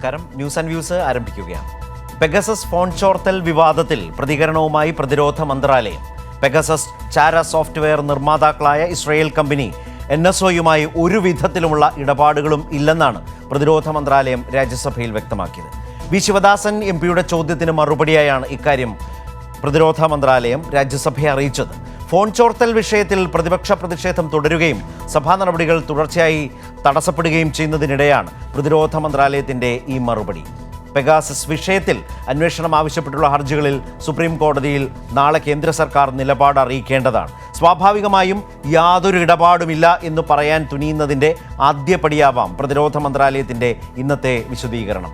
നമസ്കാരം. News and views ആരംഭിക്കുകയാണ്. Pegasus phone ചോർത്തൽ വിവാദത്തിൽ പ്രതികരണവുമായി പ്രതിരോധ മന്ത്രാലയം. പെഗസസ് ചാര സോഫ്റ്റ്വെയർ നിർമ്മാതാക്കളായ ഇസ്രയേൽ കമ്പനി NSOയുമായി ഒരു വിധത്തിലുമുള്ള ഇടപാടുകളും ഇല്ലെന്നാണ് പ്രതിരോധ മന്ത്രാലയം രാജ്യസഭയിൽ വ്യക്തമാക്കിയത്. വി ശിവദാസൻ MP-യുടെ ചോദ്യത്തിന് മറുപടിയായാണ് ഇക്കാര്യം പ്രതിരോധ മന്ത്രാലയം രാജ്യസഭയെ അറിയിച്ചത്. ഫോൺ ചോർത്തൽ വിഷയത്തിൽ പ്രതിപക്ഷ പ്രതിഷേധം തുടരുകയും സഭാ നടപടികൾ തുടർച്ചയായി തടസ്സപ്പെടുകയും ചെയ്യുന്നതിനിടെയാണ് പ്രതിരോധ മന്ത്രാലയത്തിൻ്റെ ഈ മറുപടി. പെഗാസസ് വിഷയത്തിൽ അന്വേഷണം ആവശ്യപ്പെട്ടുള്ള ഹർജികളിൽ സുപ്രീം കോടതിയിൽ നാളെ കേന്ദ്ര സർക്കാർ നിലപാട് അറിയിക്കേണ്ടതാണ്. സ്വാഭാവികമായും യാതൊരു ഇടപാടുമില്ല എന്ന് പറയാൻ തുനിയുന്നതിൻ്റെ ആദ്യപടിയാവാം പ്രതിരോധ മന്ത്രാലയത്തിൻ്റെ ഇന്നത്തെ വിശദീകരണം.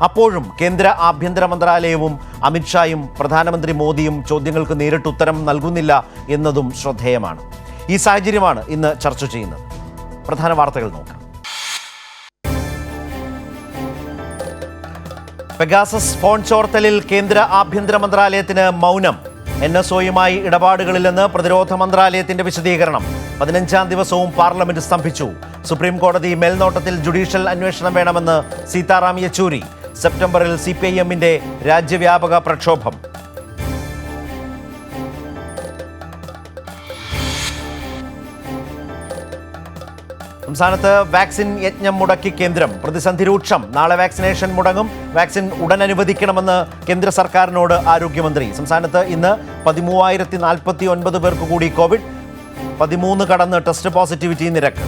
അപ്പോഴും കേന്ദ്ര ആഭ്യന്തര മന്ത്രാലയവും അമിത്ഷായും പ്രധാനമന്ത്രി മോദിയും ചോദ്യങ്ങൾക്ക് നേരിട്ട് ഉത്തരം നൽകുന്നില്ല എന്നതും ശ്രദ്ധേയമാണ്. ഈ സാഹചര്യമാണ് ഇന്ന് ചർച്ച ചെയ്യുന്നത്. പ്രധാന വാർത്തകൾ നോക്കാം. പെഗാസസ് ഫോൺ ചോർത്തലിൽ കേന്ദ്ര ആഭ്യന്തര മന്ത്രാലയത്തിന് മൗനം. NSOയുമായി ഇടപാടുകളില്ലെന്ന് പ്രതിരോധ മന്ത്രാലയത്തിന്റെ വിശദീകരണം. 15-ാം ദിവസവും പാർലമെന്റ് സ്തംഭിച്ചു. സുപ്രീം കോടതി മേൽനോട്ടത്തിൽ ജുഡീഷ്യൽ അന്വേഷണം വേണമെന്ന് സീതാറാം യെച്ചൂരി. സെപ്റ്റംബറിൽ CPIM-ന്റെ രാജ്യവ്യാപക പ്രക്ഷോഭം. സംസ്ഥാനത്ത് വാക്സിൻ യജ്ഞം മുടക്കി കേന്ദ്രം. പ്രതിസന്ധി രൂക്ഷം. നാളെ വാക്സിനേഷൻ മുടങ്ങും. വാക്സിൻ ഉടൻ അനുവദിക്കണമെന്ന് കേന്ദ്ര സർക്കാരിനോട് ആരോഗ്യമന്ത്രി. സംസ്ഥാനത്ത് ഇന്ന് 13,049 പേർക്ക് കൂടി കോവിഡ്. 13 കടന്ന് ടെസ്റ്റ് പോസിറ്റിവിറ്റി നിരക്ക്.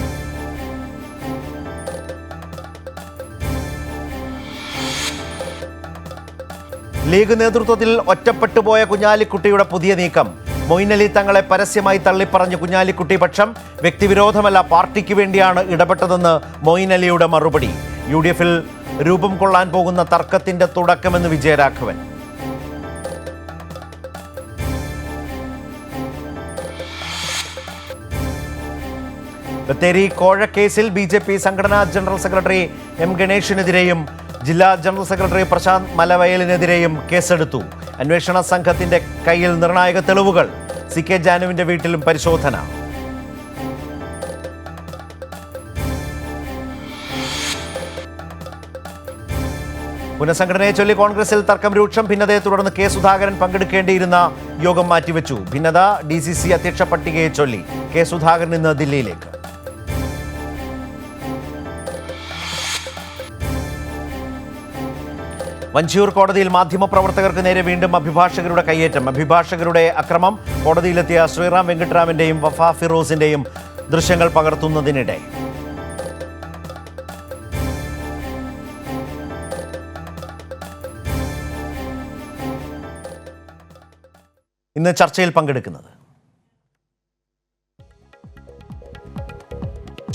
ലീഗ് നേതൃത്വത്തിൽ ഒറ്റപ്പെട്ടുപോയ കുഞ്ഞാലിക്കുട്ടിയുടെ പുതിയ നീക്കം. മൊയ്ൻ അലി തങ്ങളെ പരസ്യമായി തള്ളിപ്പറഞ്ഞ് കുഞ്ഞാലിക്കുട്ടി പക്ഷം വ്യക്തിവിരോധമല്ല, പാർട്ടിക്ക് വേണ്ടിയാണ് ഇടപെട്ടതെന്ന് മൊയ്ൻ അലിയുടെ മറുപടി. UDF-ൽ രൂപം കൊള്ളാൻ പോകുന്ന തർക്കത്തിന്റെ തുടക്കമെന്ന് വിജയരാഘവൻ. ബത്തേരി കോഴക്കേസിൽ BJP സംഘടനാ ജനറൽ സെക്രട്ടറി M ഗണേഷിനെതിരെയും ജില്ലാ ജനറൽ സെക്രട്ടറി പ്രശാന്ത് മലവയലിനെതിരെയും കേസെടുത്തു. അന്വേഷണ സംഘത്തിന്റെ കയ്യിൽ നിർണായക തെളിവുകൾ. CK ജാനുവിന്റെ വീട്ടിലും പരിശോധന. പുനഃസംഘടനയെ ചൊല്ലി കോൺഗ്രസിൽ തർക്കം രൂക്ഷം. ഭിന്നതയെ തുടർന്ന് K സുധാകരൻ പങ്കെടുക്കേണ്ടിയിരുന്ന യോഗം മാറ്റിവെച്ചു. ഭിന്നത DCC അധ്യക്ഷ പട്ടികയെ ചൊല്ലി. K സുധാകരൻ ഇന്ന് ദില്ലിയിലേക്ക്. വഞ്ചിയൂർ കോടതിയിൽ മാധ്യമപ്രവർത്തകർക്ക് നേരെ വീണ്ടും അഭിഭാഷകരുടെ കയ്യേറ്റം. അഭിഭാഷകരുടെ അക്രമം കോടതിയിലെത്തിയ ശ്രീറാം വെങ്കിട്ടരാമന്റെയും വഫ ഫിറോസിന്റെയും ദൃശ്യങ്ങൾ പകർത്തുന്നതിനിടെ. ഇന്ന് ചർച്ചയിൽ പങ്കെടുക്കുന്നത്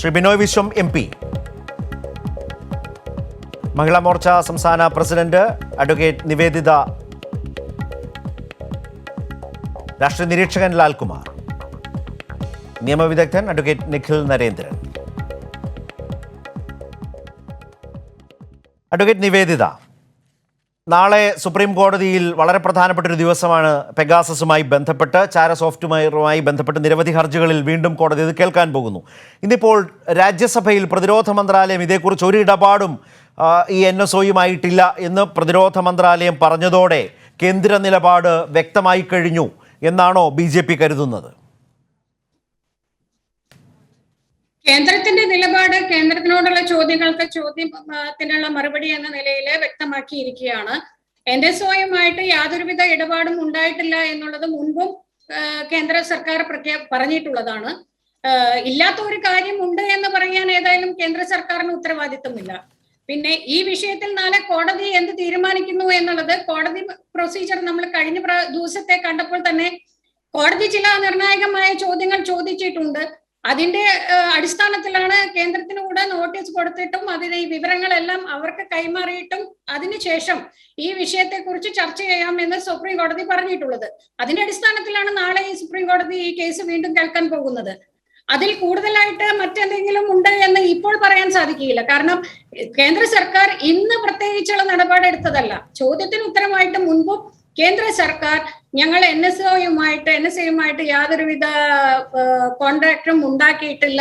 ശ്രീ ബിനോയ് വിശ്വം MP, മഹിളാ മോർച്ച സംസ്ഥാന പ്രസിഡന്റ് അഡ്വക്കേറ്റ് നിവേദിത, രാഷ്ട്രീയ നിരീക്ഷകൻ ലാൽകുമാർ, നിയമവിദഗ്ധൻ അഡ്വക്കേറ്റ് നിഖിൽ നരേന്ദ്രൻ. അഡ്വക്കേറ്റ് നിവേദിത, നാളെ സുപ്രീം കോടതിയിൽ വളരെ പ്രധാനപ്പെട്ട ഒരു ദിവസമാണ്. പെഗാസസുമായി ബന്ധപ്പെട്ട്, ചാര സോഫ്റ്റ്വെയറുമായി ബന്ധപ്പെട്ട് നിരവധി ഹർജികളിൽ വീണ്ടും കോടതി ഇത് കേൾക്കാൻ പോകുന്നു. ഇന്നിപ്പോൾ രാജ്യസഭയിൽ പ്രതിരോധ മന്ത്രാലയം ഇതേക്കുറിച്ച് ഒരു ഇടപാടും ഈ NSOയുമായിട്ടില്ല എന്ന് പ്രതിരോധ മന്ത്രാലയം പറഞ്ഞതോടെ കേന്ദ്ര നിലപാട് വ്യക്തമായി കഴിഞ്ഞു എന്നാണോ BJP കരുതുന്നത്? കേന്ദ്രത്തിന്റെ നിലപാട് കേന്ദ്രത്തിനോടുള്ള ചോദ്യത്തിനുള്ള മറുപടി എന്ന നിലയിൽ വ്യക്തമാക്കിയിരിക്കുകയാണ്. NSOയുമായിട്ട് യാതൊരുവിധ ഇടപാടും ഉണ്ടായിട്ടില്ല എന്നുള്ളത് മുൻപും കേന്ദ്ര സർക്കാർ പറഞ്ഞിട്ടുള്ളതാണ്. ഇല്ലാത്ത ഒരു കാര്യം ഉണ്ട് എന്ന് പറയാൻ ഏതായാലും കേന്ദ്ര സർക്കാരിന് ഉത്തരവാദിത്തമില്ല. പിന്നെ ഈ വിഷയത്തിൽ നാളെ കോടതി എന്ത് തീരുമാനിക്കുന്നു എന്നുള്ളത്, കോടതി പ്രൊസീജിയർ നമ്മൾ കഴിഞ്ഞ ദിവസത്തെ കണ്ടപ്പോൾ തന്നെ കോടതി ചില നിർണായകമായ ചോദ്യങ്ങൾ ചോദിച്ചിട്ടുണ്ട്. അതിന്റെ അടിസ്ഥാനത്തിലാണ് കേന്ദ്രത്തിന് കൂടെ നോട്ടീസ് കൊടുത്തിട്ടും അതിന് ഈ വിവരങ്ങളെല്ലാം അവർക്ക് കൈമാറിയിട്ടും അതിനുശേഷം ഈ വിഷയത്തെക്കുറിച്ച് ചർച്ച ചെയ്യാമെന്ന് സുപ്രീം കോടതി പറഞ്ഞിട്ടുള്ളത്. അതിന്റെ അടിസ്ഥാനത്തിലാണ് നാളെ ഈ സുപ്രീം കോടതി ഈ കേസ് വീണ്ടും കേൾക്കാൻ പോകുന്നത്. അതിൽ കൂടുതലായിട്ട് മറ്റെന്തെങ്കിലും ഉണ്ട് എന്ന് ഇപ്പോൾ പറയാൻ സാധിക്കില്ല. കാരണം കേന്ദ്ര സർക്കാർ ഇന്ന് പ്രത്യേകിച്ചുള്ള നിലപാടെടുത്തതല്ല. ചോദ്യത്തിന് ഉത്തരമായിട്ട് മുൻപും കേന്ദ്ര സർക്കാർ ഞങ്ങൾ NSAയുമായിട്ട് യാതൊരുവിധ കോൺട്രാക്റ്റും ഉണ്ടാക്കിയിട്ടില്ല.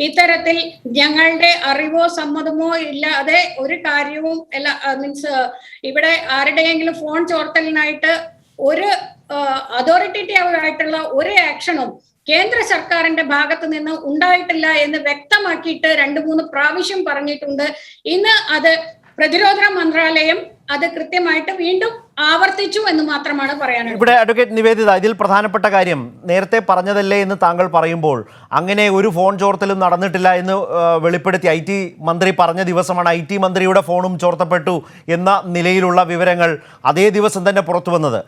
ഇത്തരത്തിൽ ഞങ്ങളുടെ അറിവോ സമ്മതമോ ഇല്ലാതെ ഒരു കാര്യവും മീൻസ് ഇവിടെ ആരുടെയെങ്കിലും ഫോൺ ചോർത്തലിനായിട്ട് ഒരു അതോറിറ്റേറ്റീവ് ആയിട്ടുള്ള ഒരു ആക്ഷനും കേന്ദ്ര സർക്കാരിന്റെ ഭാഗത്ത് നിന്ന് ഉണ്ടായിട്ടില്ല എന്ന് വ്യക്തമാക്കിയിട്ട് 2-3 പ്രാവശ്യം പറഞ്ഞിട്ടുണ്ട്. ഇന്ന് അത് പ്രതിരോധ മന്ത്രാലയം അത് കൃത്യമായിട്ട് വീണ്ടും ആവർത്തിച്ചു എന്ന് മാത്രമാണ് പറയാനുള്ളത്. ഇവിടെ അഡ്വക്കേറ്റ് നിവേദിത, ഇതിൽ പ്രധാനപ്പെട്ട കാര്യം നേരത്തെ പറഞ്ഞതല്ലേ എന്ന് താങ്കൾ പറയുമ്പോൾ അങ്ങനെ ഒരു ഫോൺ ചോർത്തലും നടന്നിട്ടില്ല എന്ന് വെളിപ്പെടുത്തി IT മന്ത്രി പറഞ്ഞ ദിവസമാണ് IT മന്ത്രിയുടെ ഫോണും ചോർത്തപ്പെട്ടു എന്ന നിലയിലുള്ള വിവരങ്ങൾ അതേ ദിവസം തന്നെ പുറത്തു വന്നത്.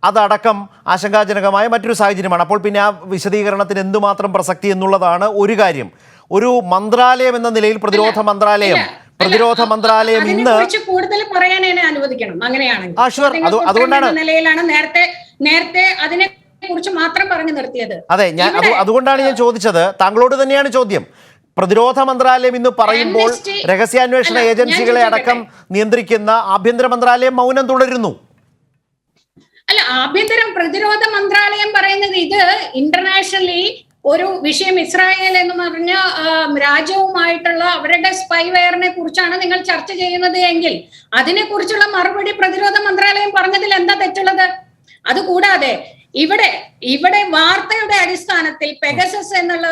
അതടക്കം ആശങ്കാജനകമായ മറ്റൊരു സാഹചര്യമാണ്. അപ്പോൾ പിന്നെ ആ വിശദീകരണത്തിന് എന്തുമാത്രം പ്രസക്തി എന്നുള്ളതാണ് ഒരു കാര്യം. ഒരു മന്ത്രാലയം എന്ന നിലയിൽ പ്രതിരോധ മന്ത്രാലയം ഇന്ന് കൂടുതൽ പറയാൻ എന്നെ അനുവദിക്കണം. അങ്ങനെയാണെങ്കിൽ അതുകൊണ്ടാണ് നിലയിലാണ് നേരത്തെ അതിനെ കുറിച്ച് മാത്രം പറഞ്ഞു നിർത്തിയത്. അതെ, അതുകൊണ്ടാണ് ഞാൻ ചോദിച്ചത്. താങ്കളോട് തന്നെയാണ് ചോദ്യം. പ്രതിരോധ മന്ത്രാലയം ഇന്ന് പറയുമ്പോൾ രഹസ്യാന്വേഷണ ഏജൻസികളെ അടക്കം നിയന്ത്രിക്കുന്ന ആഭ്യന്തര മന്ത്രാലയം മൗനം തുടരുന്നു. പ്രതിരോധ മന്ത്രാലയം പറയുന്നത് ഇത് ഇന്റർനാഷണലി ഒരു വിഷയം ഇസ്രായേൽ എന്ന് പറഞ്ഞ രാജ്യവുമായിട്ടുള്ള അവരുടെ സ്പൈവെയറിനെ കുറിച്ചാണ് നിങ്ങൾ ചർച്ച ചെയ്യുന്നത് എങ്കിൽ അതിനെക്കുറിച്ചുള്ള മറുപടി പ്രതിരോധ മന്ത്രാലയം പറഞ്ഞതിൽ എന്താ തെറ്റുള്ളത്? അതുകൂടാതെ ഇവിടെ വാർത്തയുടെ അടിസ്ഥാനത്തിൽ പെഗസസ് എന്നുള്ള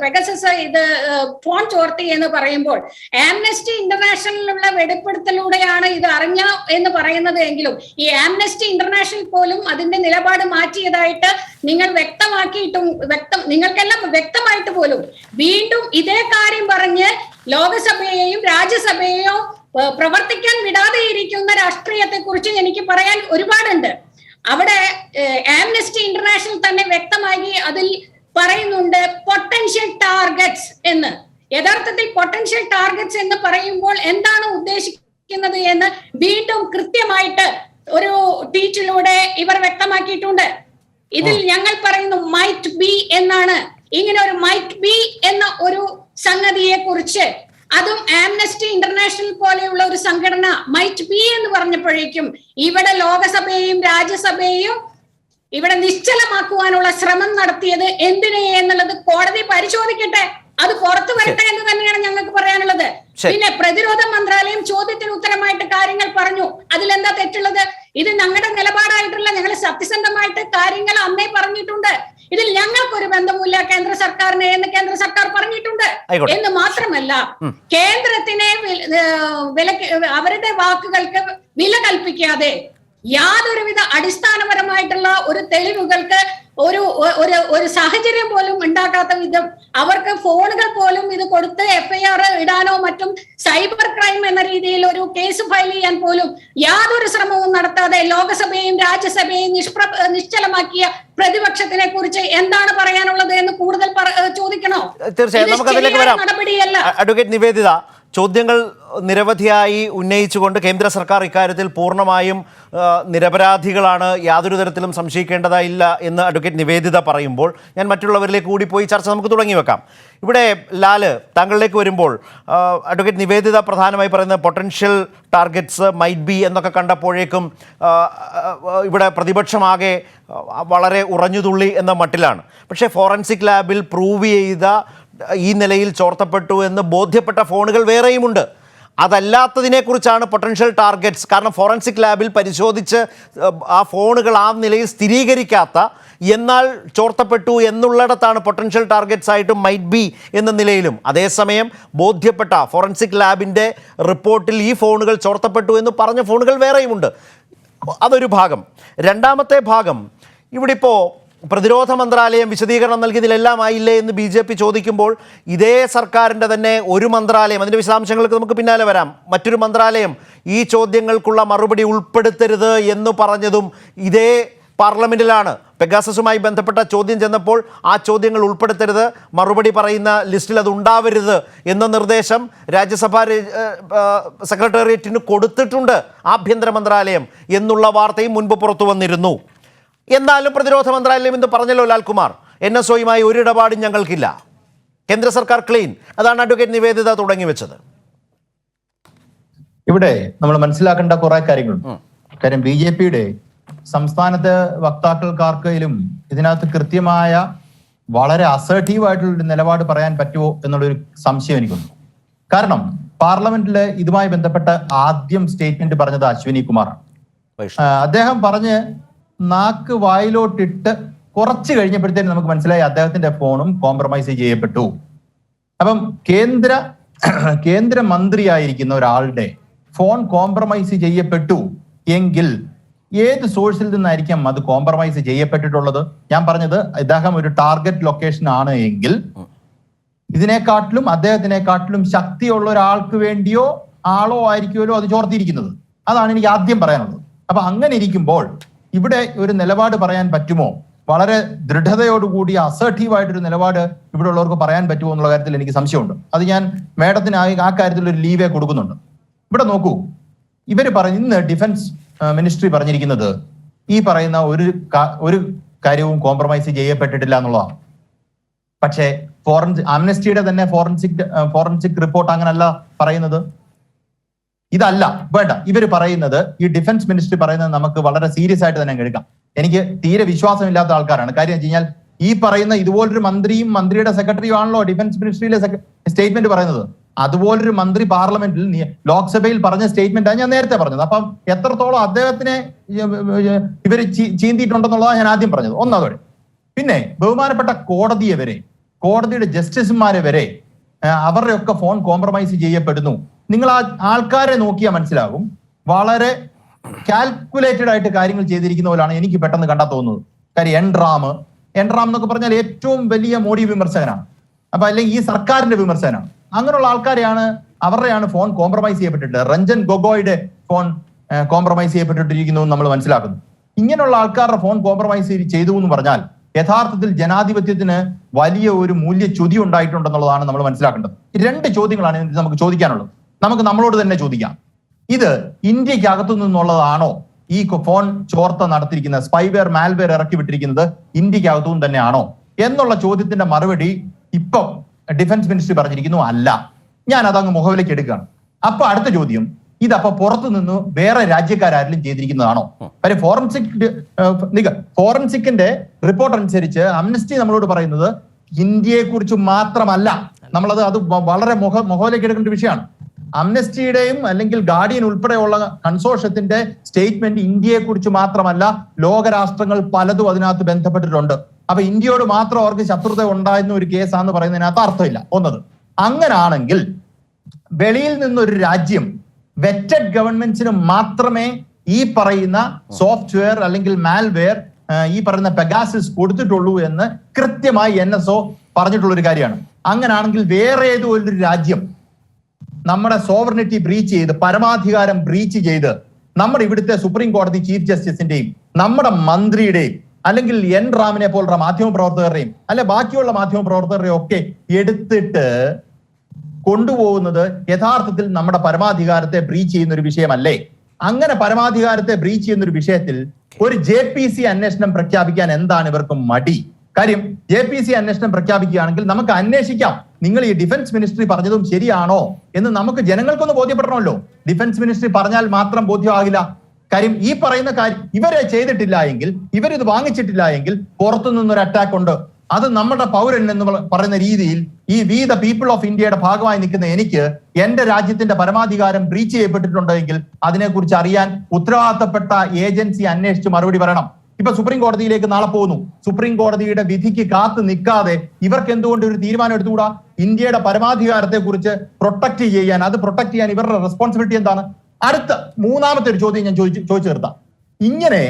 പെഗസസ് ഇത് ഫോൺ ചോർത്തി എന്ന് പറയുമ്പോൾ ആംനസ്റ്റി ഇന്റർനാഷണലിലുള്ള വെളിപ്പെടുത്തലൂടെയാണ് ഇത് അറിഞ്ഞ എന്ന് പറയുന്നത് എങ്കിലും ഈ ആംനസ്റ്റി ഇന്റർനാഷണൽ പോലും അതിന്റെ നിലപാട് മാറ്റിയതായിട്ട് നിങ്ങൾ നിങ്ങൾക്കെല്ലാം വ്യക്തമായിട്ട് പോലും വീണ്ടും ഇതേ കാര്യം പറഞ്ഞ് ലോകസഭയെയും രാജ്യസഭയെയും പ്രവർത്തിക്കാൻ വിടാതെ ഇരിക്കുന്ന രാഷ്ട്രീയത്തെ കുറിച്ച് എനിക്ക് പറയാൻ ഒരുപാടുണ്ട്. അവിടെ ആംനസ്റ്റി ഇന്റർനാഷണൽ തന്നെ വ്യക്തമായി അതിൽ പറയുന്നുണ്ട് പൊട്ടൻഷ്യൽ ടാർഗറ്റ്സ് എന്ന്. യഥാർത്ഥത്തിൽ പൊട്ടൻഷ്യൽ ടാർഗറ്റ്സ് എന്ന് പറയുമ്പോൾ എന്താണ് ഉദ്ദേശിക്കുന്നത് എന്ന് വീണ്ടും കൃത്യമായിട്ട് ഒരു ട്വീറ്റിലൂടെ ഇവർ വ്യക്തമാക്കിയിട്ടുണ്ട്. ഇതിൽ ഞങ്ങൾ പറയുന്നു മൈറ്റ് ബി എന്നാണ്. ഇങ്ങനെ ഒരു മൈറ്റ് ബി എന്ന ഒരു സംഗതിയെ കുറിച്ച് അതും ആംനസ്റ്റി ഇന്റർനാഷണൽ പോലെയുള്ള ഒരു സംഘടന മൈറ്റ് ബി എന്ന് പറഞ്ഞപ്പോഴേക്കും ഇവിടെ ലോകസഭയെയും രാജ്യസഭയെയും ഇവിടെ നിശ്ചലമാക്കുവാനുള്ള ശ്രമം നടത്തിയത് എന്തിനെ എന്നുള്ളത് കോടതി പരിശോധിക്കട്ടെ, അത് പുറത്തു വരട്ടെ എന്ന് തന്നെയാണ് ഞങ്ങൾക്ക് പറയാനുള്ളത്. പിന്നെ പ്രതിരോധ മന്ത്രാലയം ചോദ്യത്തിന് ഉത്തരമായിട്ട് കാര്യങ്ങൾ പറഞ്ഞു. അതിലെന്താ തെറ്റുള്ളത്? ഇത് ഞങ്ങളുടെ നിലപാടായിട്ടല്ല, ഞങ്ങൾ സത്യസന്ധമായിട്ട് കാര്യങ്ങൾ അന്നേ പറഞ്ഞിട്ടുണ്ട്. ഇതിൽ ഞങ്ങൾക്കൊരു ബന്ധമില്ല കേന്ദ്ര സർക്കാരിനെ എന്ന് കേന്ദ്ര സർക്കാർ പറഞ്ഞിട്ടുണ്ട്. എന്ന് മാത്രമല്ല കേന്ദ്രത്തിനെ അവരുടെ വാക്കുകൾക്ക് വില കൽപ്പിക്കാതെ യാതൊരുവിധ അടിസ്ഥാനപരമായിട്ടുള്ള ഒരു തെളിവുകൾക്ക് ഒരു സാഹചര്യം പോലും ഉണ്ടാക്കാത്ത വിധം അവർക്ക് ഫോണുകൾ പോലും ഇത് കൊടുത്ത് FIR ഇടാനോ മറ്റും സൈബർ ക്രൈം എന്ന രീതിയിൽ ഒരു കേസ് ഫയൽ ചെയ്യാൻ പോലും യാതൊരു ശ്രമവും നടത്താതെ ലോകസഭയെയും രാജ്യസഭയെയും നിശ്ചലമാക്കിയ പ്രതിപക്ഷത്തിനെ കുറിച്ച് എന്താണ് പറയാനുള്ളത് എന്ന് കൂടുതൽ ചോദിക്കണോ? തീർച്ചയായും നമുക്ക് അതിലേക്ക് വരാം. അഡ്വക്കേറ്റ് നിവേദിത, ചോദ്യങ്ങൾ നിരവധിയായി ഉന്നയിച്ചുകൊണ്ട് കേന്ദ്ര സർക്കാർ ഇക്കാര്യത്തിൽ പൂർണ്ണമായും നിരപരാധികളാണ്, യാതൊരു തരത്തിലും സംശയിക്കേണ്ടതായില്ല എന്ന് അഡ്വക്കേറ്റ് നിവേദിത പറയുമ്പോൾ ഞാൻ മറ്റുള്ളവരിലേക്ക് കൂടി പോയി ചർച്ച നമുക്ക് തുടങ്ങി വെക്കാം. ഇവിടെ ലാല്, താങ്കളിലേക്ക് വരുമ്പോൾ അഡ്വക്കേറ്റ് നിവേദിത പ്രധാനമായി പറയുന്നത് പൊട്ടൻഷ്യൽ ടാർഗറ്റ്സ് മൈറ്റ് ബി എന്നൊക്കെ കണ്ടപ്പോഴേക്കും ഇവിടെ പ്രതിപക്ഷമാകെ വളരെ ഉറഞ്ഞുതുള്ളി എന്ന മട്ടിലാണ്. പക്ഷേ ഫോറൻസിക് ലാബിൽ പ്രൂവ് ചെയ്ത ഈ നിലയിൽ ചോർത്തപ്പെട്ടു എന്ന് ബോധ്യപ്പെട്ട ഫോണുകൾ വേറെയുമുണ്ട്. അതല്ലാത്തതിനെക്കുറിച്ചാണ് പൊട്ടൻഷ്യൽ ടാർഗറ്റ്സ്. കാരണം ഫോറൻസിക് ലാബിൽ പരിശോധിച്ച് ആ ഫോണുകൾ ആ നിലയിൽ സ്ഥിരീകരിക്കാത്ത എന്നാൽ ചോർത്തപ്പെട്ടു എന്നുള്ളിടത്താണ് പൊട്ടൻഷ്യൽ ടാർഗറ്റ്സ് ആയിട്ടും മൈറ്റ് ബി എന്ന നിലയിലും. അതേസമയം ബോധ്യപ്പെട്ട ഫോറൻസിക് ലാബിൻ്റെ റിപ്പോർട്ടിൽ ഈ ഫോണുകൾ ചോർത്തപ്പെട്ടു എന്ന് പറഞ്ഞ ഫോണുകൾ വേറെയുമുണ്ട്. അതൊരു ഭാഗം. രണ്ടാമത്തെ ഭാഗം, ഇവിടെ ഇപ്പോൾ പ്രതിരോധ മന്ത്രാലയം വിശദീകരണം നൽകിയതിലെല്ലാം ആയില്ലേ എന്ന് BJP ചോദിക്കുമ്പോൾ ഇതേ സർക്കാരിൻ്റെ തന്നെ ഒരു മന്ത്രാലയം, അതിൻ്റെ വിശദാംശങ്ങൾക്ക് നമുക്ക് പിന്നാലെ വരാം, മറ്റൊരു മന്ത്രാലയം ഈ ചോദ്യങ്ങൾക്കുള്ള മറുപടി ഉൾപ്പെടുത്തരുത് എന്ന് പറഞ്ഞതും ഇതേ പാർലമെൻറ്റിലാണ്. പെഗാസസുമായി ബന്ധപ്പെട്ട ചോദ്യം ചെന്നപ്പോൾ ആ ചോദ്യങ്ങൾ ഉൾപ്പെടുത്തരുത്, മറുപടി പറയുന്ന ലിസ്റ്റിൽ അത് ഉണ്ടാവരുത് എന്ന നിർദ്ദേശം രാജ്യസഭാ സെക്രട്ടേറിയറ്റിന് കൊടുത്തിട്ടുണ്ട് ആഭ്യന്തര മന്ത്രാലയം എന്നുള്ള വാർത്തയും മുൻപ് പുറത്തു വന്നിരുന്നു. എന്നാലും പ്രതിരോധ മന്ത്രാലയം എന്ന് പറഞ്ഞല്ലോ ലാൽകുമാർ, NSOയുമായി ഒരു ഇടപാടും ഞങ്ങൾക്കില്ല, കേന്ദ്ര സർക്കാർ ക്ലീൻ. അതാണ് അഡ്വക്കേറ്റ് നിവേദിത തുടങ്ങി വെച്ചത്. ഇവിടെ നമ്മൾ മനസ്സിലാക്കേണ്ട കുറെ കാര്യങ്ങളുണ്ട്. കാര്യം BJPയുടെ സംസ്ഥാനത്തെ വക്താക്കൾക്കാർക്കെങ്കിലും ഇതിനകത്ത് കൃത്യമായ വളരെ അസർട്ടീവായിട്ടുള്ളൊരു നിലപാട് പറയാൻ പറ്റുമോ എന്നുള്ളൊരു സംശയം എനിക്കുണ്ട്. കാരണം പാർലമെന്റില് ഇതുമായി ബന്ധപ്പെട്ട ആദ്യം സ്റ്റേറ്റ്മെന്റ് പറഞ്ഞത് അശ്വിനി കുമാറാണ്. അദ്ദേഹം പറഞ്ഞ് നാക്ക് വായിലോട്ടിട്ട് കുറച്ച് കഴിഞ്ഞപ്പോഴത്തേനും നമുക്ക് മനസ്സിലായി അദ്ദേഹത്തിന്റെ ഫോണും കോംപ്രമൈസ് ചെയ്യപ്പെട്ടു. അപ്പം കേന്ദ്ര മന്ത്രിയായിരിക്കുന്ന ഒരാളുടെ ഫോൺ കോംപ്രമൈസ് ചെയ്യപ്പെട്ടു എങ്കിൽ ഏത് സോഴ്സിൽ നിന്നായിരിക്കാം അത് കോംപ്രമൈസ് ചെയ്യപ്പെട്ടിട്ടുള്ളത്? ഞാൻ പറഞ്ഞത് ഇദ്ദേഹം ഒരു ടാർഗറ്റ് ലൊക്കേഷൻ ആണ് എങ്കിൽ അദ്ദേഹത്തിനെക്കാട്ടിലും ശക്തിയുള്ള ഒരാൾക്ക് വേണ്ടിയോ ആളോ ആയിരിക്കുമല്ലോ അത് ചോർത്തിയിരിക്കുന്നത്. അതാണ് എനിക്ക് ആദ്യം പറയാനുള്ളത്. അപ്പൊ അങ്ങനെ ഇരിക്കുമ്പോൾ ഇവിടെ ഒരു നിലപാട് പറയാൻ പറ്റുമോ? വളരെ ദൃഢതയോടുകൂടി അസർട്ടീവായിട്ടൊരു നിലപാട് ഇവിടെ ഉള്ളവർക്ക് പറയാൻ പറ്റുമോ എന്നുള്ള കാര്യത്തിൽ എനിക്ക് സംശയമുണ്ട്. അത് ഞാൻ മേഡത്തിന് ആ കാര്യത്തിൽ ഒരു ലീവേ കൊടുക്കുന്നുണ്ട്. ഇവിടെ നോക്കൂ, ഇവര് ഇന്ന് ഡിഫൻസ് മിനിസ്ട്രി പറഞ്ഞിരിക്കുന്നത് ഈ പറയുന്ന ഒരു കാര്യവും കോംപ്രമൈസ് ചെയ്യപ്പെട്ടിട്ടില്ല എന്നുള്ളതാണ്. പക്ഷേ ആംനസ്റ്റിയുടെ തന്നെ ഫോറൻസിക് റിപ്പോർട്ട് അങ്ങനല്ല പറയുന്നത്. ഇതല്ല വേണ്ട, ഇവര് പറയുന്നത്, ഈ ഡിഫൻസ് മിനിസ്ട്രി പറയുന്നത് നമുക്ക് വളരെ സീരിയസ് ആയിട്ട് തന്നെ എടുക്കാം. എനിക്ക് തീരെ വിശ്വാസമില്ലാത്ത ആൾക്കാരാണ്. കാര്യം വെച്ച് കഴിഞ്ഞാൽ ഈ പറയുന്ന ഇതുപോലൊരു മന്ത്രിയും മന്ത്രിയുടെ സെക്രട്ടറിയും ആണല്ലോ ഡിഫൻസ് മിനിസ്ട്രിയിലെ സ്റ്റേറ്റ്മെന്റ് പറയുന്നത്. അതുപോലൊരു മന്ത്രി പാർലമെന്റിൽ ലോക്സഭയിൽ പറഞ്ഞ സ്റ്റേറ്റ്മെന്റാണ് ഞാൻ നേരത്തെ പറഞ്ഞത്. അപ്പം എത്രത്തോളം അദ്ദേഹത്തിനെ ഇവര് ചീന്തിയിട്ടുണ്ടെന്നുള്ളതാണ് ഞാൻ ആദ്യം പറഞ്ഞത്. ഒന്നതോടെ പിന്നെ ബഹുമാനപ്പെട്ട കോടതിയുടെ ജസ്റ്റിസുമാരെ വരെ അവരുടെയൊക്കെ ഫോൺ കോംപ്രമൈസ് ചെയ്യപ്പെടുന്നു. നിങ്ങൾ ആ ആൾക്കാരെ നോക്കിയാൽ മനസ്സിലാകും വളരെ കാൽക്കുലേറ്റഡ് ആയിട്ട് കാര്യങ്ങൾ ചെയ്തിരിക്കുന്ന പോലാണ് എനിക്ക് പെട്ടെന്ന് കണ്ടാ തോന്നുന്നത്. കാര്യം എൻറാം എന്നൊക്കെ പറഞ്ഞാൽ ഏറ്റവും വലിയ മോഡി വിമർശകനാണ്. അപ്പൊ അല്ലെങ്കിൽ ഈ സർക്കാരിന്റെ വിമർശകനാണ്. അങ്ങനെയുള്ള അവരുടെയാണ് ഫോൺ കോംപ്രമൈസ് ചെയ്യപ്പെട്ടിട്ട് രഞ്ജൻ ഗൊഗോയുടെ ഫോൺ കോംപ്രമൈസ് ചെയ്യപ്പെട്ടിട്ടിരിക്കുന്നു നമ്മൾ മനസ്സിലാക്കുന്നു. ഇങ്ങനെയുള്ള ആൾക്കാരുടെ ഫോൺ കോംപ്രമൈസ് ചെയ്തു എന്ന് പറഞ്ഞാൽ യഥാർത്ഥത്തിൽ ജനാധിപത്യത്തിന് വലിയ ഒരു മൂല്യച്യുതി ഉണ്ടായിട്ടുണ്ടെന്നുള്ളതാണ് നമ്മൾ മനസ്സിലാക്കേണ്ടത്. രണ്ട് ചോദ്യങ്ങളാണ് നമുക്ക് ചോദിക്കാനുള്ളത്. നമുക്ക് നമ്മളോട് തന്നെ ചോദിക്കാം, ഇത് ഇന്ത്യക്കകത്തു നിന്നുള്ളതാണോ? ഈ ഫോൺ ചോർത്ത നടത്തിയിരിക്കുന്നത്, സ്പൈവെയർ മാൽവെയർ ഇറക്കി വിട്ടിരിക്കുന്നത് ഇന്ത്യക്കകത്തു നിന്ന് തന്നെയാണോ എന്നുള്ള ചോദ്യത്തിന്റെ മറുപടി ഇപ്പൊ ഡിഫൻസ് മിനിസ്ട്രി പറഞ്ഞിരിക്കുന്നു അല്ല. ഞാൻ അതങ്ങ് മുഖവിലേക്ക് എടുക്കുകയാണ്. അപ്പൊ അടുത്ത ചോദ്യം, ഇതപ്പൊ പുറത്തു നിന്ന് വേറെ രാജ്യക്കാരും ചെയ്തിരിക്കുന്നതാണോ? കാര്യം ഫോറൻസിക്കിന്റെ റിപ്പോർട്ട് അനുസരിച്ച് അംനസ്റ്റി നമ്മളോട് പറയുന്നത് ഇന്ത്യയെ കുറിച്ച് മാത്രമല്ല. അത് വളരെ മുഖവിലേക്ക് എടുക്കേണ്ട വിഷയമാണ്. അംനസ്റ്റിയുടെയും അല്ലെങ്കിൽ ഗാർഡിയൻ ഉൾപ്പെടെയുള്ള കൺസോർഷ്യത്തിന്റെ സ്റ്റേറ്റ്മെന്റ് ഇന്ത്യയെ കുറിച്ച് മാത്രമല്ല, ലോകരാഷ്ട്രങ്ങൾ പലതും അതിനകത്ത് ബന്ധപ്പെട്ടിട്ടുണ്ട്. അപ്പൊ ഇന്ത്യയോട് മാത്രം അവർക്ക് ശത്രുത ഉണ്ടായിരുന്ന ഒരു കേസാന്ന് പറയുന്നതിനകത്ത് അർത്ഥമില്ല. അങ്ങനാണെങ്കിൽ വെളിയിൽ നിന്നൊരു രാജ്യം വെറ്റഡ് ഗവൺമെന്റ്സിന് മാത്രമേ ഈ പറയുന്ന സോഫ്റ്റ്വെയർ അല്ലെങ്കിൽ മാൽവെയർ ഈ പറയുന്ന പെഗാസിസ് കൊടുത്തിട്ടുള്ളൂ എന്ന് കൃത്യമായി NSO പറഞ്ഞിട്ടുള്ള ഒരു കാര്യമാണ്. അങ്ങനാണെങ്കിൽ വേറെ ഏതോ ഒരു രാജ്യം നമ്മുടെ സോവറിനിറ്റി ബ്രീച്ച് ചെയ്ത്, പരമാധികാരം ബ്രീച്ച് ചെയ്ത്, നമ്മുടെ ഇവിടുത്തെ സുപ്രീം കോടതി ചീഫ് ജസ്റ്റിസിന്റെയും നമ്മുടെ മന്ത്രിയുടെയും അല്ലെങ്കിൽ എൻറാമിനെ പോലുള്ള മാധ്യമപ്രവർത്തകരുടെയും അല്ലെ ബാക്കിയുള്ള മാധ്യമപ്രവർത്തകരുടെയും ഒക്കെ എടുത്തിട്ട് കൊണ്ടുപോകുന്നത് യഥാർത്ഥത്തിൽ നമ്മുടെ പരമാധികാരത്തെ ബ്രീച്ച് ചെയ്യുന്ന ഒരു വിഷയമല്ലേ? അങ്ങനെ പരമാധികാരത്തെ ബ്രീച്ച് ചെയ്യുന്ന ഒരു വിഷയത്തിൽ ഒരു JPC അന്വേഷണം പ്രഖ്യാപിക്കാൻ എന്താണ് ഇവർക്ക് മടി? കാര്യം JPC അന്വേഷണം പ്രഖ്യാപിക്കുകയാണെങ്കിൽ നമുക്ക് അന്വേഷിക്കാം, നിങ്ങൾ ഈ ഡിഫൻസ് മിനിസ്ട്രി പറഞ്ഞതും ശരിയാണോ എന്ന് നമുക്ക് ജനങ്ങൾക്കൊന്ന് ബോധ്യപ്പെടണമല്ലോ. ഡിഫൻസ് മിനിസ്ട്രി പറഞ്ഞാൽ മാത്രം ബോധ്യമാകില്ല. കാര്യം ഈ പറയുന്ന കാര്യം ഇവരെ ചെയ്തിട്ടില്ല എങ്കിൽ, ഇവരിത് വാങ്ങിച്ചിട്ടില്ല എങ്കിൽ പുറത്തു നിന്നൊരു അറ്റാക്ക് ഉണ്ട്. അത് നമ്മുടെ പൗരൻ എന്ന് പറയുന്ന രീതിയിൽ ഈ വി ദ പീപ്പിൾ ഓഫ് ഇന്ത്യയുടെ ഭാഗമായി നിൽക്കുന്ന എനിക്ക് എന്റെ രാജ്യത്തിന്റെ പരമാധികാരം ബ്രീച്ച് ചെയ്യപ്പെട്ടിട്ടുണ്ടെങ്കിൽ അതിനെക്കുറിച്ച് അറിയാൻ ഉത്തരവാദിത്തപ്പെട്ട ഏജൻസി അന്വേഷിച്ച് മറുപടി പറയണം. ഇപ്പൊ സുപ്രീം കോടതിയിലേക്ക് നാളെ പോകുന്നു. സുപ്രീം കോടതിയുടെ വിധിക്ക് കാത്തു നിൽക്കാതെ ഇവർക്ക് എന്തുകൊണ്ട് ഒരു തീരുമാനം എടുത്തുകൂടാ? ഇന്ത്യയുടെ പരമാധികാരത്തെ കുറിച്ച് പ്രൊട്ടക്ട് ചെയ്യാൻ ഇവരുടെ റെസ്പോൺസിബിലിറ്റി എന്താണ്? അടുത്ത മൂന്നാമത്തെ ഒരു ചോദ്യം ഞാൻ ചോദിച്ചു തീർത്താം. ഇങ്ങനെ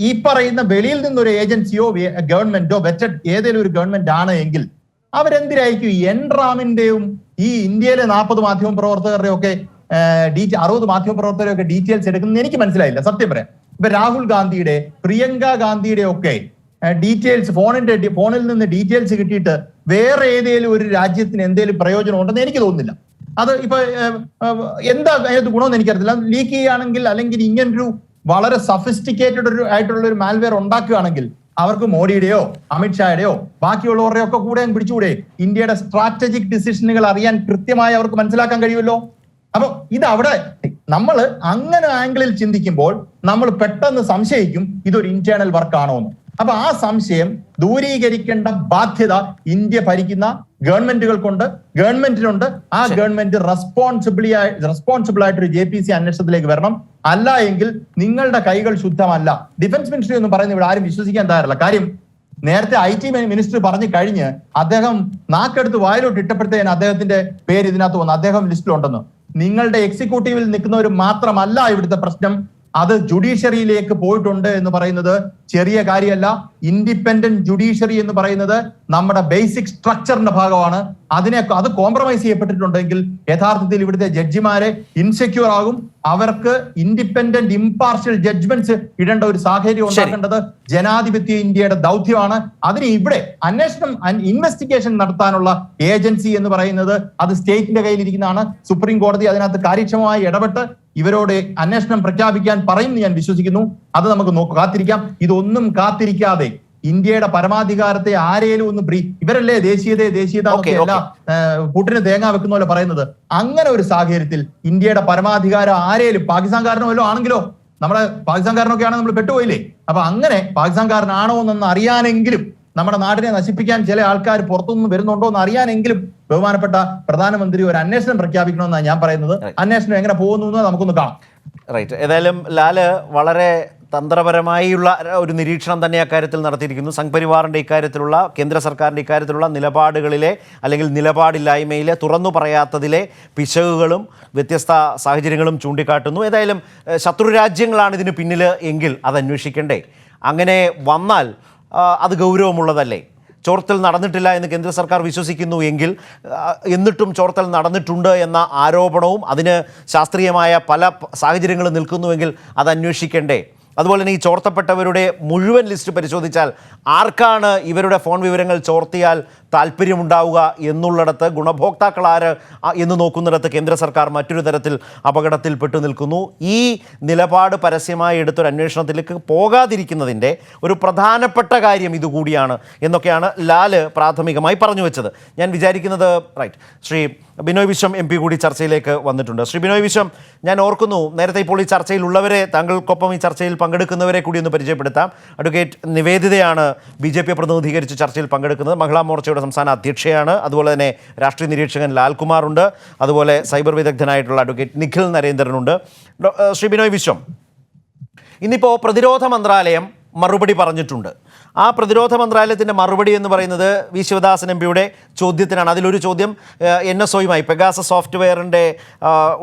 ഈ പറയുന്ന വെളിയിൽ നിന്നൊരു ഏജൻസിയോ ഗവൺമെന്റോ വെറ്റഡ് ഏതെങ്കിലും ഒരു ഗവൺമെന്റ് ആണ് എങ്കിൽ അവരെന്തിനായിരിക്കും എൻറാമിന്റെയും ഈ ഇന്ത്യയിലെ 40 മാധ്യമ പ്രവർത്തകരുടെ ഒക്കെ 60 മാധ്യമ പ്രവർത്തകരുടെ ഒക്കെ ഡീറ്റെയിൽസ് എടുക്കുന്നത് എനിക്ക് മനസ്സിലായില്ല, സത്യം പറയാം. ഇപ്പൊ രാഹുൽ ഗാന്ധിയുടെ, പ്രിയങ്ക ഗാന്ധിയുടെ ഒക്കെ ഡീറ്റെയിൽസ് ഫോണിൽ നിന്ന് ഡീറ്റെയിൽസ് കിട്ടിയിട്ട് വേറെ ഏതെങ്കിലും ഒരു രാജ്യത്തിന് എന്തെങ്കിലും പ്രയോജനം ഉണ്ടെന്ന് എനിക്ക് തോന്നുന്നില്ല. അത് ഇപ്പൊ എന്താ അതിനകത്ത് ഗുണമെന്ന് എനിക്കറിയില്ല. ലീക്ക് ചെയ്യുകയാണെങ്കിൽ അല്ലെങ്കിൽ ഇങ്ങനൊരു വളരെ സഫിസ്റ്റിക്കേറ്റഡ് ആയിട്ടുള്ള ഒരു മാൽവെയർ ഉണ്ടാക്കുകയാണെങ്കിൽ അവർക്ക് മോഡിയുടെയോ അമിത്ഷായുടെയോ ബാക്കിയുള്ളവരുടെയോ ഒക്കെ കൂടെ പിടിച്ചുകൂടെ? ഇന്ത്യയുടെ സ്ട്രാറ്റജിക് ഡിസിഷനുകൾ അറിയാൻ കൃത്യമായി അവർക്ക് മനസ്സിലാക്കാൻ കഴിയുമല്ലോ. അപ്പൊ ഇത് അവിടെ നമ്മൾ അങ്ങനെ ആംഗിളിൽ ചിന്തിക്കുമ്പോൾ നമ്മൾ പെട്ടെന്ന് സംശയിക്കും ഇതൊരു ഇന്റേണൽ വർക്കാണോ എന്ന്. അപ്പൊ ആ സംശയം ദൂരീകരിക്കേണ്ട ബാധ്യത ഇന്ത്യ ഭരിക്കുന്ന ഗവൺമെന്റുകൾക്കുണ്ട്, ഗവൺമെന്റിനുണ്ട്. ആ ഗവൺമെന്റ് റെസ്പോൺസിബിൾ ആയിട്ട് ഒരു JPC അന്വേഷണത്തിലേക്ക് വരണം. അല്ല എങ്കിൽ നിങ്ങളുടെ കൈകൾ ശുദ്ധമല്ല. ഡിഫൻസ് മിനിസ്ട്രി എന്ന് പറയുന്നത് ഇവിടെ ആരും വിശ്വസിക്കാൻ തയ്യാറല്ല. കാര്യം നേരത്തെ IT മിനിസ്റ്റർ പറഞ്ഞു കഴിഞ്ഞ് അദ്ദേഹം നാക്കെടുത്ത് വായിലോട്ട് ഇട്ടപ്പോഴത്തേന് അദ്ദേഹത്തിന്റെ പേര് ഇതിനകത്ത് വന്നു, അദ്ദേഹം ലിസ്റ്റിലുണ്ടെന്ന്. നിങ്ങളുടെ എക്സിക്യൂട്ടീവിൽ നിൽക്കുന്നവർ മാത്രമല്ല ഇവിടുത്തെ പ്രശ്നം, അത് ജുഡീഷ്യറിയിലേക്ക് പോയിട്ടുണ്ട് എന്ന് പറയുന്നത് ചെറിയ കാര്യമല്ല. ഇൻഡിപെൻഡന്റ് ജുഡീഷ്യറി എന്ന് പറയുന്നത് നമ്മുടെ ബേസിക് സ്ട്രക്ചറിന്റെ ഭാഗമാണ്. അത് കോംപ്രമൈസ് ചെയ്യപ്പെട്ടിട്ടുണ്ടെങ്കിൽ യഥാർത്ഥത്തിൽ ഇവിടുത്തെ ജഡ്ജിമാരെ ഇൻസെക്യൂർ ആകും. അവർക്ക് ഇൻഡിപെൻഡന്റ് ഇംപാർഷ്യൽ ജഡ്ജ്മെന്റ്സ് ഇടേണ്ട ഒരു സാഹചര്യം ഉണ്ടാക്കേണ്ടത് ജനാധിപത്യ ഇന്ത്യയുടെ ദൗത്യമാണ്. അതിന് ഇവിടെ ഇൻവെസ്റ്റിഗേഷൻ നടത്താനുള്ള ഏജൻസി എന്ന് പറയുന്നത് അത് സ്റ്റേറ്റിന്റെ കയ്യിലിരിക്കുന്നതാണ്. സുപ്രീം കോടതി അതിനകത്ത് കാര്യക്ഷമമായി ഇടപെട്ട് ഇവരോട് അന്വേഷണം പ്രഖ്യാപിക്കാൻ പറയുമെന്ന് ഞാൻ വിശ്വസിക്കുന്നു. അത് നമുക്ക് കാത്തിരിക്കാം. ഇതൊന്നും കാത്തിരിക്കാതെ ഇന്ത്യയുടെ പരമാധികാരത്തെ ആരേലും ഒന്ന് ഇവരല്ലേ ദേശീയത എല്ലാ കൂട്ടിന് തേങ്ങ വെക്കുന്ന പോലെ പറയുന്നത്. അങ്ങനെ ഒരു സാഹചര്യത്തിൽ ഇന്ത്യയുടെ പരമാധികാരം ആരേലും പാകിസ്ഥാൻകാരനോ വല്ലോ ആണെങ്കിലോ, നമ്മുടെ പാകിസ്ഥാൻകാരനൊക്കെ ആണെങ്കിൽ നമ്മൾ പെട്ടുപോയില്ലേ. അപ്പൊ അങ്ങനെ പാകിസ്ഥാൻകാരനാണോ എന്നൊന്ന് അറിയാനെങ്കിലും, നമ്മുടെ നാടിനെ നശിപ്പിക്കാൻ ചില ആൾക്കാർ പുറത്തുനിന്ന് വരുന്നുണ്ടോ എന്ന് അറിയാനെങ്കിലും ബഹുമാനപ്പെട്ട പ്രധാനമന്ത്രി ഒരു അന്വേഷണം പ്രഖ്യാപിക്കണമെന്നാണ് ഞാൻ പറയുന്നത്. അന്വേഷണം എങ്ങനെ പോകുന്നു എന്ന് നമുക്കൊന്ന് കാണാം. റൈറ്റ്. ഏതായാലും ലാല് വളരെ തന്ത്രപരമായുള്ള ഒരു നിരീക്ഷണം തന്നെ അക്കാര്യത്തിൽ നടത്തിയിരിക്കുന്നു. സംഘ് പരിവാറിൻ്റെ ഇക്കാര്യത്തിലുള്ള, കേന്ദ്ര സർക്കാരിൻ്റെ ഇക്കാര്യത്തിലുള്ള നിലപാടുകളിലെ അല്ലെങ്കിൽ നിലപാടില്ലായ്മയിലെ, തുറന്നു പറയാത്തതിലെ പിശകുകളും വ്യത്യസ്ത സാഹചര്യങ്ങളും ചൂണ്ടിക്കാട്ടുന്നു. ഏതായാലും ശത്രുരാജ്യങ്ങളാണ് ഇതിന് പിന്നിൽ എങ്കിൽ അത് അന്വേഷിക്കണ്ടേ? അങ്ങനെ വന്നാൽ അത് ഗൗരവമുള്ളതല്ലേ? ചോർത്തൽ നടന്നിട്ടില്ല എന്ന് കേന്ദ്ര സർക്കാർ വിശ്വസിക്കുന്നു എങ്കിൽ, എന്നിട്ടും ചോർത്തൽ നടന്നിട്ടുണ്ട് എന്ന ആരോപണവും അതിന് ശാസ്ത്രീയമായ പല സാഹചര്യങ്ങളും നിൽക്കുന്നുവെങ്കിൽ അത് അന്വേഷിക്കണ്ടേ? അതുപോലെ തന്നെ ഈ ചോർത്തപ്പെട്ടവരുടെ മുഴുവൻ ലിസ്റ്റ് പരിശോധിച്ചാൽ ആർക്കാണ് ഇവരുടെ ഫോൺ വിവരങ്ങൾ ചോർത്തിയാൽ താല്പര്യമുണ്ടാവുക എന്നുള്ളിടത്ത്, ഗുണഭോക്താക്കൾ ആര് എന്ന് നോക്കുന്നിടത്ത് കേന്ദ്ര സർക്കാർ മറ്റൊരു തരത്തിൽ അപകടത്തിൽപ്പെട്ടു നിൽക്കുന്നു. ഈ നിലപാട് പരസ്യമായി എടുത്തൊരു അന്വേഷണത്തിലേക്ക് പോകാതിരിക്കുന്നതിൻ്റെ ഒരു പ്രധാനപ്പെട്ട കാര്യം ഇതുകൂടിയാണ് എന്നൊക്കെയാണ് ലാല് പ്രാഥമികമായി പറഞ്ഞു വെച്ചത്. ഞാൻ വിചാരിക്കുന്നത് ശ്രീ ബിനോയ് വിശ്വം MP കൂടി ചർച്ചയിലേക്ക് വന്നിട്ടുണ്ട്. ശ്രീ ബിനോയ് വിശ്വം, ഞാൻ ഓർക്കുന്നു നേരത്തെ ഇപ്പോൾ ഈ ചർച്ചയിലുള്ളവരെ, താങ്കൾക്കൊപ്പം ഈ ചർച്ചയിൽ പങ്കെടുക്കുന്നവരെ കൂടി ഒന്ന് പരിചയപ്പെടുത്താം. അഡ്വക്കേറ്റ് നിവേദിതയാണ് BJP പ്രതിനിധീകരിച്ച് ചർച്ചയിൽ പങ്കെടുക്കുന്നത്, മഹിളാ മോർച്ചയുടെ സംസ്ഥാന അധ്യക്ഷയാണ്. അതുപോലെ തന്നെ രാഷ്ട്രീയ നിരീക്ഷകൻ ലാൽകുമാർ ഉണ്ട്. അതുപോലെ സൈബർ വിദഗ്ധനായിട്ടുള്ള അഡ്വക്കേറ്റ് നിഖിൽ നരേന്ദ്രനുണ്ട്. ശ്രീ ബിനോയ് വിശ്വം, ഇന്നിപ്പോൾ പ്രതിരോധ മന്ത്രാലയം മറുപടി പറഞ്ഞിട്ടുണ്ട്. ആ പ്രതിരോധ മന്ത്രാലയത്തിൻ്റെ മറുപടി എന്ന് പറയുന്നത് വി ശിവദാസൻ MPയുടെ ചോദ്യത്തിനാണ്. അതിലൊരു ചോദ്യം NSOയുമായി, പെഗാസസ് സോഫ്റ്റ്വെയറിൻ്റെ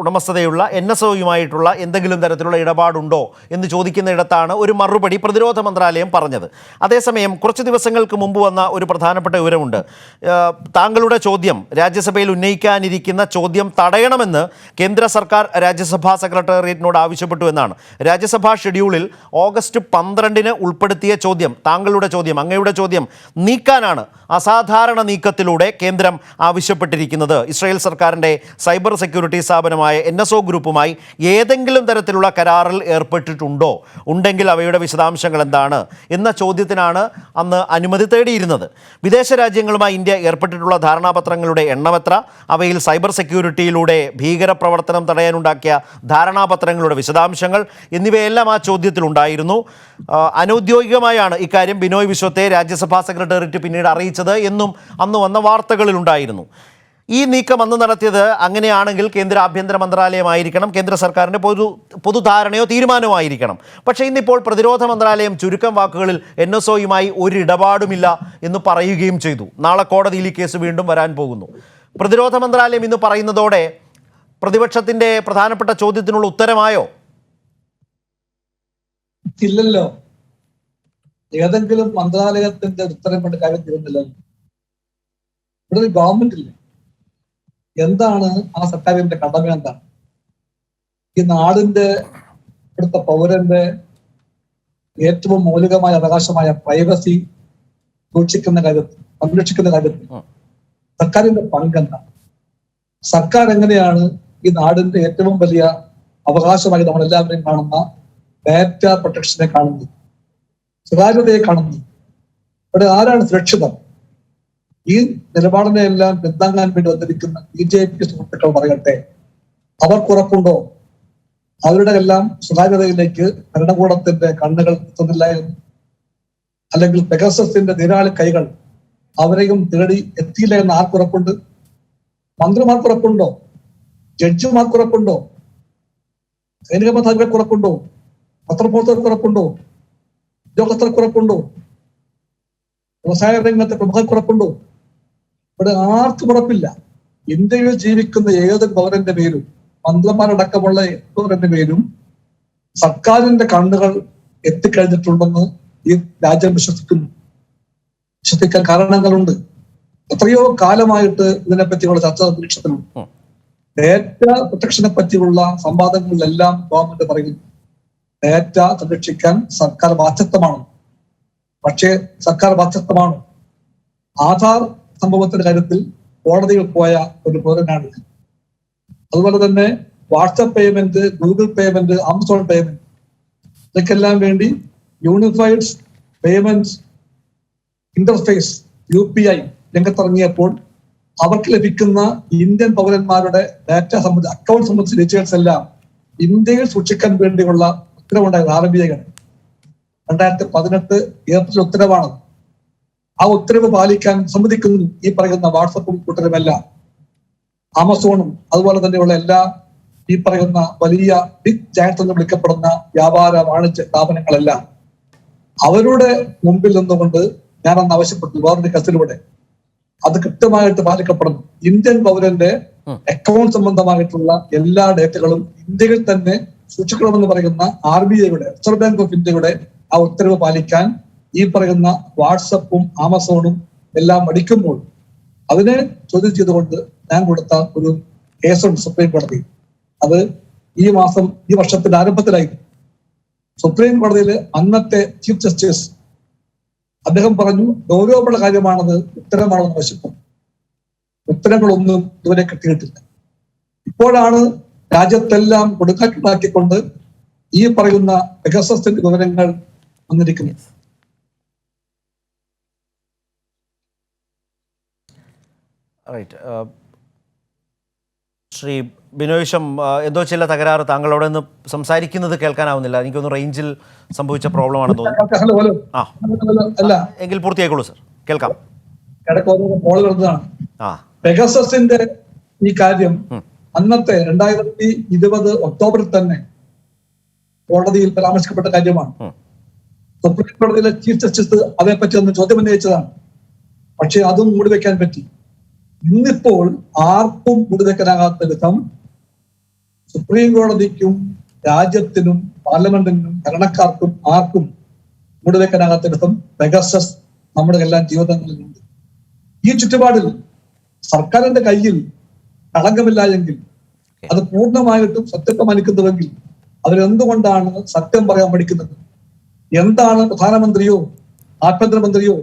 ഉടമസ്ഥതയുള്ള NSOയുമായിട്ടുള്ള എന്തെങ്കിലും തരത്തിലുള്ള ഇടപാടുണ്ടോ എന്ന് ചോദിക്കുന്നിടത്താണ് ഒരു മറുപടി പ്രതിരോധ മന്ത്രാലയം പറഞ്ഞത്. അതേസമയം കുറച്ച് ദിവസങ്ങൾക്ക് മുമ്പ് വന്ന ഒരു പ്രധാനപ്പെട്ട വിവരമുണ്ട്. താങ്കളുടെ ചോദ്യം, രാജ്യസഭയിൽ ഉന്നയിക്കാനിരിക്കുന്ന ചോദ്യം തടയണമെന്ന് കേന്ദ്ര സർക്കാർ രാജ്യസഭാ സെക്രട്ടേറിയറ്റിനോട് ആവശ്യപ്പെട്ടു എന്നാണ്. രാജ്യസഭാ ഷെഡ്യൂളിൽ ഓഗസ്റ്റ് 12-ന് ഉൾപ്പെടുത്തിയ ചോദ്യം, താങ്കളുടെ ചോദ്യം, അങ്ങയുടെ ചോദ്യം നീക്കാനാണ് അസാധാരണ നീക്കത്തിലൂടെ കേന്ദ്രം ആവശ്യപ്പെട്ടിരിക്കുന്നത്. ഇസ്രായേൽ സർക്കാരിൻ്റെ സൈബർ സെക്യൂരിറ്റി സ്ഥാപനമായ NSO ഗ്രൂപ്പുമായി ഏതെങ്കിലും തരത്തിലുള്ള കരാറിൽ ഏർപ്പെട്ടിട്ടുണ്ടോ, ഉണ്ടെങ്കിൽ അവയുടെ വിശദാംശങ്ങൾ എന്താണ് എന്ന ചോദ്യത്തിനാണ് അന്ന് അനുമതി തേടിയിരുന്നത്. വിദേശ രാജ്യങ്ങളുമായി ഇന്ത്യ ഏർപ്പെട്ടിട്ടുള്ള ധാരണാപത്രങ്ങളുടെ എണ്ണമെത്ര, അവയിൽ സൈബർ സെക്യൂരിറ്റിയിലൂടെ ഭീകരപ്രവർത്തനം തടയാനുണ്ടാക്കിയ ധാരണാപത്രങ്ങളുടെ വിശദാംശങ്ങൾ എന്നിവയെല്ലാം ആ ചോദ്യത്തിലുണ്ടായിരുന്നു. അനൗദ്യോഗികമായാണ് ഇക്കാര്യം ബിനോയ് വിശ്വത്തെ രാജ്യസഭാ സെക്രട്ടേറിയറ്റ് പിന്നീട് അറിയിച്ചത് എന്നും അന്ന് വന്ന വാർത്തകളിലുണ്ടായിരുന്നു. ഈ നീക്കം അന്ന് നടത്തിയത് അങ്ങനെയാണെങ്കിൽ കേന്ദ്ര ആഭ്യന്തര മന്ത്രാലയമായിരിക്കണം, കേന്ദ്ര സർക്കാരിൻ്റെ പൊതുധാരണയോ തീരുമാനമോ ആയിരിക്കണം. പക്ഷേ ഇന്നിപ്പോൾ പ്രതിരോധ മന്ത്രാലയം ചുരുക്കം വാക്കുകളിൽ NSOയുമായി ഒരു ഇടപാടുമില്ല എന്ന് പറയുകയും ചെയ്തു. നാളെ കോടതിയിൽ ഈ കേസ് വീണ്ടും വരാൻ പോകുന്നു. പ്രതിരോധ മന്ത്രാലയം ഇന്ന് പറയുന്നതോടെ പ്രതിപക്ഷത്തിൻ്റെ പ്രധാനപ്പെട്ട ചോദ്യത്തിനുള്ള ഉത്തരമായോ? ഇല്ലല്ലോ. ഏതെങ്കിലും മന്ത്രാലയത്തിന്റെ ഉത്തരം കൊണ്ട് കാര്യം തീരുന്നില്ലല്ലോ. ഇവിടെ ഒരു ഗവൺമെന്റ് ഇല്ല. എന്താണ് ആ സർക്കാരിന്റെ കടമ? എന്താണ് ഈ നാടിന്റെ, ഇവിടുത്തെ പൗരന്റെ ഏറ്റവും മൗലികമായ അവകാശമായ പ്രൈവസി സൂക്ഷിക്കുന്ന കാര്യത്തിൽ, സംരക്ഷിക്കുന്ന കാര്യത്തിൽ സർക്കാരിന്റെ പങ്കെന്താണ്? സർക്കാർ എങ്ങനെയാണ് ഈ നാടിന്റെ ഏറ്റവും വലിയ അവകാശമായി നമ്മളെല്ലാവരെയും കാണുന്ന ഡാറ്റ പ്രൊട്ടക്ഷനെ കാണുന്നത്, സ്വകാര്യതയെ കാണുന്നത്? ഇവിടെ ആരാണ് സുരക്ഷിതം? ഈ നിലപാടിനെ എല്ലാം പിന്താങ്ങാൻ വേണ്ടി വന്നിരിക്കുന്ന BJP സുഹൃത്തുക്കൾ പറയട്ടെ, അവർക്കുറപ്പുണ്ടോ അവരുടെ എല്ലാം സ്വകാര്യതയിലേക്ക് ഭരണകൂടത്തിന്റെ കണ്ണുകൾ എത്തുന്നില്ല എന്ന്? അല്ലെങ്കിൽ പെഗസസിന്റെ നിരാളി കൈകൾ അവരെയും തേടി എത്തിയില്ല എന്ന് ആർക്കുറപ്പുണ്ട്? മന്ത്രിമാർക്കുറപ്പുണ്ടോ? ജഡ്ജിമാർക്കുറപ്പുണ്ടോ? സൈനിക മേധാവികൾക്കുറപ്പുണ്ടോ? പത്രപ്രവർത്തകർക്കുറപ്പുണ്ടോ? ഉദ്യോഗസ്ഥർക്കുറപ്പുണ്ടോ? വ്യവസായ രംഗത്തെ പ്രമുഖർക്കുറപ്പുണ്ടോ? ഇവിടെ ആർക്കും ഉറപ്പില്ല. ഇന്ത്യയിൽ ജീവിക്കുന്ന ഏത് പൗരന്റെ പേരും മന്ത്രിമാരടക്കമുള്ള പൗരന്റെ പേരും സർക്കാരിന്റെ കണ്ണുകൾ എത്തിക്കഴിഞ്ഞിട്ടുണ്ടെന്ന് ഈ രാജ്യം വിശ്വസിക്കാൻ കാരണങ്ങളുണ്ട്. എത്രയോ കാലമായിട്ട് ഇതിനെപ്പറ്റിയുള്ള ചർച്ച അന്തരീക്ഷത്തിലുണ്ട്. ഡേറ്റ പ്രൊട്ടക്ഷനെ പറ്റിയുള്ള സംവാദങ്ങളിലെല്ലാം ഗവൺമെന്റ് പറയുന്നു ഡേറ്റ സംരക്ഷിക്കാൻ സർക്കാർ ബാധ്യസ്ഥമാണ്. പക്ഷേ സർക്കാർ ബാധ്യസ്ഥമാണ്. ആധാർ സംഭവത്തിന്റെ കാര്യത്തിൽ കോടതിയിൽ പോയ ഒരു പൗരനാണ്. അതുപോലെ തന്നെ WhatsApp payment, Google payment, Amazon payment, ഇതൊക്കെല്ലാം വേണ്ടി യൂണിഫൈഡ് പേയ്മെന്റ് ഇന്റർഫേസ് UPI രംഗത്തിറങ്ങിയപ്പോൾ അവർക്ക് ലഭിക്കുന്ന ഇന്ത്യൻ പൗരന്മാരുടെ ഡാറ്റ സംബന്ധിച്ച് അക്കൗണ്ട് സംബന്ധിച്ച ഡീറ്റെയിൽസ് എല്ലാം ഇന്ത്യയിൽ സൂക്ഷിക്കാൻ വേണ്ടിയുള്ള ഉത്തരവുണ്ടായത് RBI 2018 ഏപ്രിൽ ഉത്തരവാണ്. ആ ഉത്തരവ് പാലിക്കാൻ സമ്മതിക്കുന്നു ഈ പറയുന്ന വാട്സപ്പും കൂട്ടരുമെല്ലാം. ആമസോണും അതുപോലെ തന്നെയുള്ള എല്ലാ ഈ പറയുന്ന വലിയ ബിഗ് ജയൻസ് എന്ന് വിളിക്കപ്പെടുന്ന വ്യാപാര വാണിജ്യ സ്ഥാപനങ്ങളെല്ലാം അവരുടെ മുമ്പിൽ നിന്നുകൊണ്ട് ഞാനന്ന് ആവശ്യപ്പെട്ടു വേറൊരു കത്തിലൂടെ അത് കൃത്യമായിട്ട് പാലിക്കപ്പെടുന്നു. ഇന്ത്യൻ പൗരന്റെ അക്കൗണ്ട് സംബന്ധമായിട്ടുള്ള എല്ലാ ഡേറ്റകളും ഇന്ത്യയിൽ തന്നെ സൂക്ഷിക്കണമെന്ന് പറയുന്ന RBI റിസർവ് ബാങ്ക് ഓഫ് ഇന്ത്യയുടെ ആ ഉത്തരവ് പാലിക്കാൻ ഈ പറയുന്ന വാട്സപ്പും ആമസോണും എല്ലാം മടിക്കുമ്പോൾ അതിനെ ചോദ്യം ചെയ്തുകൊണ്ട് ഞാൻ കൊടുത്ത ഒരു കേസുണ്ട് സുപ്രീം കോടതി. അത് ഈ വർഷത്തിന്റെ ആരംഭത്തിലായിരുന്നു. സുപ്രീം കോടതിയിൽ അന്നത്തെ ചീഫ് ജസ്റ്റിസ് അദ്ദേഹം പറഞ്ഞു ഗൗരവമുള്ള കാര്യമാണത്, ഉത്തരമാണെന്ന് ആവശ്യപ്പെട്ടു. ഉത്തരങ്ങളൊന്നും ഇതുവരെ കിട്ടിയിട്ടില്ല. ഇപ്പോഴാണ് രാജ്യത്തെല്ലാം കൊടുക്കാക്കിക്കൊണ്ട് ഈ പറയുന്ന പെഗസസിന്റെ വിവരങ്ങൾ വന്നിരിക്കുന്നത്. ശ്രീ ബിനോയ് എന്തോ ചില തകരാറ് താങ്കളോട് നിന്ന് സംസാരിക്കുന്നത് കേൾക്കാനാവുന്നില്ല. എനിക്കൊന്ന് റേഞ്ചിൽ സംഭവിച്ച പ്രോബ്ലം ആണെന്ന് തോന്നുന്നു. എങ്കിൽ പൂർത്തിയായിക്കോളൂ സർ, കേൾക്കാം. പെഗസസിന്റെ ഈ കാര്യം അന്നത്തെ 2020 ഒക്ടോബറിൽ തന്നെ കോടതിയിൽ പരാമർശിക്കപ്പെട്ട കാര്യമാണ്. സുപ്രീം കോടതിയിലെ ചീഫ് ജസ്റ്റിസ് അതേപ്പറ്റി ഒന്ന് ചോദ്യം ഉന്നയിച്ചതാണ്. പക്ഷെ അതും മൂടിവെക്കാൻ പറ്റി. ഇന്നിപ്പോൾ ആർക്കും മൂടിവെക്കാനാകാത്ത വിധം സുപ്രീം കോടതിക്കും രാജ്യത്തിനും പാർലമെന്റിനും ഭരണക്കാർക്കും ആർക്കും മൂടിവെക്കാനാകാത്ത വിധം പെഗസസ് നമ്മുടെ എല്ലാം ജീവിതങ്ങളിലുണ്ട്. ഈ ചുറ്റുപാടിൽ സർക്കാരിന്റെ കയ്യിൽ കളങ്കമില്ല എങ്കിൽ, അത് പൂർണ്ണമായിട്ടും സത്യത്തെ മാനിക്കുന്നുവെങ്കിൽ അവരെന്തുകൊണ്ടാണ് സത്യം പറയാൻ പഠിക്കുന്നത്? എന്താണ് പ്രധാനമന്ത്രിയോ ആഭ്യന്തരമന്ത്രിയോ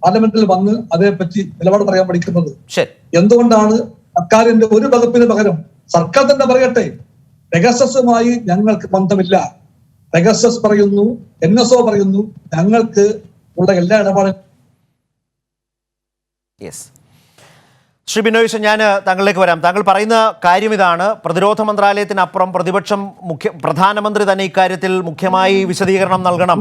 പാർലമെന്റിൽ വന്ന് അതേപ്പറ്റി നിലപാട് പറയാൻ പഠിക്കുന്നത്? എന്തുകൊണ്ടാണ് സർക്കാരിന്റെ ഒരു വകുപ്പിന് പകരം സർക്കാർ തന്നെ പറയട്ടെ പെഗസസുമായി ഞങ്ങൾക്ക് ബന്ധമില്ല, പെഗസസ് പറയുന്നു, NSO പറയുന്നു, ഞങ്ങൾക്ക് ഉള്ള എല്ലാ ഇടപാടും. ശ്രീ ബിനോയ്, ഞാൻ താങ്കളിലേക്ക് വരാം. താങ്കൾ പറയുന്ന കാര്യം ഇതാണ്: പ്രതിരോധ മന്ത്രാലയത്തിനപ്പുറം പ്രതിപക്ഷം പ്രധാനമന്ത്രി തന്നെ ഇക്കാര്യത്തിൽ മുഖ്യമായി വിശദീകരണം നൽകണം,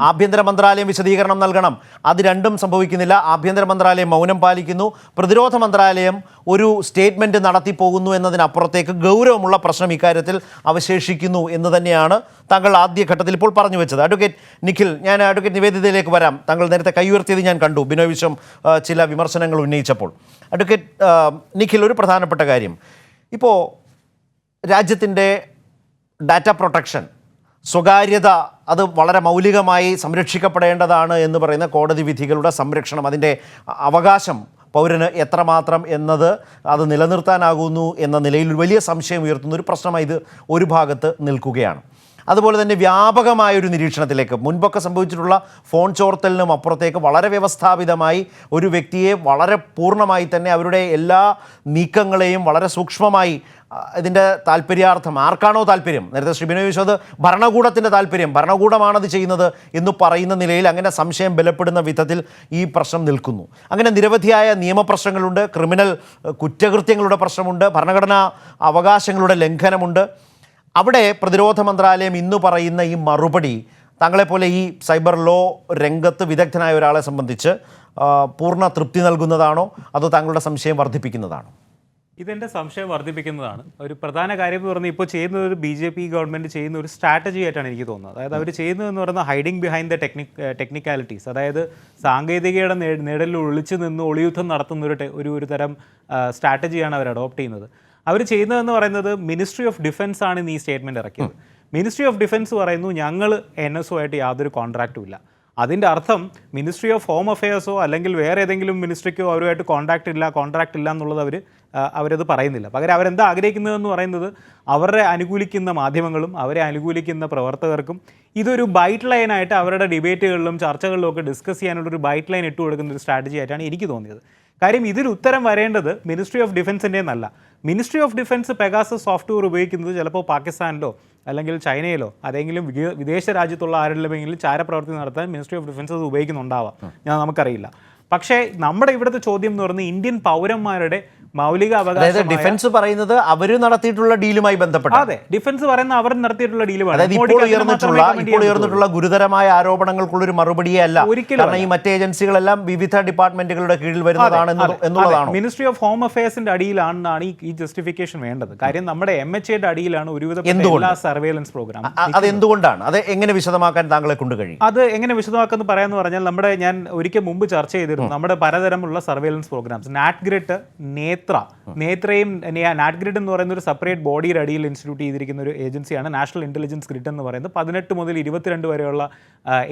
ആഭ്യന്തര മന്ത്രാലയം വിശദീകരണം നൽകണം. അത് രണ്ടും സംഭവിക്കുന്നില്ല. ആഭ്യന്തര മന്ത്രാലയം മൗനം പാലിക്കുന്നു, പ്രതിരോധ മന്ത്രാലയം ഒരു സ്റ്റേറ്റ്മെന്റ് നടത്തിപ്പോകുന്നു എന്നതിനപ്പുറത്തേക്ക് ഗൗരവമുള്ള പ്രശ്നം ഇക്കാര്യത്തിൽ അവശേഷിക്കുന്നു എന്ന് തന്നെയാണ് താങ്കൾ ആദ്യഘട്ടത്തിൽ ഇപ്പോൾ പറഞ്ഞു വെച്ചത്. അഡ്വക്കേറ്റ് നിഖിൽ, ഞാൻ അഡ്വക്കേറ്റ് നിവേദിതയിലേക്ക് വരാം. താങ്കൾ നേരത്തെ കൈ ഉയർത്തിയത് ഞാൻ കണ്ടു ബിനോയ് വിശ്വം ചില വിമർശനങ്ങൾ ഉന്നയിച്ചപ്പോൾ. അഡ്വക്കേറ്റ് നിഖിൽ, ഒരു പ്രധാനപ്പെട്ട കാര്യം, ഇപ്പോൾ രാജ്യത്തിൻ്റെ ഡാറ്റ പ്രൊട്ടക്ഷൻ, സ്വകാര്യത, അത് വളരെ മൗലികമായി സംരക്ഷിക്കപ്പെടേണ്ടതാണ് എന്ന് പറയുന്ന കോടതി വിധികളുടെ സംരക്ഷണം, അതിൻ്റെ അവകാശം പൗരന് എത്രമാത്രം എന്നത് അത് നിലനിർത്താനാകുന്നു എന്ന നിലയിൽ വലിയ സംശയം ഉയർത്തുന്ന ഒരു പ്രശ്നമായി ഇത് ഒരു ഭാഗത്ത് നിൽക്കുകയാണ്. അതുപോലെ തന്നെ വ്യാപകമായൊരു നിരീക്ഷണത്തിലേക്ക്, മുൻപൊക്കെ സംഭവിച്ചിട്ടുള്ള ഫോൺ ചോർത്തലിനും അപ്പുറത്തേക്ക് വളരെ വ്യവസ്ഥാപിതമായി ഒരു വ്യക്തിയെ വളരെ പൂർണ്ണമായി തന്നെ അവരുടെ എല്ലാ നീക്കങ്ങളെയും വളരെ സൂക്ഷ്മമായി ഇതിൻ്റെ താല്പര്യാർത്ഥം ആർക്കാണോ താല്പര്യം, നേരത്തെ ശ്രീ ബിനോയ് ചോദിച്ചത് ഭരണകൂടത്തിൻ്റെ താല്പര്യം, ഭരണകൂടമാണത് ചെയ്യുന്നത് എന്ന് പറയുന്ന നിലയിൽ അങ്ങനെ സംശയം ബലപ്പെടുന്ന വിധത്തിൽ ഈ പ്രശ്നം നിൽക്കുന്നു. അങ്ങനെ നിരവധിയായ നിയമപ്രശ്നങ്ങളുണ്ട്, ക്രിമിനൽ കുറ്റകൃത്യങ്ങളുടെ പ്രശ്നമുണ്ട്, ഭരണഘടനാ അവകാശങ്ങളുടെ ലംഘനമുണ്ട്. അവിടെ പ്രതിരോധ മന്ത്രാലയം ഇന്ന് പറയുന്ന ഈ മറുപടി താങ്കളെപ്പോലെ ഈ സൈബർ ലോ രംഗത്ത് വിദഗ്ധനായ ഒരാളെ സംബന്ധിച്ച് പൂർണ്ണ തൃപ്തി നൽകുന്നതാണോ അതോ താങ്കളുടെ സംശയം വർദ്ധിപ്പിക്കുന്നതാണോ? ഇതെൻ്റെ സംശയം വർദ്ധിപ്പിക്കുന്നതാണ്. ഒരു പ്രധാന കാര്യം എന്ന് പറഞ്ഞാൽ ഇപ്പോൾ ചെയ്യുന്നത് ഒരു BJP ഗവൺമെൻറ് ചെയ്യുന്ന ഒരു സ്ട്രാറ്റജി ആയിട്ടാണ് എനിക്ക് തോന്നുന്നത്. അതായത് അവർ ചെയ്യുന്നതെന്ന് പറയുന്നത് ഹൈഡിങ് ബിഹൈൻഡ് ദ ടെക്നിക്കാലിറ്റീസ്, അതായത് സാങ്കേതികയുടെ നിഴലിൽ ഒളിച്ചു നിന്ന് ഒളിയുദ്ധം നടത്തുന്ന ഒരു തരം സ്ട്രാറ്റജിയാണ് അവർ അഡോപ്റ്റ് ചെയ്യുന്നത്. അവർ ചെയ്യുന്നതെന്ന് പറയുന്നത് മിനിസ്ട്രി ഓഫ് ഡിഫൻസ് ആണ് ഇന്ന് ഈ സ്റ്റേറ്റ്മെൻറ്റ് ഇറക്കിയത്. മിനിസ്ട്രി ഓഫ് ഡിഫൻസ് പറയുന്നു ഞങ്ങൾ NSO ആയിട്ട് യാതൊരു കോൺട്രാക്റ്റും ഇല്ല. അതിൻ്റെ അർത്ഥം മിനിസ്ട്രി ഓഫ് ഹോം അഫെയർസോ അല്ലെങ്കിൽ വേറെ ഏതെങ്കിലും മിനിസ്ട്രിക്കോ അവരുമായിട്ട് കോൺട്രാക്റ്റ് ഇല്ല എന്നുള്ളത് അവരത് പറയുന്നില്ല. പകരം അവരെന്താ ആഗ്രഹിക്കുന്നതെന്ന് പറയുന്നത് അവരെ അനുകൂലിക്കുന്ന മാധ്യമങ്ങളും അവരെ അനുകൂലിക്കുന്ന പ്രവർത്തകർക്കും ഇതൊരു ബൈറ്റ് ലൈനായിട്ട് അവരുടെ ഡിബേറ്റുകളിലും ചർച്ചകളിലും ഒക്കെ ഡിസ്കസ് ചെയ്യാനുള്ളൊരു ബൈറ്റ് ലൈൻ ഇട്ട് കൊടുക്കുന്ന ഒരു സ്ട്രാറ്റജി ആയിട്ടാണ് എനിക്ക് തോന്നിയത്. കാര്യം ഇതിൽ ഉത്തരം വരേണ്ടത് മിനിസ്ട്രി ഓഫ് ഡിഫൻസിൻ്റെ എന്നല്ല. Ministry of defence Pegasus software ഉപയോഗിക്കുന്നത് ചിലപ്പോൾ പാകിസ്ഥാനിലോ അല്ലെങ്കിൽ ചൈനയിലോ അതെങ്കിലും വിദേശ രാജ്യത്തുള്ള ആരെങ്കിലുമെങ്കിലും ചാരപ്രവർത്തി നടത്താൻ മിനിസ്ട്രി ഓഫ് ഡിഫൻസ് അത് ഉപയോഗിക്കുന്നുണ്ടാവാം, നമുക്കറിയില്ല. പക്ഷേ നമ്മുടെ ഇവിടുത്തെ ചോദ്യം എന്ന് പറയുന്നത് ഇന്ത്യൻ പൗരന്മാരുടെ മൗലിക അവകാശം. ഡിഫൻസ് പറയുന്നത് അവർ നടത്തിയിട്ടുള്ള ഡീലുമായി ബന്ധപ്പെട്ട. അതെ, ഡിഫൻസ് പറയുന്ന അവർ നടത്തിയിട്ടുള്ള ഡീലുമാണ്. അതായത് ഇപ്പോൾ ഉയർന്നിട്ടുള്ള ഗുരുതരമായ ആരോപണങ്ങൾക്കുള്ളൊരു മറുപടിയേ അല്ല. കാരണം ഈ മറ്റ് ഏജൻസികളെല്ലാം വിവിധ ഡിപ്പാർട്ട്മെന്റുകളുടെ കീഴിൽ വരുന്നതാണ് എന്നുള്ളതാണ്. മിനിസ്ട്രി ഓഫ് ഹോം അഫയേഴ്സിന്റെ അടിയിലാണെന്നാണ് ഈ ജസ്റ്റിഫിക്കേഷൻ വേണ്ടത്. കാര്യം നമ്മുടെ MHAയുടെ അടിയിലാണ് ഒരുവിധ എല്ലാ സർവേലൻസ് പ്രോഗ്രാം. അത് എന്തുകൊണ്ടാണ്? അത് എങ്ങനെ വിശദമാക്കാൻ താങ്കളെ കൊണ്ട് കഴിയും? അത് എങ്ങനെ വിശദമാക്കാന്ന് പറയാന്ന് പറഞ്ഞാൽ ഞാൻ ഒരിക്കൽ മുമ്പ് ചർച്ച ചെയ്തിരുന്നു നമ്മുടെ പലതരമുള്ള സർവേലൻസ് പ്രോഗ്രാംസ്. നാറ്റ്ഗ്രിഡ്, നേത്രയും നാറ്റ്ഗ്രിഡ് എന്ന് പറയുന്ന ഒരു സെപ്പറേറ്റ് ബോഡിയുടെ അടിയിൽ ഇൻസ്റ്റിറ്റ്യൂട്ട് ചെയ്തിരിക്കുന്ന ഒരു ഏജൻസിയാണ് നാഷണൽ ഇന്റലിജൻസ് ഗ്രിഡ് എന്ന് പറയുന്നത്. 18 മുതൽ 22 വരെയുള്ള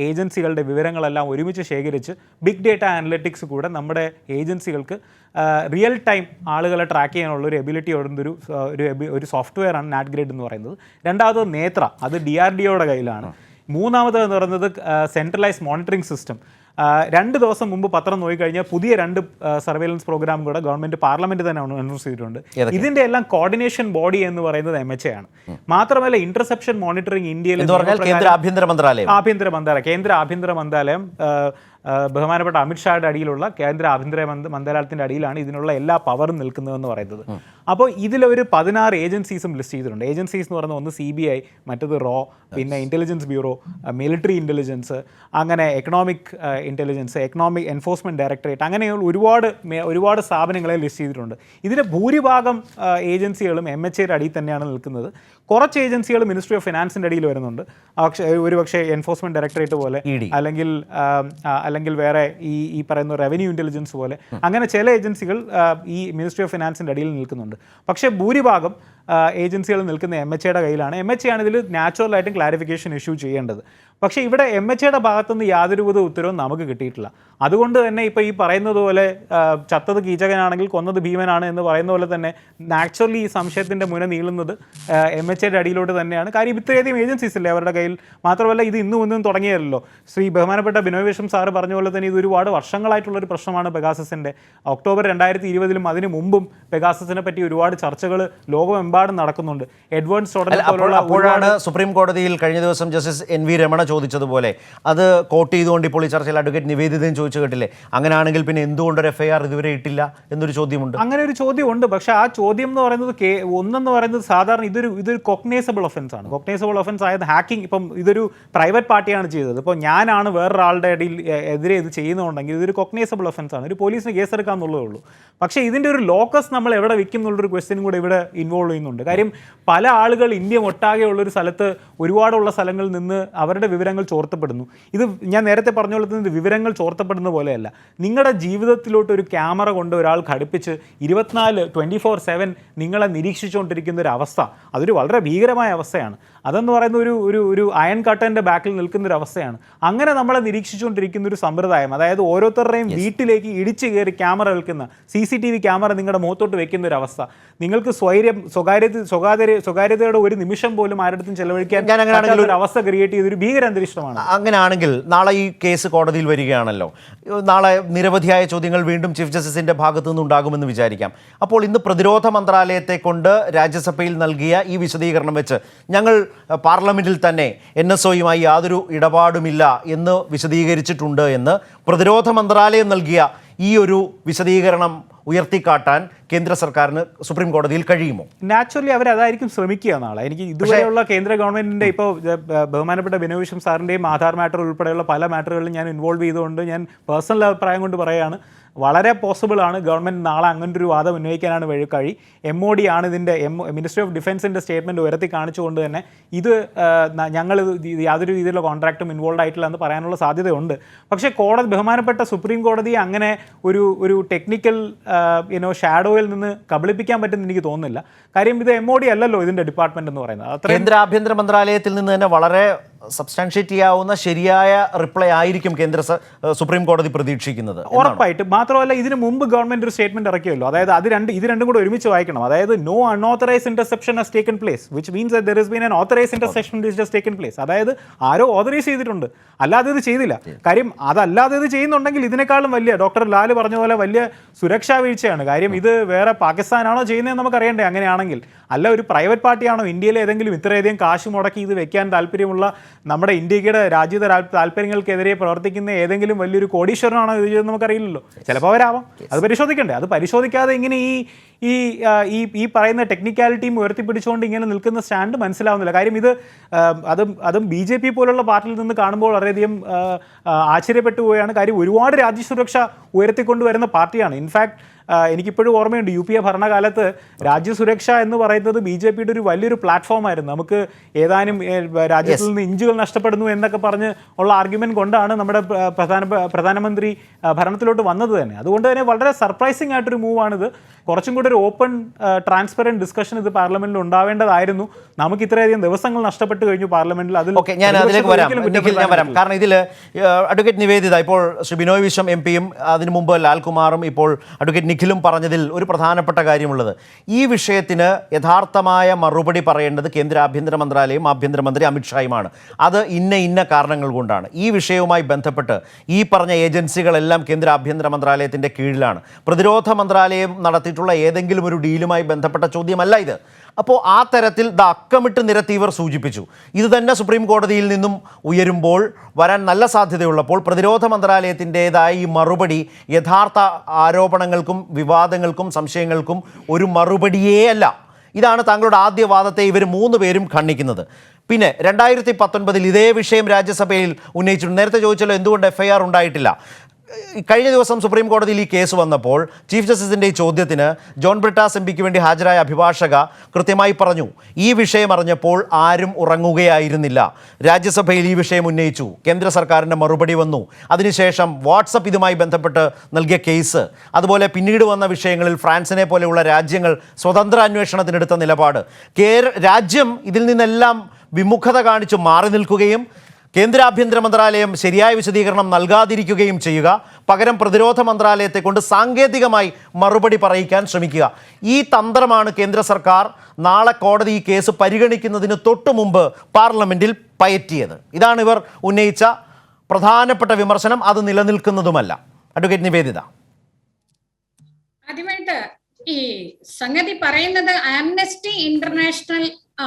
ഏജൻസികളുടെ വിവരങ്ങളെല്ലാം ഒരുമിച്ച് ശേഖരിച്ച് ബിഗ് ഡേറ്റ അനലിറ്റിക്സ് കൂടെ നമ്മുടെ ഏജൻസികൾക്ക് റിയൽ ടൈം ആളുകളെ ട്രാക്ക് ചെയ്യാനുള്ള ഒരു എബിലിറ്റി ഉള്ളൊരു ഒരു സോഫ്റ്റ്വെയർ ആണ് നാറ്റ്ഗ്രിഡ് എന്ന് പറയുന്നത്. രണ്ടാമത് നേത്ര, അത് DRDOയുടെ കയ്യിലാണ്. മൂന്നാമത് എന്ന് പറയുന്നത് സെൻട്രലൈസ് മോണിറ്ററിംഗ് സിസ്റ്റം. 2 ദിവസം മുമ്പ് പത്രം നോക്കിക്കഴിഞ്ഞാൽ പുതിയ 2 സർവേലൻസ് പ്രോഗ്രാം കൂടെ ഗവൺമെന്റ് പാർലമെന്റ് തന്നെ അനൗൺസ് ചെയ്തിട്ടുണ്ട്. ഇതിന്റെ എല്ലാം കോർഡിനേഷൻ ബോഡി എന്ന് പറയുന്നത് MHA ആണ്. മാത്രമല്ല ഇന്റർസെപ്ഷൻ മോണിറ്ററിംഗ് ഇന്ത്യയിൽ കേന്ദ്ര ആഭ്യന്തര മന്ത്രാലയം ബഹുമാനപ്പെട്ട അമിത്ഷായുടെ അടിയിലുള്ള കേന്ദ്ര ആഭ്യന്തര മന്ത്രാലയത്തിൻ്റെ അടിയിലാണ് ഇതിനുള്ള എല്ലാ പവറും നിൽക്കുന്നതെന്ന് പറയുന്നത്. അപ്പോൾ ഇതിലൊരു 16 ഏജൻസീസും ലിസ്റ്റ് ചെയ്തിട്ടുണ്ട്. ഏജൻസീസ് എന്ന് പറയുന്നത് ഒന്ന് CBI, മറ്റത് റോ, പിന്നെ ഇൻ്റലിജൻസ് ബ്യൂറോ, മിലിറ്ററി ഇൻ്റലിജൻസ്, അങ്ങനെ economic intelligence, economic enforcement directorate, അങ്ങനെയുള്ള ഒരുപാട് സ്ഥാപനങ്ങളെ ലിസ്റ്റ് ചെയ്തിട്ടുണ്ട്. ഇതിൻ്റെ ഭൂരിഭാഗം ഏജൻസികളും MHAയുടെ അടിയിൽ തന്നെയാണ് നിൽക്കുന്നത്. കുറച്ച് ഏജൻസികൾ മിനിസ്ട്രി ഓഫ് ഫിനാൻസിൻ്റെ അടിയിൽ വരുന്നുണ്ട്. ഒരുപക്ഷെ എൻഫോഴ്സ്മെൻറ്റ് ഡയറക്ടറേറ്റ് പോലെ അല്ലെങ്കിൽ വേറെ ഈ പറയുന്ന റവന്യൂ ഇൻ്റലിജൻസ് പോലെ അങ്ങനെ ചില ഏജൻസികൾ ഈ മിനിസ്ട്രി ഓഫ് ഫിനാൻസിൻ്റെ അടിയിൽ നിൽക്കുന്നുണ്ട്. പക്ഷേ ഭൂരിഭാഗം ഏജൻസികൾ നിൽക്കുന്ന MHAയുടെ കയ്യിലാണ്. MHA ആണ് ഇതിൽ നാച്ചുറലായിട്ടും ക്ലാരിഫിക്കേഷൻ ഇഷ്യൂ ചെയ്യേണ്ടത്. പക്ഷേ ഇവിടെ MHAയുടെ ഭാഗത്തുനിന്ന് യാതൊരുവിധ ഉത്തരവും നമുക്ക് കിട്ടിയിട്ടില്ല. അതുകൊണ്ട് തന്നെ ഇപ്പോൾ ഈ പറയുന്നത് പോലെ ചത്തത് കീചകനാണെങ്കിൽ കൊന്നത് ഭീമനാണ് എന്ന് പറയുന്ന പോലെ തന്നെ നാച്ചുറലി ഈ സംശയത്തിൻ്റെ മുന നീളുന്നത് MHAയുടെ അടിയിലോട്ട് തന്നെയാണ്. കാര്യം ഇത്രയധികം ഏജൻസീസ് ഇല്ലേ അവരുടെ കയ്യിൽ. മാത്രമല്ല ഇത് ഇന്നും തുടങ്ങിയല്ലോ. ബഹുമാനപ്പെട്ട ബിനോയ് വിശ്വം സാറ് പറഞ്ഞ പോലെ തന്നെ ഇത് ഒരുപാട് വർഷങ്ങളായിട്ടുള്ളൊരു പ്രശ്നമാണ് പെഗാസസിൻ്റെ. ഒക്ടോബർ 2020 അതിന് മുമ്പും പെഗാസസിനെ പറ്റി ഒരുപാട് ചർച്ചകൾ ലോകമെമ്പാടും നടക്കുന്നുണ്ട്. എഡ്വേർഡ് സ്നോഡൻ അപ്പോഴാണ് സുപ്രീം കോടതിയിൽ കഴിഞ്ഞ ദിവസം ജസ്റ്റിസ് NV രമണ ചോദിച്ചതുപോലെ അത് കോട്ട് ചെയ്തുകൊണ്ട് ഇപ്പോൾ ഈ ചർച്ചയിൽ അഡ്വക്കേറ്റ് നിവേദിതയും ചോദിച്ചു കേട്ടില്ലേ, അങ്ങനെയാണെങ്കിൽ പിന്നെ എന്തുകൊണ്ടൊരു FIR ഇതുവരെ ഇട്ടില്ല എന്നൊരു ചോദ്യമുണ്ട്. അങ്ങനെ ഒരു ചോദ്യമുണ്ട്. പക്ഷേ ആ ചോദ്യം എന്ന് പറയുന്നത് ഒന്നെന്ന് പറയുന്നത് സാധാരണ ഇതൊരു കൊഗ്നൈസബിൾ ഒഫൻസ് ആണ്. കൊഗ്നൈസബിൾ ഒഫൻസ് ആയത് ഹാക്കിംഗ്. ഇപ്പം ഇതൊരു പ്രൈവറ്റ് പാർട്ടിയാണ് ചെയ്തത്. ഇപ്പോൾ ഞാനാണ് വേറൊരാളുടെ എതിരെ ഇത് ചെയ്യുന്നുണ്ടെങ്കിൽ ഇതൊരു കൊഗ്നൈസബിൾ ഒഫൻസ് ആണ്. ഒരു പോലീസിന് കേസെടുക്കാമെന്നുള്ളതേ ഉള്ളൂ. പക്ഷേ ഇതിൻ്റെ ഒരു ലോക്കസ് നമ്മൾ എവിടെ വെക്കും എന്നുള്ളൊരു ക്വസ്റ്റ്യനും കൂടെ ഇവിടെ ഇൻവോൾവ് ചെയ്യുന്നുണ്ട്. കാര്യം പല ആളുകൾ ഇന്ത്യ ഒട്ടാകെ ഉള്ളൊരു സ്ഥലത്ത് ഒരുപാടുള്ള സ്ഥലങ്ങളിൽ നിന്ന് അവരുടെ വിവരങ്ങൾ ചോർത്തപ്പെടുന്നു. ഇത് ഞാൻ നേരത്തെ പറഞ്ഞ പോലെ തന്നെ വിവരങ്ങൾ ചോർത്തപ്പെടുന്ന പോലെയല്ല. നിങ്ങളുടെ ജീവിതത്തിലോട്ട് ഒരു ക്യാമറ കൊണ്ട് ഒരാൾ ഘടിപ്പിച്ച് 24/7 നിങ്ങളെ നിരീക്ഷിച്ചുകൊണ്ടിരിക്കുന്ന ഒരു അവസ്ഥ, അതൊരു വളരെ ഭീകരമായ അവസ്ഥയാണ്. അതെന്ന് പറയുന്ന ഒരു ഒരു ഒരു അയൺ കട്ടൻ്റെ ബാക്കിൽ നിൽക്കുന്ന ഒരു അവസ്ഥയാണ്. അങ്ങനെ നമ്മളെ നിരീക്ഷിച്ചുകൊണ്ടിരിക്കുന്ന ഒരു സമ്പ്രദായം, അതായത് ഓരോരുത്തരുടെയും വീട്ടിലേക്ക് ഇടിച്ചു കയറി ക്യാമറ വെക്കുന്ന CCTV ക്യാമറ നിങ്ങളുടെ മുഖത്തോട്ട് വെക്കുന്ന ഒരു അവസ്ഥ, നിങ്ങൾക്ക് സ്വകാര്യതയുടെ ഒരു നിമിഷം പോലും ആരുടെ ചെലവഴിക്കാൻ ഒരു അവസ്ഥ ക്രിയേറ്റ് ചെയ്തൊരു ഭീകര അന്തരീക്ഷമാണ്. അങ്ങനെയാണെങ്കിൽ നാളെ ഈ കേസ് കോടതിയിൽ വരികയാണല്ലോ, നാളെ നിരവധിയായ ചോദ്യങ്ങൾ വീണ്ടും ചീഫ് ജസ്റ്റിസിന്റെ ഭാഗത്തു നിന്നുണ്ടാകുമെന്ന് വിചാരിക്കാം. അപ്പോൾ ഇന്ന് പ്രതിരോധ മന്ത്രാലയത്തെ കൊണ്ട് രാജ്യസഭയിൽ നൽകിയ ഈ വിശദീകരണം വെച്ച് ഞങ്ങൾ പാർലമെന്റിൽ തന്നെ NSOയുമായി യാതൊരു ഇടപാടുമില്ല എന്ന് വിശദീകരിച്ചിട്ടുണ്ട് എന്ന് പ്രതിരോധ മന്ത്രാലയം നൽകിയ ഈ ഒരു വിശദീകരണം ഉയർത്തിക്കാട്ടാൻ കേന്ദ്ര സർക്കാരിന് സുപ്രീം കോടതിയിൽ കഴിയുമോ? നാച്ചുറലി അവരതായിരിക്കും ശ്രമിക്കുക നാളെ. എനിക്ക് ഇതുവരെയുള്ള കേന്ദ്ര ഗവൺമെന്റിന്റെ ഇപ്പോൾ ബഹുമാനപ്പെട്ട ബിനോയ് വിശ്വം സാറിന്റെയും ആധാർ മാറ്റർ ഉൾപ്പെടെയുള്ള പല മാറ്ററുകളിലും ഞാൻ ഇൻവോൾവ് ചെയ്തുകൊണ്ട് ഞാൻ പേഴ്സണൽ അഭിപ്രായം കൊണ്ട് പറയുകയാണ്, വളരെ പോസിബിൾ ആണ് ഗവൺമെൻറ് നാളെ അങ്ങനൊരു ഒരു വാദം ഉന്നയിക്കാനാണ് കഴി. MOD ആണ് ഇതിൻ്റെ മിനിസ്ട്രി ഓഫ് ഡിഫൻസിൻ്റെ സ്റ്റേറ്റ്മെൻറ്റ് ഉയർത്തി കാണിച്ചുകൊണ്ട് തന്നെ ഇത് ഞങ്ങൾ യാതൊരു രീതിയിലുള്ള കോൺട്രാക്റ്റും ഇൻവോൾവ് ആയിട്ടില്ല എന്ന് പറയാനുള്ള സാധ്യതയുണ്ട്. പക്ഷേ ബഹുമാനപ്പെട്ട സുപ്രീം കോടതി അങ്ങനെ ഒരു ടെക്നിക്കൽ ഷാഡോയിൽ നിന്ന് കബളിപ്പിക്കാൻ പറ്റുമെന്ന് എനിക്ക് തോന്നുന്നില്ല. കാര്യം ഇത് MOD അല്ലല്ലോ ഇതിൻ്റെ ഡിപ്പാർട്ട്മെൻറ്റ് എന്ന് പറയുന്നത്. കേന്ദ്ര ആഭ്യന്തര മന്ത്രാലയത്തിൽ നിന്ന് തന്നെ വളരെ സബ്സ്റ്റാൻഷിയേറ്റ് ചെയ്യാവുന്ന ശരിയായ റിപ്ലൈ ആയിരിക്കും സുപ്രീം കോടതി പ്രതീക്ഷിക്കുന്നത്. ഉറപ്പായിട്ട്. മാത്രമല്ല ഇതിന് മുമ്പ് ഗവൺമെന്റ് ഒരു സ്റ്റേറ്റ്മെന്റ് ഇറക്കിയല്ലോ, അതായത് ഇത് രണ്ടും കൂടെ ഒരുമിച്ച് വായിക്കണം. അതായത് no unauthorised interception has taken place, which means that there has been an authorized interception which has taken place. അതായത് ആരോ ഓതറൈസ് ചെയ്തിട്ടുണ്ട്, അല്ലാതെ ഇത് ചെയ്തില്ല. കാര്യം അതല്ലാതെ ഇത് ചെയ്യുന്നുണ്ടെങ്കിൽ ഇതിനേക്കാളും വലിയ, ഡോക്ടർ ലാൽ പറഞ്ഞ പോലെ വലിയ സുരക്ഷാ വീഴ്ചയാണ്. കാര്യം ഇത് വേറെ പാകിസ്ഥാനാണോ ചെയ്യുന്നതെന്ന് നമുക്ക് അറിയണ്ടേ? അങ്ങനെയാണെങ്കിൽ അല്ല, ഒരു പ്രൈവറ്റ് പാർട്ടിയാണോ ഇന്ത്യയിലെ ഏതെങ്കിലും ഇത്രയധികം കാശ് മുടക്കി ഇത് വെക്കാൻ താല്പര്യമുള്ള നമ്മുടെ ഇന്ത്യയുടെ രാജ്യത്തെ താല്പര്യങ്ങൾക്കെതിരെ പ്രവർത്തിക്കുന്ന ഏതെങ്കിലും വലിയൊരു കോടീശ്വരനാണോ ഇത് ചെയ്തെന്ന് നമുക്കറിയില്ലല്ലോ. ചിലപ്പോൾ അവരാവാം. അത് പരിശോധിക്കണ്ടേ? അത് പരിശോധിക്കാതെ ഇങ്ങനെ ഈ പറയുന്ന ടെക്നിക്കാലിറ്റിയും ഉയർത്തിപ്പിടിച്ചുകൊണ്ട് ഇങ്ങനെ നിൽക്കുന്ന സ്റ്റാൻഡ് മനസ്സിലാവുന്നില്ല. കാര്യം ഇത് അതും BJP പോലുള്ള പാർട്ടിയിൽ നിന്ന് കാണുമ്പോൾ വളരെയധികം ആശ്ചര്യപ്പെട്ടു പോവുകയാണ്. കാര്യം ഒരുപാട് രാജ്യസുരക്ഷ ഉയർത്തിക്കൊണ്ടുവരുന്ന പാർട്ടിയാണ്. ഇൻഫാക്ട് എനിക്കിപ്പോഴും ഓർമ്മയുണ്ട്, UPA ഭരണകാലത്ത് രാജ്യസുരക്ഷ എന്ന് പറയുന്നത് BJPയുടെ ഒരു വലിയൊരു പ്ലാറ്റ്ഫോമായിരുന്നു. നമുക്ക് ഏതാനും രാജ്യത്തിൽ നിന്ന് ഇഞ്ചുകൾ നഷ്ടപ്പെടുന്നു എന്നൊക്കെ പറഞ്ഞ് ഉള്ള ആർഗ്യുമെന്റ് കൊണ്ടാണ് നമ്മുടെ പ്രധാനമന്ത്രി ഭരണത്തിലോട്ട് വന്നത് തന്നെ. അതുകൊണ്ട് തന്നെ വളരെ സർപ്രൈസിംഗ് ആയിട്ടൊരു മൂവാണിത്. കുറച്ചും കൂടി ഒരു ഓപ്പൺ ട്രാൻസ്പെറൻറ്റ് ഡിസ്കഷൻ ഇത് പാർലമെന്റിൽ ഉണ്ടാവേണ്ടതായിരുന്നു. നമുക്ക് ഇത്രയധികം ദിവസങ്ങൾ നഷ്ടപ്പെട്ട് കഴിഞ്ഞു പാർലമെന്റിൽ. ഞാൻ അതിലേക്ക് വരാം. കാരണം ഇതിൽ അഡ്വക്കേറ്റ് നിവേദിത, ഇപ്പോൾ ശ്രീ ബിനോയ് വിശ്വം MP-യും അതിനു മുമ്പ് ലാൽകുമാറും ഇപ്പോൾ അഡ്വക്കേറ്റ് നിഖിലും പറഞ്ഞതിൽ ഒരു പ്രധാനപ്പെട്ട കാര്യമുള്ളത്, ഈ വിഷയത്തിന് യഥാർത്ഥമായ മറുപടി പറയേണ്ടത് കേന്ദ്ര ആഭ്യന്തര മന്ത്രാലയം, ആഭ്യന്തരമന്ത്രി അമിത്ഷായുമാണ്. അത് ഇന്ന കാരണങ്ങൾ കൊണ്ടാണ്. ഈ വിഷയവുമായി ബന്ധപ്പെട്ട് ഈ പറഞ്ഞ ഏജൻസികളെല്ലാം കേന്ദ്ര ആഭ്യന്തര മന്ത്രാലയത്തിൻ്റെ കീഴിലാണ്. പ്രതിരോധ മന്ത്രാലയം നടത്തിയിട്ടുള്ള ഏതെങ്കിലും ഒരു ഡീലുമായി ബന്ധപ്പെട്ട ചോദ്യമല്ല ഇത്. അപ്പോൾ ആ തരത്തിൽ അക്കമിട്ട് നിരത്തി ഇവർ സൂചിപ്പിച്ചു. ഇത് തന്നെ സുപ്രീം കോടതിയിൽ നിന്നും ഉയരുമ്പോൾ വരാൻ നല്ല സാധ്യതയുള്ളപ്പോൾ പ്രതിരോധ മന്ത്രാലയത്തിൻ്റെതായ ഈ മറുപടി യഥാർത്ഥ ആരോപണങ്ങൾക്കും വിവാദങ്ങൾക്കും സംശയങ്ങൾക്കും ഒരു മറുപടിയേ അല്ല. ഇതാണ് താങ്കളുടെ ആദ്യ വാദത്തെ ഇവർ 3 പേരും ഖണ്ഡിക്കുന്നത്. പിന്നെ 2019 ഇതേ വിഷയം രാജ്യസഭയിൽ ഉന്നയിച്ചിട്ടുണ്ട്. നേരത്തെ ചോദിച്ചല്ലോ എന്തുകൊണ്ട് FIR ഉണ്ടായിട്ടില്ല. കഴിഞ്ഞ ദിവസം സുപ്രീം കോടതിയിൽ ഈ കേസ് വന്നപ്പോൾ ചീഫ് ജസ്റ്റിസിൻ്റെ ഈ ചോദ്യത്തിന് ജോൺ ബ്രിട്ടാസ് MPക്ക് വേണ്ടി ഹാജരായ അഭിഭാഷക കൃത്യമായി പറഞ്ഞു, ഈ വിഷയം അറിഞ്ഞപ്പോൾ ആരും ഉറങ്ങുകയായിരുന്നില്ല. രാജ്യസഭയിൽ ഈ വിഷയം ഉന്നയിച്ചു, കേന്ദ്ര സർക്കാരിൻ്റെ മറുപടി വന്നു, അതിനുശേഷം വാട്സപ്പ് ഇതുമായി ബന്ധപ്പെട്ട് നൽകിയ കേസ്, അതുപോലെ പിന്നീട് വന്ന വിഷയങ്ങളിൽ ഫ്രാൻസിനെ പോലെയുള്ള രാജ്യങ്ങൾ സ്വതന്ത്ര അന്വേഷണത്തിനെടുത്ത നിലപാട്, രാജ്യം ഇതിൽ നിന്നെല്ലാം വിമുഖത കാണിച്ച് മാറി നിൽക്കുകയും കേന്ദ്ര ആഭ്യന്തര മന്ത്രാലയം ശരിയായ വിശദീകരണം നൽകാതിരിക്കുകയും ചെയ്യുക, പകരം പ്രതിരോധ മന്ത്രാലയത്തെ കൊണ്ട് സാങ്കേതികമായി മറുപടി പറയിക്കാൻ ശ്രമിക്കുക. ഈ തന്ത്രമാണ് കേന്ദ്ര സർക്കാർ നാളെ കോടതി ഈ കേസ് പരിഗണിക്കുന്നതിന് തൊട്ടു മുമ്പ് പാർലമെന്റിൽ പയറ്റിയത്. ഇതാണ് ഇവർ ഉന്നയിച്ച പ്രധാനപ്പെട്ട വിമർശനം. അത് നിലനിൽക്കുന്നതുമല്ല. അഡ്വക്കേറ്റ് നിവേദിത, ആദ്യമായിട്ട് ഈ സംഗതി പറയുന്നത് ആംനസ്റ്റി ഇന്റർനാഷണൽ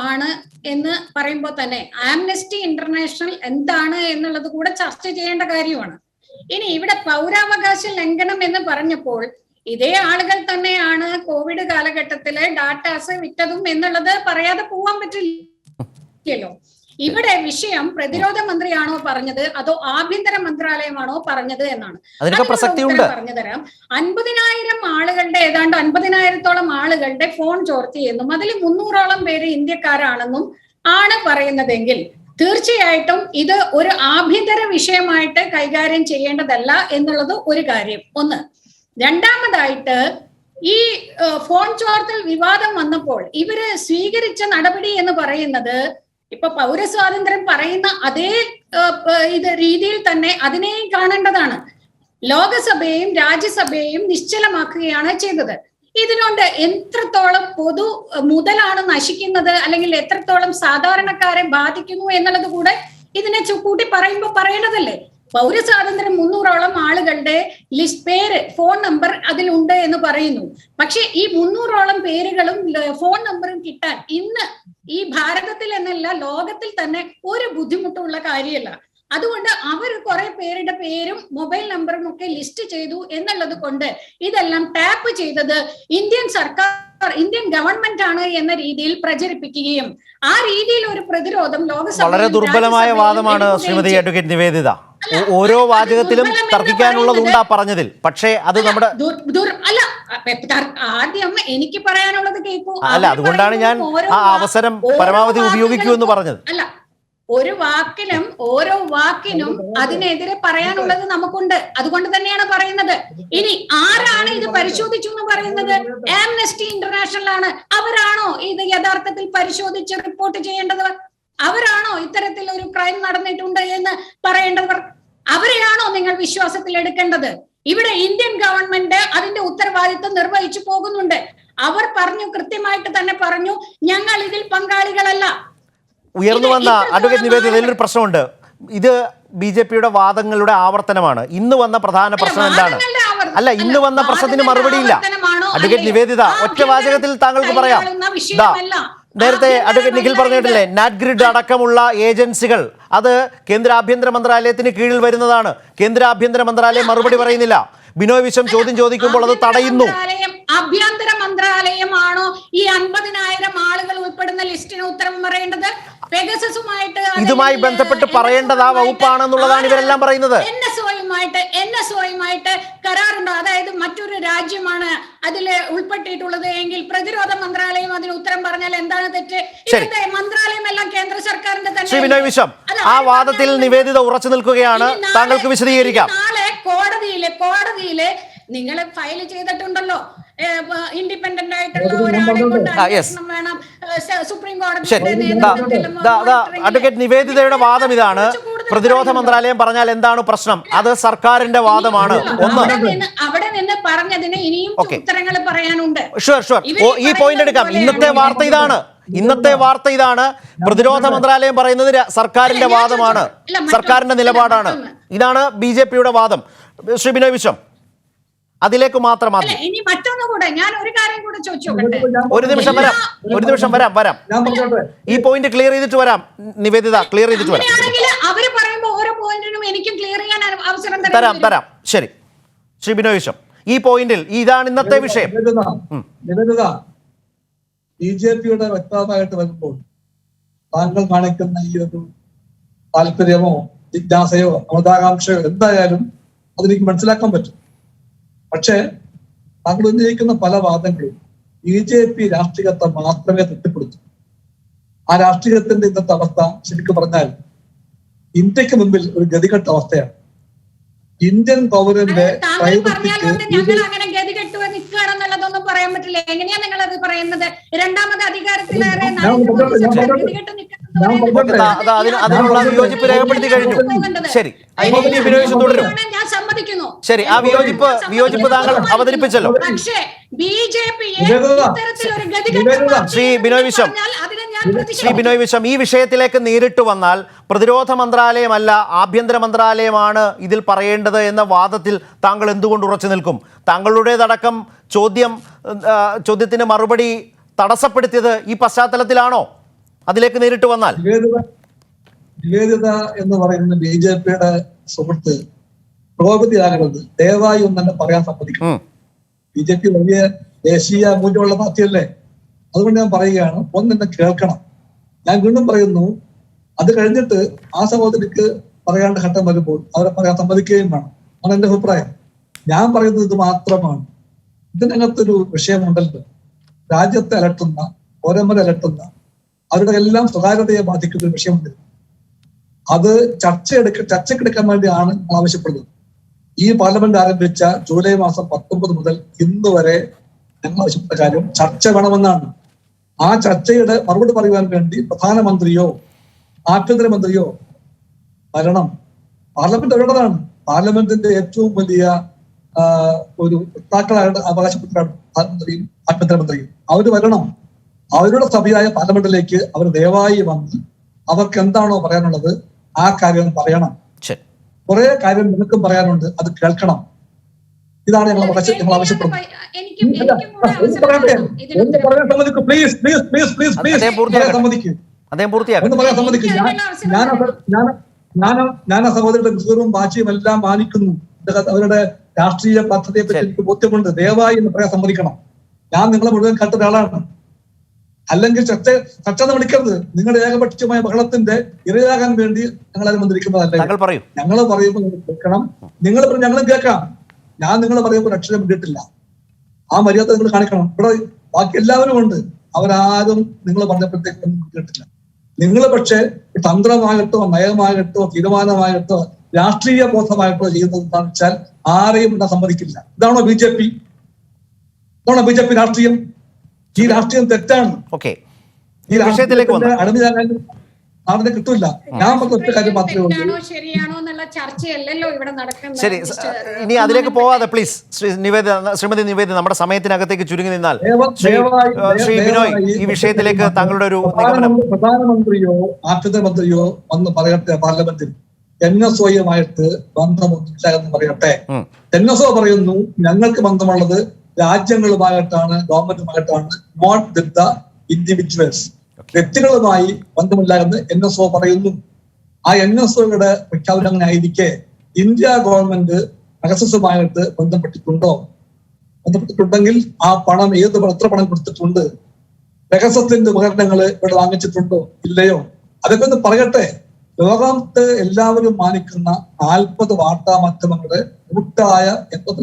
ആണ് എന്ന് പറയുമ്പോൾ തന്നെ ആംനസ്റ്റി ഇന്റർനാഷണൽ എന്താണ് എന്നുള്ളത് കൂടെ ചർച്ച ചെയ്യേണ്ട കാര്യമാണ്. ഇനി ഇവിടെ പൗരാവകാശ ലംഘനം എന്ന് പറഞ്ഞപ്പോൾ ഇതേ ആളുകൾ തന്നെയാണ് കോവിഡ് കാലഘട്ടത്തിലെ ഡാറ്റാസ് വിറ്റതും എന്നുള്ളത് പറയാതെ പോവാൻ പറ്റില്ലല്ലോ. ഇവിടെ വിഷയം പ്രതിരോധ മന്ത്രിയാണോ പറഞ്ഞത് അതോ ആഭ്യന്തര മന്ത്രാലയമാണോ പറഞ്ഞത് എന്നാണ്. പറഞ്ഞുതരാം. 50,000 ആളുകളുടെ ഏതാണ്ട് 50,000-ഓളം ആളുകളുടെ ഫോൺ ചോർത്തിയെന്നും അതിൽ 300-ഓളം പേര് ഇന്ത്യക്കാരാണെന്നും ആണ് പറയുന്നതെങ്കിൽ തീർച്ചയായിട്ടും ഇത് ഒരു ആഭ്യന്തര വിഷയമായിട്ട് കൈകാര്യം ചെയ്യേണ്ടതല്ല എന്നുള്ളത് ഒരു കാര്യം. ഒന്ന്. രണ്ടാമതായിട്ട് ഈ ഫോൺ ചോർത്തൽ വിവാദം വന്നപ്പോൾ ഇവര് സ്വീകരിച്ച നടപടി എന്ന് പറയുന്നത് ഇപ്പൊ പൗരസ്വാതന്ത്ര്യം പറയുന്ന അതേ രീതിയിൽ തന്നെ അതിനെയും കാണേണ്ടതാണ്. ലോകസഭയെയും രാജ്യസഭയെയും നിശ്ചലമാക്കുകയാണ് ചെയ്തത്. ഇതിനോട് എത്രത്തോളം പൊതു മുതലാണ് നശിക്കുന്നത്, അല്ലെങ്കിൽ എത്രത്തോളം സാധാരണക്കാരെ ബാധിക്കുന്നു എന്നുള്ളത് കൂടെ ഇതിനെ കൂട്ടി പറയുമ്പോൾ പറയേണ്ടതല്ലേ. പൗരസ്വാതന്ത്ര്യം 300ഓളം ആളുകളുടെ പേര്, ഫോൺ നമ്പർ അതിലുണ്ട് എന്ന് പറയുന്നു. പക്ഷെ ഈ 300ഓളം പേരുകളും ഫോൺ നമ്പറും കിട്ടാൻ ഇന്ന് ഈ ഭാരതത്തിൽ എന്നല്ല ലോകത്തിൽ തന്നെ ഒരു ബുദ്ധിമുട്ടുള്ള കാര്യമല്ല. അതുകൊണ്ട് അവർ കുറെ പേരുടെ പേരും മൊബൈൽ നമ്പറും ഒക്കെ ലിസ്റ്റ് ചെയ്തു എന്നുള്ളത് കൊണ്ട് ഇതെല്ലാം ടാപ്പ് ചെയ്തത് ഇന്ത്യൻ സർക്കാർ, ഇന്ത്യൻ ഗവൺമെന്റ് ആണ് എന്ന രീതിയിൽ പ്രചരിപ്പിക്കുകയും ആ രീതിയിൽ ഒരു പ്രതിരോധം ലോകസഭ വളരെ ദുർബലമായ വാദമാണ് ശ്രീമതി അഡ്വക്കേറ്റ് നിവേദിത. ഓരോ വാചകത്തിലും തർക്കിക്കാനുള്ളതുണ്ടാ പറഞ്ഞതിൽ. പക്ഷേ അത് നമ്മുടെ അല്ല, ആദ്യം എനിക്ക് പറയാനുള്ളത് കേൾക്കൂ. അല്ല, അതുകൊണ്ടാണ് ഞാൻ ആ അവസരം പരമാവധി ഉപയോഗിക്കൂ എന്ന് പറഞ്ഞത്. അല്ല, ഒരു വാക്കിലും ഓരോ വാക്കിനും അതിനെതിരെ പറയാനുള്ളത് നമുക്കുണ്ട്. അതുകൊണ്ട് തന്നെയാണ് പറയുന്നത്. ഇനി ആരാണ് ഇത് പരിശോധിച്ചു എന്ന് പറയുന്നത്? ആംനസ്റ്റി ഇന്റർനാഷണൽ ആണ്. അവരാണോ ഇത് യഥാർത്ഥത്തിൽ പരിശോധിച്ച് റിപ്പോർട്ട് ചെയ്യേണ്ടത്? അവരാണോ ഇത്തരത്തിൽ ഒരു ക്രൈം നടന്നിട്ടുണ്ട് എന്ന് പറയേണ്ടവർ? അവരെയാണോ നിങ്ങൾ വിശ്വാസത്തിൽ എടുക്കേണ്ടത്? ഇവിടെ ഇന്ത്യൻ ഗവൺമെന്റ് അതിന്റെ ഉത്തരവാദിത്വം നിർവഹിച്ചു പോകുന്നുണ്ട്. അവർ പറഞ്ഞു, കൃത്യമായിട്ട് തന്നെ പറഞ്ഞു, ഞങ്ങൾ ഇതിൽ പങ്കാളികളല്ല. ഉയർന്നു വന്ന അഡ്വക്കേറ്റ് നിവേദിത, ഇതിലൊരു പ്രശ്നമുണ്ട്. ഇത് BJP-യുടെ വാദങ്ങളുടെ ആവർത്തനമാണ്. ഇന്ന് വന്ന പ്രധാന പ്രശ്നം എന്താണ്? അല്ല, ഇന്ന് വന്ന പ്രശ്നത്തിന് മറുപടിയില്ല. അഡ്വക്കേറ്റ് നിവേദിത, ഒറ്റ വാചകത്തിൽ താങ്കൾക്ക് പറയാം. നേരത്തെ അഡ്വക്കേറ്റ് നിഖിൽ പറഞ്ഞിട്ടില്ലേ, നാറ്റ്ഗ്രിഡ് അടക്കമുള്ള ഏജൻസികൾ അത് കേന്ദ്ര ആഭ്യന്തര മന്ത്രാലയത്തിന് കീഴിൽ വരുന്നതാണ്. കേന്ദ്ര ആഭ്യന്തര മന്ത്രാലയം മറുപടി പറയുന്നില്ല. ബിനോയ് വിശ്വം ചോദ്യം ചോദിക്കുമ്പോൾ അത് തടയുന്നു. ആഭ്യന്തര മന്ത്രാലയമാണോ ഈ 50,000 ആളുകൾ ഉൾപ്പെടുന്ന ലിസ്റ്റിന് ഉത്തരം പറയേണ്ടത്? പെഗസസുമായിട്ട് ഇതുമായി ബന്ധപ്പെട്ട് പറയേണ്ടത് ആ വകുപ്പാണെന്നുള്ളതാണ് ഇവരെല്ലാം പറയുന്നത്. NSOയുമായിട്ട് കരാറുണ്ടോ? അതായത് മറ്റൊരു രാജ്യമാണ് അതിൽ ഉൾപ്പെട്ടിട്ടുള്ളത് എങ്കിൽ പ്രതിരോധ മന്ത്രാലയം അതിന് ഉത്തരം പറഞ്ഞാൽ എന്താണ് തെറ്റ്? ഇവിടുത്തെ മന്ത്രാലയം എല്ലാം കേന്ദ്ര സർക്കാരിന്റെ തന്നെ. ശ്രീ ബിനോയ് വിശ്വം, ആ വാദത്തിൽ നിവേദിത ഉറച്ചു നിൽക്കുകയാണ്. താങ്കൾക്ക് വിശദീകരിക്കാം. നാളെ കോടതിയില് നിങ്ങൾ ഫയൽ ചെയ്തിട്ടുണ്ടല്ലോ, ഇൻഡിപെൻഡന്റ് ആയിട്ടുള്ള ഒരാളെ കൊണ്ട് അന്വേഷണം വേണം, സുപ്രീം കോടതി. അഡ്വക്കേറ്റ് നിവേദിതയുടെ വാദം ഇതാണ്. പ്രതിരോധ മന്ത്രാലയം പറഞ്ഞാൽ എന്താണ് പ്രശ്നം? അത് സർക്കാരിന്റെ വാദമാണ്. അവിടെ നിന്ന് പറഞ്ഞതിന് ഇനിയും ഉത്തരങ്ങൾ പറയാനുണ്ട്. ഷുവർ. ഈ പോയിന്റ് എടുക്കാം. ഇന്നത്തെ വാർത്ത ഇതാണ്. പ്രതിരോധ മന്ത്രാലയം പറയുന്നത് സർക്കാരിന്റെ വാദമാണ്, സർക്കാരിന്റെ നിലപാടാണ്. ഇതാണ് BJP-യുടെ വാദം. ശ്രീ ബിനോയ് വിശ്വം, അതിലേക്ക് മാത്രം മതി. ഇനി മറ്റൊന്നുകൂടെ ഞാൻ ഒരു കാര്യം കൂടെ ചോദിച്ചോട്ടെ. ഒരു നിമിഷം വരാം. ഈ പോയിന്റ് ക്ലിയർ ചെയ്തിട്ട് വരാം. നിവേദിത, ക്ലിയർ ചെയ്തിട്ട് വരാം. അവര് പറയുമ്പോൾ ഓരോ പോയിന്റിനും എനിക്കും ക്ലിയർ ചെയ്യാൻ അവസരം തരാം. ശരി, ശ്രീ ബിനോയ് വിശ്വം, ഈ പോയിന്റിൽ ഇതാണ് ഇന്നത്തെ വിഷയം. BJP-യുടെ വ്യക്തമായിട്ട് വരുമ്പോൾ താങ്കൾ കാണിക്കുന്ന ഈ ഒരു താല്പര്യമോ ജിജ്ഞാസയോ അമതാകാംക്ഷയോ എന്തായാലും അതെനിക്ക് മനസ്സിലാക്കാൻ പറ്റും. പക്ഷേ താങ്കൾ ഉന്നയിക്കുന്ന പല വാദങ്ങളും BJP രാഷ്ട്രീയത്തെ മാത്രമേ തൃപ്തിപ്പെടുത്തൂ. ആ രാഷ്ട്രീയത്തിന്റെ ഇന്നത്തെ അവസ്ഥ ശരിക്കും പറഞ്ഞാൽ ഇന്ത്യക്ക് മുമ്പിൽ ഒരു ഗതികെട്ട അവസ്ഥയാണ്. ഇന്ത്യൻ പൗരന്റെ നിൽക്കുകയാണെന്നുള്ളതൊന്നും പറയാൻ പറ്റില്ല. എങ്ങനെയാ നിങ്ങൾ അത് പറയുന്നത്? രണ്ടാമത് അധികാരത്തിലേറെ അതിനുള്ള വിയോജിപ്പ് രേഖപ്പെടുത്തി കഴിഞ്ഞു. ശരി, തുടരും. ഞാൻ സമ്മതിക്കുന്നു. ശരി, ആ വിയോജിപ്പ് താങ്കൾ അവതരിപ്പിച്ചല്ലോ. പക്ഷേ BJP-യെ ശ്രീ ബിനോയ് വിശ്വം, ഈ വിഷയത്തിലേക്ക് നേരിട്ട് വന്നാൽ പ്രതിരോധ മന്ത്രാലയമല്ല ആഭ്യന്തര മന്ത്രാലയമാണ് ഇതിൽ പറയേണ്ടത് എന്ന വാദത്തിൽ താങ്കൾ എന്തുകൊണ്ട് ഉറച്ചു നിൽക്കും? താങ്കളുടേതടക്കം ചോദ്യത്തിന് മറുപടി തടസ്സപ്പെടുത്തിയത് ഈ പശ്ചാത്തലത്തിലാണോ? അതിലേക്ക് നേരിട്ട് വന്നാൽ നിവേദിത എന്ന് പറയുന്ന BJP-യുടെ സുഹൃത്ത് പ്രകോപിതയാകരുത്, ദയവായി ഒന്ന് തന്നെ പറയാൻ സമ്മതിക്കും. BJP വലിയ ദേശീയ മൂല്യമുള്ള പാർട്ടിയല്ലേ? അതുകൊണ്ട് ഞാൻ പറയുകയാണ്, ഒന്നെന്നെ കേൾക്കണം. ഞാൻ വീണ്ടും പറയുന്നു, അത് കഴിഞ്ഞിട്ട് ആ സഹോദരിക്ക് പറയാണ്ട് ഘട്ടം വരുമ്പോൾ അവരെ പറയാൻ സമ്മതിക്കുകയും വേണം. ആണ് എന്റെ അഭിപ്രായം. ഞാൻ പറയുന്നത് ഇത് മാത്രമാണ്. ഇതിനകത്തൊരു വിഷയമുണ്ടല്ലോ, രാജ്യത്തെ അലട്ടുന്ന, പൗരന്മാരെ അലട്ടുന്ന, അവരുടെ എല്ലാം സ്വകാര്യതയെ ബാധിക്കുന്ന ഒരു വിഷയമുണ്ട്. അത് ചർച്ചയ്ക്കെടുക്കാൻ വേണ്ടിയാണ് ആവശ്യപ്പെടുന്നത്. ഈ പാർലമെന്റ് ആരംഭിച്ച ജൂലൈ മാസം 19 മുതൽ ഇന്ന് വരെ ഞങ്ങൾ ആവശ്യപ്പെട്ട കാര്യം ചർച്ച വേണമെന്നാണ്. ആ ചർച്ചയുടെ മറുപടി പറയുവാൻ വേണ്ടി പ്രധാനമന്ത്രിയോ ആഭ്യന്തരമന്ത്രിയോ വരണം. പാർലമെന്റ് അവരുടേതാണ്. പാർലമെന്റിന്റെ ഏറ്റവും വലിയ ഒരു വക്താക്കളായിട്ട് അവകാശപ്പെട്ടാണ് പ്രധാനമന്ത്രിയും ആഭ്യന്തരമന്ത്രിയും. അവര് വരണം. അവരുടെ സഭയായ പാർലമെന്റിലേക്ക് അവർ ദയവായി വന്ന് അവർക്ക് എന്താണോ പറയാനുള്ളത് ആ കാര്യം പറയണം. കുറെ കാര്യം നിങ്ങൾക്കും പറയാനുണ്ട്, അത് കേൾക്കണം. ഇതാണ് ഞങ്ങൾ ആവശ്യപ്പെടുന്നത്. ഞാൻ ആ സഹോദരിയുടെ വിശ്വവും ഭാഷയും എല്ലാം മാനിക്കുന്നു. അവരുടെ രാഷ്ട്രീയ പദ്ധതിയെ പറ്റി എനിക്ക് ബോധ്യമുണ്ട്. ദയവായി എന്ന് പറയാൻ സമ്മതിക്കണം. ഞാൻ നിങ്ങളെ മുഴുവൻ കേട്ട ഒരാളാണ്. അല്ലെങ്കിൽ ചർച്ച വിളിക്കരുത്. നിങ്ങളുടെ ഏകപക്ഷീയമായ ബഹളത്തിന്റെ ഇരയാകാൻ വേണ്ടി ഞങ്ങളെ മന്ത്രിക്കുന്നതല്ല. ഞങ്ങൾ പറയുമ്പോൾ കേൾക്കണം, നിങ്ങൾ ഞങ്ങളും കേൾക്കാം. ഞാൻ നിങ്ങൾ പറയുമ്പോൾ അക്ഷരം കേട്ടില്ല. ആ മര്യാദ നിങ്ങൾ കാണിക്കണം. ഇവിടെ ബാക്കി എല്ലാവരും ഉണ്ട്, അവരാരും നിങ്ങൾ പറഞ്ഞപ്പോഴത്തേക്കൊന്നും കേട്ടില്ല. നിങ്ങൾ പക്ഷേ തന്ത്രമായിട്ടോ നയമായിട്ടോ തീരുമാനമായിട്ടോ രാഷ്ട്രീയ ബോധമായിട്ടോ ചെയ്യുന്നത് എന്താണെന്ന് വെച്ചാൽ ആരെയും ഇവിടെ സമ്മതിക്കില്ല. ഇതാണോ ബി ജെ പി? ഇതാണോ ബി ജെ പി രാഷ്ട്രീയം? ഈ രാഷ്ട്രീയം തെറ്റാണ്. ഈ രാഷ്ട്രീയത്തിന്റെ അടിമയാകാൻ നാടിനെ കിട്ടൂല. ഞാൻ പറഞ്ഞ ഒറ്റ കാര്യം മാത്രമേ ഉള്ളൂ. ശരി, ഇനി അതിലേക്ക് പോവാതെ പ്ലീസ് ശ്രീമതി നിവേദിത, നമ്മുടെ സമയത്തിനകത്തേക്ക് ചുരുങ്ങി നിന്നാൽ ശ്രീ ബിനോയ്, ഈ വിഷയത്തിലേക്ക് താങ്കളുടെ ഒരു നിഗമനം. പ്രധാനമന്ത്രിയോ ആഭ്യന്തരമന്ത്രിയോ വന്ന് പറയട്ടെ പാർലമെന്റിൽ NSOയുമായിട്ട് ബന്ധമൊന്നുമില്ല എന്ന് പറയട്ടെ. NSO പറയുന്നു ഞങ്ങൾക്ക് ബന്ധമുള്ളത് രാജ്യങ്ങളുമായിട്ടാണ്, ഗവൺമെന്റുമായിട്ടാണ്, നോട്ട് വിത്ത് ദ ഇൻഡിവിജ്വൽസ്. വ്യക്തികളുമായി ബന്ധമില്ല എന്ന് NSO പറയുന്നു. ആ NSOയുടെ പ്രഖ്യാപനം അങ്ങനെ ആയിരിക്കെ ഇന്ത്യ ഗവൺമെന്റ് പെഗസസുമായിട്ട് ബന്ധപ്പെട്ടിട്ടുണ്ടെങ്കിൽ ആ പണം എത്ര പണം കൊടുത്തിട്ടുണ്ട്, പെഗസസിന്റെ ഉപകരണങ്ങൾ ഇവിടെ വാങ്ങിച്ചിട്ടുണ്ടോ ഇല്ലയോ, അതൊക്കെ ഒന്ന് പറയട്ടെ. ലോകത്ത് എല്ലാവരും മാനിക്കുന്ന 40 വാർത്താ മാധ്യമങ്ങളുടെ കൂട്ടായ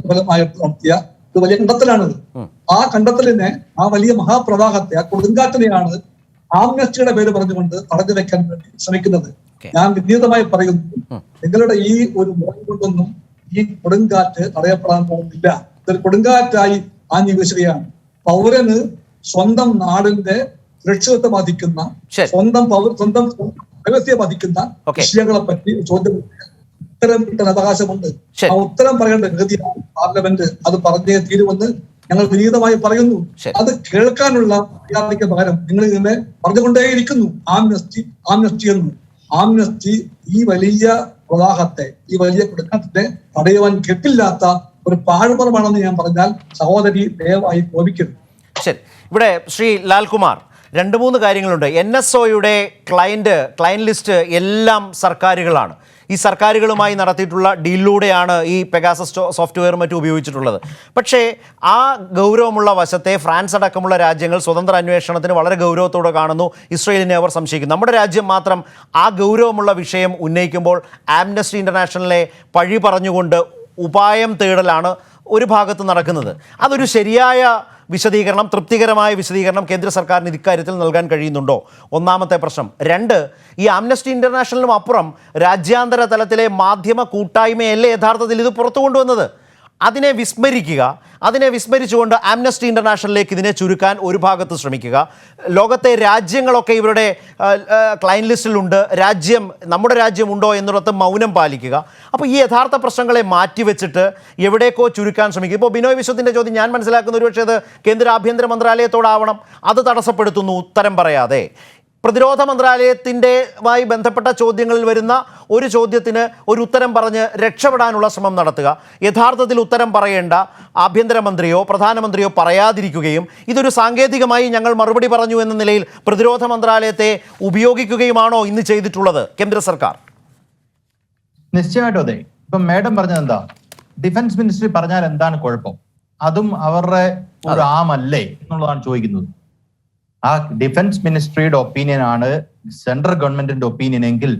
ഫലമായിട്ട് നടത്തിയ ഒരു വലിയ കണ്ടെത്തലാണിത്. ആ കണ്ടെത്തലിനെ, ആ വലിയ മഹാപ്രവാഹത്തെ, ആ കൊടുങ്കാറ്റിനെയാണ് ആംനസ്റ്റിയുടെ പേര് പറഞ്ഞുകൊണ്ട് തടഞ്ഞു വെക്കാൻ വേണ്ടി ശ്രമിക്കുന്നത്. ഞാൻ വിനീതമായി പറയുന്നു, നിങ്ങളുടെ ഈ ഒരു മുഖം കൊണ്ടൊന്നും ഈ കൊടുങ്കാറ്റ് തടയപ്പെടാൻ പോകുന്നില്ല. ഇതൊരു കൊടുങ്കാറ്റായി ആഞ്ഞു വീശുകയാണ്. പൗരന് സ്വന്തം നാടിന്റെ സുരക്ഷിതത്വം ബാധിക്കുന്ന, സ്വന്തം പ്രൈവസിയെ ബാധിക്കുന്ന വിഷയങ്ങളെ പറ്റി ചോദ്യം ഉത്തരം കിട്ടാൻ അവകാശമുണ്ട്. ആ ഉത്തരം പറയേണ്ട ഗതിയാണ് പാർലമെന്റ്. അത് പറഞ്ഞേ തീരുമെന്ന് ഞങ്ങൾ വിനീതമായി പറയുന്നു. അത് കേൾക്കാനുള്ള മര്യാദയ്ക്ക് പകരം നിങ്ങൾ ഇങ്ങനെ പറഞ്ഞുകൊണ്ടേയിരിക്കുന്നു ആംനസ്റ്റി എന്ന്. ആംനസ്റ്റി ഈ വലിയ പ്രവാഹത്തെ, ഈ വലിയ കൊടുങ്കാറ്റിനെ തടയുവാൻ കെട്ടില്ലാത്ത ഒരു പാഴ്മറമാണെന്ന് ഞാൻ പറഞ്ഞാൽ സഹോദരി ദയവായി കോപിക്കരുത്. ശരി, ഇവിടെ ശ്രീ ലാൽകുമാർ, 2-3 കാര്യങ്ങളുണ്ട്. NSOയുടെ ക്ലയന്റ് ലിസ്റ്റ് എല്ലാം സർക്കാരുകളാണ്. ഈ സർക്കാരുകളുമായി നടത്തിയിട്ടുള്ള ഡീലിലൂടെയാണ് ഈ പെഗാസസ് സോഫ്റ്റ്വെയറും മറ്റും ഉപയോഗിച്ചിട്ടുള്ളത്. പക്ഷേ ആ ഗൗരവമുള്ള വശത്തെ ഫ്രാൻസ് അടക്കമുള്ള രാജ്യങ്ങൾ സ്വതന്ത്ര അന്വേഷണത്തിന് വളരെ ഗൗരവത്തോടെ കാണുന്നു. ഇസ്രയേലിനെ അവർ സംശയിക്കുന്നു. നമ്മുടെ രാജ്യം മാത്രം ആ ഗൗരവമുള്ള വിഷയം ഉന്നയിക്കുമ്പോൾ ആംനസ്റ്റി ഇന്റർനാഷണലിനെ പഴി പറഞ്ഞുകൊണ്ട് ഉപായം തേടലാണ് ഒരു ഭാഗത്ത് നടക്കുന്നത്. അതൊരു ശരിയായ വിശദീകരണം, തൃപ്തികരമായ വിശദീകരണം കേന്ദ്ര സർക്കാരിന് ഇക്കാര്യത്തിൽ നൽകാൻ കഴിയുന്നുണ്ടോ? ഒന്നാമത്തെ പ്രശ്നം. 2, ഈ ആംനസ്റ്റി ഇന്റർനാഷണലിനും അപ്പുറം രാജ്യാന്തര തലത്തിലെ മാധ്യമ കൂട്ടായ്മയല്ലേ യഥാർത്ഥത്തിൽ ഇത് പുറത്തു കൊണ്ടുവന്നത്? അതിനെ വിസ്മരിച്ചുകൊണ്ട് ആംനസ്റ്റി ഇന്റർനാഷണലിലേക്ക് ഇതിനെ ചുരുക്കാൻ ഒരു ഭാഗത്ത് ശ്രമിക്കുക. ലോകത്തെ രാജ്യങ്ങളൊക്കെ ഇവരുടെ ക്ലയന്റ് ലിസ്റ്റിലുണ്ട്, നമ്മുടെ രാജ്യമുണ്ടോ എന്നിടത്ത് മൗനം പാലിക്കുക. അപ്പോൾ ഈ യഥാർത്ഥ പ്രശ്നങ്ങളെ മാറ്റിവെച്ചിട്ട് എവിടേക്കോ ചുരുക്കാൻ ശ്രമിക്കുക. ഇപ്പോൾ ബിനോയ് വിശ്വത്തിൻ്റെ ചോദ്യം ഞാൻ മനസ്സിലാക്കുന്ന ഒരുപക്ഷേ അത് കേന്ദ്ര ആഭ്യന്തര മന്ത്രാലയത്തോടാവണം. അത് തടസ്സപ്പെടുത്തുന്നു ഉത്തരം പറയാതെ. പ്രതിരോധ മന്ത്രാലയത്തിൻ്റെമായി ബന്ധപ്പെട്ട ചോദ്യങ്ങളിൽ വരുന്ന ഒരു ചോദ്യത്തിന് ഒരു ഉത്തരം പറഞ്ഞ് രക്ഷപ്പെടാനുള്ള ശ്രമം നടത്തുക. യഥാർത്ഥത്തിൽ ഉത്തരം പറയേണ്ട ആഭ്യന്തരമന്ത്രിയോ പ്രധാനമന്ത്രിയോ പറയാതിരിക്കുകയും ഇതൊരു സാങ്കേതികമായി ഞങ്ങൾ മറുപടി പറഞ്ഞു എന്ന നിലയിൽ പ്രതിരോധ മന്ത്രാലയത്തെ ഉപയോഗിക്കുകയുമാണോ ഇന്ന് ചെയ്തിട്ടുള്ളത് കേന്ദ്ര സർക്കാർ? നിശ്ചയമായിട്ടും അതെ. ഇപ്പം മേഡം പറഞ്ഞത് എന്താ, ഡിഫൻസ് മിനിസ്ട്രി പറഞ്ഞാൽ എന്താണ് കുഴപ്പം? അതും അവരുടെ ഒരു ആമല്ലേ എന്നുള്ളതാണ് ചോദിക്കുന്നത്. ആ ഡിഫൻസ് മിനിസ്ട്രിയുടെ ഒപ്പീനിയൻ ആണ് സെൻട്രൽ ഗവൺമെന്റിന്റെ ഒപ്പീനിയൻ എങ്കിൽ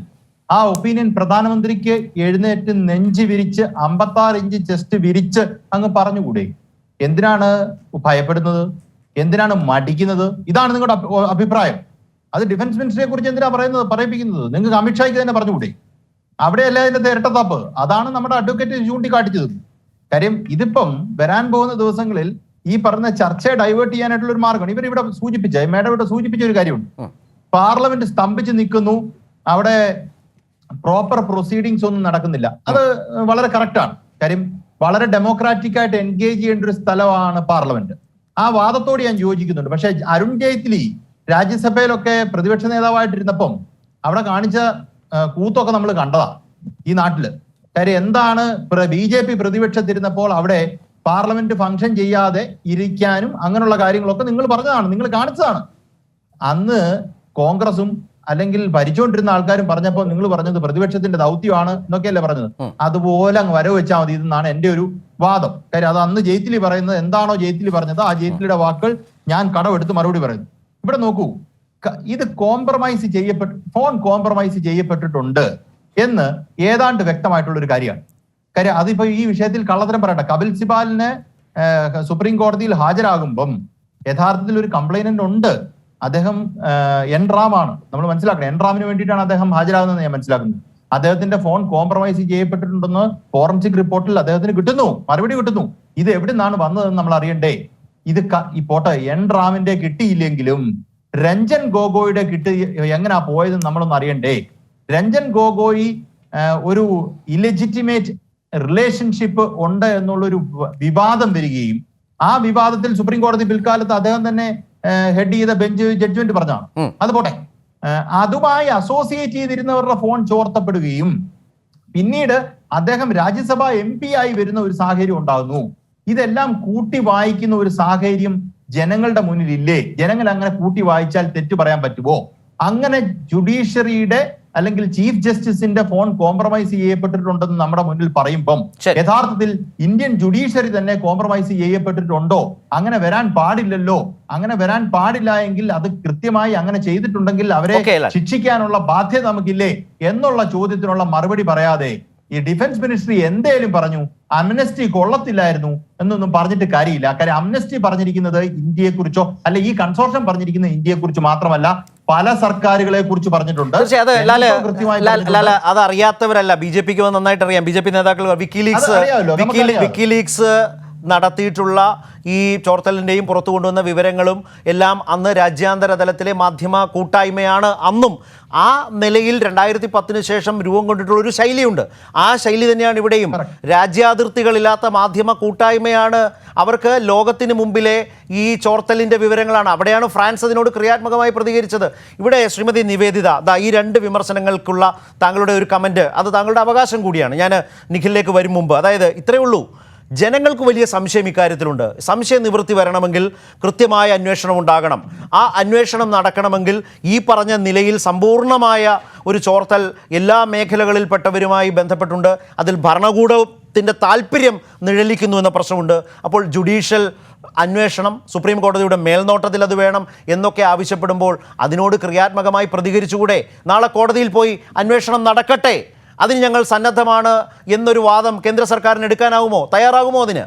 ആ ഒപ്പീനിയൻ പ്രധാനമന്ത്രിക്ക് എഴുന്നേറ്റ് നെഞ്ച് വിരിച്ച് 56 ഇഞ്ച് ചെസ്റ്റ് വിരിച്ച് അങ്ങ് പറഞ്ഞുകൂടെ? എന്തിനാണ് ഭയപ്പെടുന്നത്? എന്തിനാണ് മടിക്കുന്നത്? ഇതാണ് നിങ്ങളുടെ അഭിപ്രായം. അത് ഡിഫൻസ് മിനിസ്ട്രിയെ കുറിച്ച് എന്തിനാ പറയിപ്പിക്കുന്നത്? നിങ്ങൾക്ക് അമിത്ഷായ്ക്ക് തന്നെ പറഞ്ഞുകൂടെ? അവിടെയല്ലേ അതിന്റെ ഇരട്ടത്താപ്പ്? അതാണ് നമ്മുടെ അഡ്വക്കേറ്റ് ചൂണ്ടിക്കാട്ടിച്ചത്. കാര്യം ഇതിപ്പം വരാൻ പോകുന്ന ദിവസങ്ങളിൽ ഈ പറഞ്ഞ ചർച്ചയെ ഡൈവേർട്ട് ചെയ്യാനായിട്ടുള്ള ഒരു മാർഗമാണ്. ഇവിടെ സൂചിപ്പിച്ച മേഡം ഇവിടെ സൂചിപ്പിച്ച ഒരു കാര്യമുണ്ട്. പാർലമെന്റ് സ്തംഭിച്ച് നിൽക്കുന്നു. അവിടെ പ്രോപ്പർ പ്രൊസീഡിങ്സ് ഒന്നും നടക്കുന്നില്ല. അത് വളരെ കറക്റ്റാണ്. കാര്യം വളരെ ഡെമോക്രാറ്റിക് ആയിട്ട് എൻഗേജ് ചെയ്യേണ്ട ഒരു സ്ഥലമാണ് പാർലമെന്റ്. ആ വാദത്തോട് ഞാൻ യോജിക്കുന്നുണ്ട്. പക്ഷെ അരുൺ ജെയ്റ്റ്ലി രാജ്യസഭയിലൊക്കെ പ്രതിപക്ഷ നേതാവായിട്ടിരുന്നപ്പം അവിടെ കാണിച്ച കൂത്തൊക്കെ നമ്മൾ കണ്ടതാ ഈ നാട്ടില്. കാര്യം എന്താണ്, BJP പ്രതിപക്ഷത്തിരുന്നപ്പോൾ അവിടെ പാർലമെന്റ് ഫംഗ്ഷൻ ചെയ്യാതെ ഇരിക്കാനും അങ്ങനെയുള്ള കാര്യങ്ങളൊക്കെ നിങ്ങൾ പറഞ്ഞതാണ്, നിങ്ങൾ കാണിച്ചതാണ്. അന്ന് കോൺഗ്രസും അല്ലെങ്കിൽ ഭരിച്ചുകൊണ്ടിരുന്ന ആൾക്കാരും പറഞ്ഞപ്പോൾ നിങ്ങൾ പറഞ്ഞത് പ്രതിപക്ഷത്തിന്റെ ദൗത്യമാണ് എന്നൊക്കെയല്ലേ പറഞ്ഞത്. അതുപോലെ അങ്ങ് വരവ് വെച്ചാൽ മതി എന്നാണ് എന്റെ ഒരു വാദം. കാര്യം അത് അന്ന് ജെയ്റ്റ്ലി പറയുന്നത് എന്താണോ ജെയ്റ്റ്ലി പറഞ്ഞത്, ആ ജെയ്റ്റ്ലിയുടെ വാക്കുകൾ ഞാൻ കടമെടുത്ത് മറുപടി പറയുന്നു. ഇവിടെ നോക്കൂ, ഇത് കോംപ്രമൈസ് ഫോൺ കോംപ്രമൈസ് ചെയ്യപ്പെട്ടിട്ടുണ്ട് എന്ന് ഏതാണ്ട് വ്യക്തമായിട്ടുള്ള ഒരു കാര്യമാണ്. കാര്യം അതിപ്പോ ഈ വിഷയത്തിൽ കള്ളത്തരം പറയട്ടെ. കപിൽ സിബാലിന് സുപ്രീം കോടതിയിൽ ഹാജരാകുമ്പം യഥാർത്ഥത്തിൽ ഒരു കംപ്ലൈനന്റ് ഉണ്ട്. അദ്ദേഹം എൻ റാമാണ്, നമ്മൾ മനസ്സിലാക്കണം. എൻ റാമിന് വേണ്ടിയിട്ടാണ് അദ്ദേഹം ഹാജരാകുന്നത് ഞാൻ മനസ്സിലാക്കുന്നത്. അദ്ദേഹത്തിന്റെ ഫോൺ കോംപ്രമൈസ് ചെയ്യപ്പെട്ടിട്ടുണ്ടെന്ന് ഫോറൻസിക് റിപ്പോർട്ടിൽ അദ്ദേഹത്തിന് കിട്ടുന്നു, മറുപടി കിട്ടുന്നു. ഇത് എവിടെ നിന്നാണ് വന്നതെന്ന് നമ്മൾ അറിയണ്ടേ? ഇത് ഈ പോട്ടെ, എൻ റാമിന്റെ കിട്ടിയില്ലെങ്കിലും രഞ്ജൻ ഗൊഗോയുടെ എങ്ങനെയാ പോയതെന്ന് നമ്മളൊന്ന് അറിയണ്ടേ? രഞ്ജൻ ഗൊഗോയി ഒരു ഇലെജിറ്റിമേറ്റ് റിലേഷൻഷിപ്പ് ഉണ്ട് എന്നുള്ളൊരു വിവാദം വരികയും ആ വിവാദത്തിൽ സുപ്രീം കോടതി പിൽക്കാലത്ത് അദ്ദേഹം തന്നെ ഹെഡ് ചെയ്ത ബെഞ്ച് ജഡ്ജ്മെന്റ് പറഞ്ഞാണ്. അത് പോട്ടെ, അതുമായി അസോസിയേറ്റ് ചെയ്തിരുന്നവരുടെ ഫോൺ ചോർത്തപ്പെടുകയും പിന്നീട് അദ്ദേഹം രാജ്യസഭ MP ആയി വരുന്ന ഒരു സാഹചര്യം ഉണ്ടാകുന്നു. ഇതെല്ലാം കൂട്ടി വായിക്കുന്ന ഒരു സാഹചര്യം ജനങ്ങളുടെ മുന്നിൽ ഇല്ലേ? ജനങ്ങൾ അങ്ങനെ കൂട്ടി വായിച്ചാൽ തെറ്റു പറയാൻ പറ്റുമോ? അങ്ങനെ ജുഡീഷ്യറിയുടെ അല്ലെങ്കിൽ ചീഫ് ജസ്റ്റിസിന്റെ ഫോൺ കോംപ്രമൈസ് ചെയ്യപ്പെട്ടിട്ടുണ്ടെന്ന് നമ്മുടെ മുന്നിൽ പറയുമ്പം യഥാർത്ഥത്തിൽ ഇന്ത്യൻ ജുഡീഷ്യറി തന്നെ കോംപ്രമൈസ് ചെയ്യപ്പെട്ടിട്ടുണ്ടോ? അങ്ങനെ വരാൻ പാടില്ലല്ലോ. അങ്ങനെ വരാൻ പാടില്ല എങ്കിൽ അത് കൃത്യമായി അങ്ങനെ ചെയ്തിട്ടുണ്ടെങ്കിൽ അവരെ ശിക്ഷിക്കാനുള്ള ബാധ്യത നമുക്കില്ലേ എന്നുള്ള ചോദ്യത്തിനുള്ള മറുപടി പറയാതെ ഈ ഡിഫൻസ് മിനിസ്ട്രി എന്തേലും പറഞ്ഞു അംനസ്റ്റി കൊള്ളത്തില്ലായിരുന്നു എന്നൊന്നും പറഞ്ഞിട്ട് കാര്യമില്ല. കാര്യം അംനസ്റ്റി പറഞ്ഞിരിക്കുന്നത് ഇന്ത്യയെ കുറിച്ചോ അല്ല ഈ കൺസോർഷ്യം പറഞ്ഞിരിക്കുന്നത് ഇന്ത്യയെ കുറിച്ച് മാത്രമല്ല, പല സർക്കാരുകളെ കുറിച്ച് പറഞ്ഞിട്ടുണ്ട്. അത് അറിയാത്തവരല്ല, BJPക്ക് നന്നായിട്ട് അറിയാം. BJP നേതാക്കൾ വിക്കിലീക്സ് നടത്തിയിട്ടുള്ള ഈ ചോർത്തലിൻ്റെയും പുറത്തു കൊണ്ടുവന്ന വിവരങ്ങളും എല്ലാം അന്ന് രാജ്യാന്തര തലത്തിലെ മാധ്യമ കൂട്ടായ്മയാണ്. അന്നും ആ നിലയിൽ 2010 ശേഷം രൂപം കൊണ്ടിട്ടുള്ള ഒരു ശൈലിയുണ്ട്. ആ ശൈലി തന്നെയാണ് ഇവിടെയും. രാജ്യാതിർത്തികളില്ലാത്ത മാധ്യമ കൂട്ടായ്മയാണ്. അവർക്ക് ലോകത്തിന് മുമ്പിലെ ഈ ചോർത്തലിൻ്റെ വിവരങ്ങളാണ്. അവിടെയാണ് ഫ്രാൻസ് അതിനോട് ക്രിയാത്മകമായി പ്രതികരിച്ചത്. ഇവിടെ ശ്രീമതി നിവേദിത ഈ 2 വിമർശനങ്ങൾക്കുള്ള താങ്കളുടെ ഒരു കമൻറ്റ്, അത് താങ്കളുടെ അവകാശം കൂടിയാണ്. ഞാൻ നിഖിലിലേക്ക് വരും മുമ്പ്, അതായത് ഇത്രയേ ഉള്ളൂ, ജനങ്ങൾക്ക് വലിയ സംശയം ഇക്കാര്യത്തിലുണ്ട്. സംശയ നിവൃത്തി വരണമെങ്കിൽ കൃത്യമായ അന്വേഷണം ഉണ്ടാകണം. ആ അന്വേഷണം നടക്കണമെങ്കിൽ ഈ പറഞ്ഞ നിലയിൽ സമ്പൂർണ്ണമായ ഒരു ചോർത്തൽ എല്ലാ മേഖലകളിൽപ്പെട്ടവരുമായി ബന്ധപ്പെട്ടുണ്ട്. അതിൽ ഭരണകൂടത്തിൻ്റെ താല്പര്യം നിഴലിക്കുന്നു എന്ന പ്രശ്നമുണ്ട്. അപ്പോൾ ജുഡീഷ്യൽ അന്വേഷണം, സുപ്രീം കോടതിയുടെ മേൽനോട്ടത്തിൽ അത് വേണം എന്നൊക്കെ ആവശ്യപ്പെടുമ്പോൾ അതിനോട് ക്രിയാത്മകമായി പ്രതികരിച്ചുകൂടെ? നാളെ കോടതിയിൽ പോയി അന്വേഷണം നടക്കട്ടെ, അതിന് ഞങ്ങൾ സന്നദ്ധമാണ് എന്നൊരു വാദം കേന്ദ്ര സർക്കാരിന് എടുക്കാനാവുമോ? തയ്യാറാകുമോ അതിന്?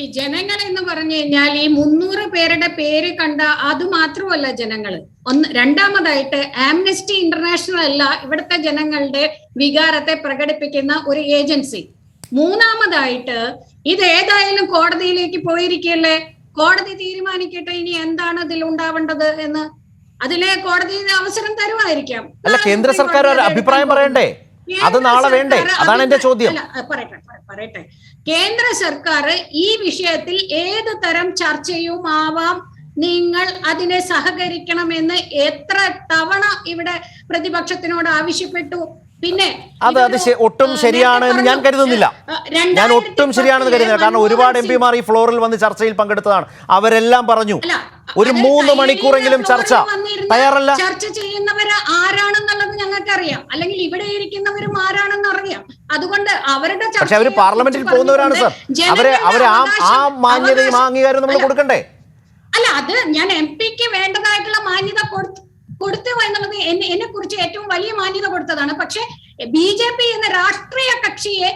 ഈ ജനങ്ങൾ എന്ന് പറഞ്ഞു കഴിഞ്ഞാൽ ഈ 300 പേരുടെ പേര് കണ്ട അത് മാത്രമല്ല ജനങ്ങൾ. രണ്ടാമതായിട്ട് ആംനസ്റ്റി ഇന്റർനാഷണൽ അല്ല ഇവിടുത്തെ ജനങ്ങളുടെ വികാരത്തെ പ്രകടിപ്പിക്കുന്ന ഒരു ഏജൻസി. മൂന്നാമതായിട്ട് ഇത് ഏതായാലും കോടതിയിലേക്ക് പോയിരിക്കല്ലേ, കോടതി തീരുമാനിക്കട്ടെ ഇനി എന്താണ് ഇതിൽ ഉണ്ടാവേണ്ടത് എന്ന്. അതിലെ കോടതി അവസരം തരുമായിരിക്കാം. അല്ല, കേന്ദ്ര സർക്കാർ അഭിപ്രായം പറയണ്ടേ? അത് നാളെ വേണ്ടേ? അതാണ് എന്റെ ചോദ്യം. പറയട്ടെ, കേന്ദ്ര സർക്കാർ ഈ വിഷയത്തിൽ ഏത് തരം ചർച്ചയും ആവാം, നിങ്ങൾ അതിനെ സഹകരിക്കണമെന്ന് എത്ര തവണ ഇവിടെ പ്രതിപക്ഷത്തിനോട് ആവശ്യപ്പെട്ടു. പിന്നെ അത് ഒട്ടും ശരിയാണ് എന്ന് ഞാൻ കരുതുന്നില്ല. ഞാൻ ഒട്ടും ശരിയാണെന്ന് കരുതുന്നില്ല. കാരണം ഒരുപാട് MP-മാർ ഈ ഫ്ലോറിൽ വന്ന് ചർച്ചയിൽ പങ്കെടുത്തതാണ്. അവരെല്ലാം പറഞ്ഞു ഒരു 3 മണിക്കൂറെങ്കിലും ചർച്ച തയ്യാറല്ല. ചർച്ച ചെയ്യുന്നവര് ആരാണെന്നുള്ളത് ഞങ്ങൾക്കറിയാം, അല്ലെങ്കിൽ ഇവിടെ ഇരിക്കുന്നവരും ആരാണെന്ന് അറിയാം. അതുകൊണ്ട് അവരുടെ പക്ഷെ അവര് പാർലമെന്റിൽ പോകുന്നവരാണ് സർ. അവരെ ആ മാന്യതയും ആ അംഗീകാരവും നമ്മൾ കൊടുക്കണ്ടേ? അല്ല, അത് ഞാൻ MP-ക്ക് വേണ്ടതായിട്ടുള്ള മാന്യത കൊടുത്തു എന്നുള്ളത് എന്നെ കുറിച്ച് ഏറ്റവും വലിയ മാന്യത കൊടുത്തതാണ്. പക്ഷെ BJP എന്ന രാഷ്ട്രീയ കക്ഷിയെ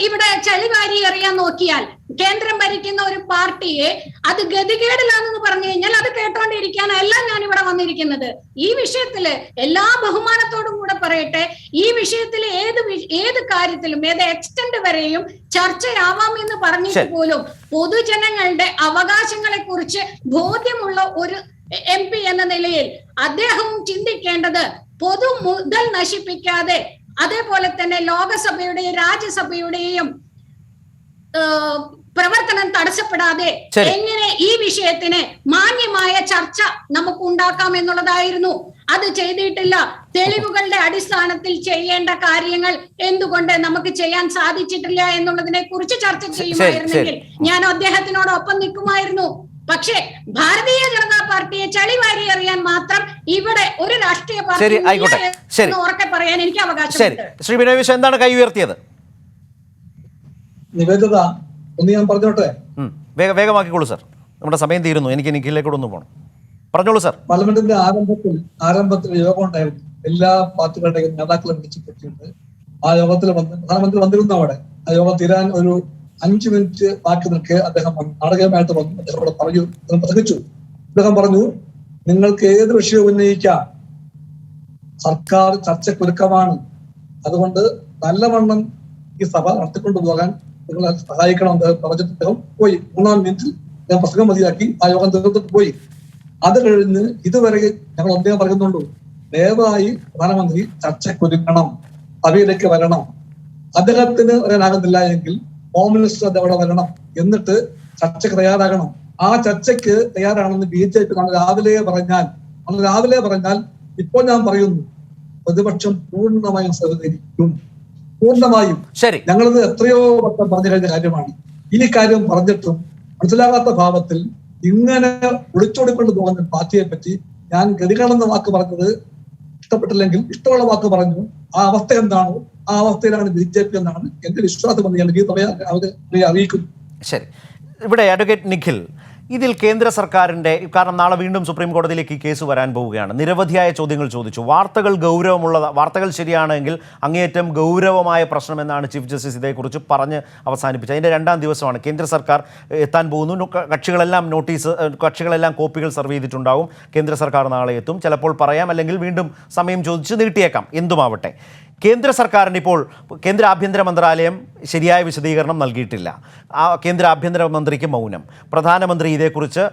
ഇവിടെ ചളിവാരി എറിയാൻ നോക്കിയാൽ, കേന്ദ്രം ഭരിക്കുന്ന ഒരു പാർട്ടിയെ അത് ഗതികേടിലാണെന്ന് പറഞ്ഞു കഴിഞ്ഞാൽ അത് കേട്ടോണ്ടിരിക്കാനല്ല ഞാൻ ഇവിടെ വന്നിരിക്കുന്നത്. ഈ വിഷയത്തില് എല്ലാ ബഹുമാനത്തോടും കൂടെ പറയട്ടെ, ഈ വിഷയത്തിൽ ഏത് കാര്യത്തിലും ഏത് എക്സ്റ്റന്റ് വരെയും ചർച്ചയാവാമെന്ന് പറഞ്ഞിട്ട് പോലും പൊതുജനങ്ങളുടെ അവകാശങ്ങളെ കുറിച്ച് ബോധ്യമുള്ള ഒരു MP എന്ന നിലയിൽ അദ്ദേഹവും ചിന്തിക്കേണ്ടത് പൊതു മുതൽ നശിപ്പിക്കാതെ, അതേപോലെ തന്നെ ലോകസഭയുടെയും രാജ്യസഭയുടെയും പ്രവർത്തനം തടസ്സപ്പെടാതെ എങ്ങനെ ഈ വിഷയത്തിന് മാന്യമായ ചർച്ച നമുക്ക് ഉണ്ടാക്കാം എന്നുള്ളതായിരുന്നു. അത് ചെയ്തിട്ടില്ല. തെളിവുകളുടെ അടിസ്ഥാനത്തിൽ ചെയ്യേണ്ട കാര്യങ്ങൾ എന്തുകൊണ്ട് നമുക്ക് ചെയ്യാൻ സാധിച്ചിട്ടില്ല എന്നുള്ളതിനെ കുറിച്ച് ചർച്ച ചെയ്യുമായിരുന്നെങ്കിൽ ഞാൻ അദ്ദേഹത്തിനോടൊപ്പം നിൽക്കുമായിരുന്നു. പക്ഷേ ഭാരതീയ ജനതാ പാർട്ടിയെ ചളിവാരി അറിയാൻ മാത്രം ഇവിടെ ഒരു രാഷ്ട്രീയ പാർട്ടി ഉറക്കെ പറയാൻ എനിക്ക് അവകാശമുണ്ട്. ശ്രീ ബിനോയ് വിശ്വം എന്താണ് കൈ ഉയർത്തിയത്? നിവേദിത, ഒന്ന് ഞാൻ പറഞ്ഞോട്ടെ. വേഗമാക്കിക്കോളൂ സാർ, നമ്മുടെ സമയം തീരുന്നു. എനിക്ക് നിഖിലേക്ക് ഒന്ന് പോകണം. പറഞ്ഞോളൂ സാർ. പാർലമെന്റിന്റെ ആരംഭത്തിൽ യോഗം ഉണ്ടായിരുന്നു. എല്ലാ പാർട്ടികളുടെയും നേതാക്കളെ വിളിച്ചിട്ടുണ്ട്. ആ യോഗത്തിൽ പ്രധാനമന്ത്രി വന്നിരുന്നു. അവിടെ ആ യോഗം തീരാൻ ഒരു 5 മിനിറ്റ് ബാക്കി നിൽക്കെ അദ്ദേഹം നാടകീയമായിട്ട് വന്നു. അദ്ദേഹം ഇവിടെ പറഞ്ഞു, പ്രസംഗിച്ചു. അദ്ദേഹം പറഞ്ഞു, നിങ്ങൾക്ക് ഏത് വിഷയവും ഉന്നയിക്കാം, സർക്കാർ ചർച്ചക്കൊരുക്കമാണ്. അതുകൊണ്ട് നല്ലവണ്ണം ഈ സഭ നടത്തിക്കൊണ്ടുപോകാൻ നിങ്ങളെ സഹായിക്കണം പറഞ്ഞിട്ട് അദ്ദേഹം പോയി. 3-ാം മിനിറ്റിൽ ഞാൻ പ്രസംഗം മതിയാക്കി ആ യോഗം തീർത്തിട്ട് പോയി. അത് കഴിഞ്ഞ് ഇതുവരെ ഞങ്ങൾ ഒന്നേ പറയുന്നുള്ളൂ, ദയവായി പ്രധാനമന്ത്രി ചർച്ചക്കൊരുക്കണം, സഭയിലേക്ക് വരണം. അദ്ദേഹത്തിന് വരാനാകുന്നില്ല എങ്കിൽ ഹോം മിനിസ്റ്റർ അവിടെ വരണം, എന്നിട്ട് ചർച്ചയ്ക്ക് തയ്യാറാകണം. ആ ചർച്ചയ്ക്ക് തയ്യാറാണെന്ന് BJP രാവിലെ പറഞ്ഞാൽ ഇപ്പോൾ ഞാൻ പറയുന്നു, പ്രതിപക്ഷം പൂർണ്ണമായും സഹകരിക്കും. പൂർണ്ണമായും. ഞങ്ങളത് എത്രയോ വട്ടം പറഞ്ഞു കഴിഞ്ഞ കാര്യമാണ്. ഈ കാര്യം പറഞ്ഞിട്ടും മനസ്സിലാകാത്ത ഭാവത്തിൽ ഇങ്ങനെ ഒളിച്ചോടിക്കൊണ്ട് പോകുന്ന പാർട്ടിയെ പറ്റി ഞാൻ ഗതികളെന്ന വാക്ക് പറഞ്ഞത് ഇഷ്ടപ്പെട്ടില്ലെങ്കിൽ ഇഷ്ടമുള്ള വാക്ക് പറഞ്ഞു. ആ അവസ്ഥ എന്താണോ ആ അവസ്ഥയിലാണ് BJP എന്നാണ് എന്റെ വിശ്വാസമെന്ന് ഞാൻ അറിയിക്കുന്നു. ശരി, ഇവിടെ അഡ്വക്കേറ്റ് നിഖിൽ, ഇതിൽ കേന്ദ്ര സർക്കാരിൻ്റെ, കാരണം നാളെ വീണ്ടും സുപ്രീം കോടതിയിലേക്ക് ഈ കേസ് വരാൻ പോവുകയാണ്, നിരവധിയായ ചോദ്യങ്ങൾ ചോദിച്ചു. വാർത്തകൾ ശരിയാണെങ്കിൽ അങ്ങേയറ്റം ഗൗരവമായ പ്രശ്നമെന്നാണ് ചീഫ് ജസ്റ്റിസ് ഇതേക്കുറിച്ച് പറഞ്ഞ് അവസാനിപ്പിച്ചത്. അതിൻ്റെ 2ാം ദിവസമാണ് കേന്ദ്ര സർക്കാർ എത്താൻ പോകുന്നു. കക്ഷികളെല്ലാം കോപ്പികൾ സർവ് ചെയ്തിട്ടുണ്ടാവും. കേന്ദ്ര സർക്കാർ നാളെ എത്തും. ചിലപ്പോൾ പറയാം, അല്ലെങ്കിൽ വീണ്ടും സമയം ചോദിച്ച് നീട്ടിയേക്കാം. എന്തുമാവട്ടെ, കേന്ദ്ര സർക്കാരിന് ഇപ്പോൾ കേന്ദ്ര ആഭ്യന്തര മന്ത്രാലയം ശരിയായ വിശദീകരണം നൽകിയിട്ടില്ല. കേന്ദ്ര ആഭ്യന്തര മന്ത്രിക്ക് മൗനം. പ്രധാനമന്ത്രി ഇതേക്കുറിച്ച്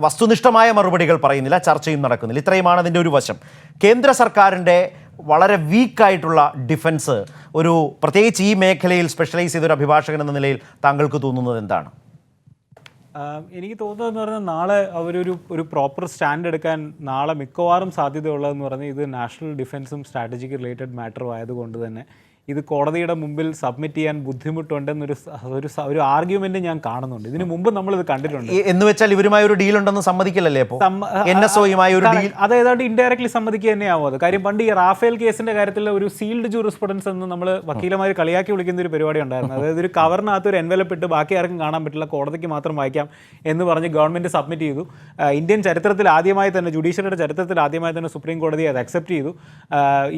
വസ്തുനിഷ്ഠമായ മറുപടികൾ പറയുന്നില്ല, ചർച്ചയും നടക്കുന്നില്ല. ഇത്രയുമാണ് അതിൻ്റെ ഒരു വശം. കേന്ദ്ര സർക്കാരിൻ്റെ വളരെ വീക്കായിട്ടുള്ള ഡിഫൻസ്, പ്രത്യേകിച്ച് ഈ മേഖലയിൽ സ്പെഷ്യലൈസ് ചെയ്തൊരു അഭിഭാഷകൻ എന്ന നിലയിൽ താങ്കൾക്ക് തോന്നുന്നത് എന്താണ്? എനിക്ക് തോന്നുന്നതെന്ന് പറഞ്ഞാൽ നാളെ ഒരു പ്രോപ്പർ സ്റ്റാൻഡ് എടുക്കാൻ നാളെ മിക്കവാറും സാധ്യതയുള്ളതെന്ന് പറഞ്ഞാൽ ഇത് നാഷണൽ ഡിഫൻസും സ്ട്രാറ്റജിക് റിലേറ്റഡ് മാറ്ററും ആയതുകൊണ്ട് തന്നെ ഇത് കോടതിയുടെ മുമ്പിൽ സബ്മിറ്റ് ചെയ്യാൻ ബുദ്ധിമുട്ടുണ്ടെന്നൊരു ആർഗ്യുമെന്റ് ഞാൻ കാണുന്നുണ്ട്. ഇതിനു മുമ്പ് നമ്മളിത് കണ്ടിട്ടുണ്ട്. എന്ന് വെച്ചാൽ ഇവരുമായി ഒരു ഡീൽ ഉണ്ടെന്ന് സമ്മതിക്കില്ലല്ലേ? അത് ഏതാണ്ട് ഇൻഡയറക്ട്ലി സമ്മതിക്കുക തന്നെയാവും. അത് കാര്യം പണ്ട് ഈ റാഫേൽ കേസിന്റെ കാര്യത്തിൽ ഒരു സീൽഡ് ജൂറിസ്പ്രുഡൻസ് എന്ന് നമ്മൾ വക്കീലമാർ കളിയാക്കി വിളിക്കുന്ന ഒരു പരിപാടി ഉണ്ടായിരുന്നു. അതായത് ഒരു കവറിനകത്ത് ഒരു എൻവലപ്പ് ഇട്ട് ബാക്കി ആർക്കും കാണാൻ പറ്റില്ല, കോടതിക്ക് മാത്രം വായിക്കാം എന്ന് പറഞ്ഞ് ഗവൺമെന്റ് സബ്മിറ്റ് ചെയ്തു. ഇന്ത്യൻ ചരിത്രത്തിൽ ആദ്യമായി തന്നെ, ജുഡീഷ്യറിയുടെ ചരിത്രത്തിൽ ആദ്യമായി തന്നെ സുപ്രീം കോടതി അത് അക്സെപ്റ്റ് ചെയ്തു.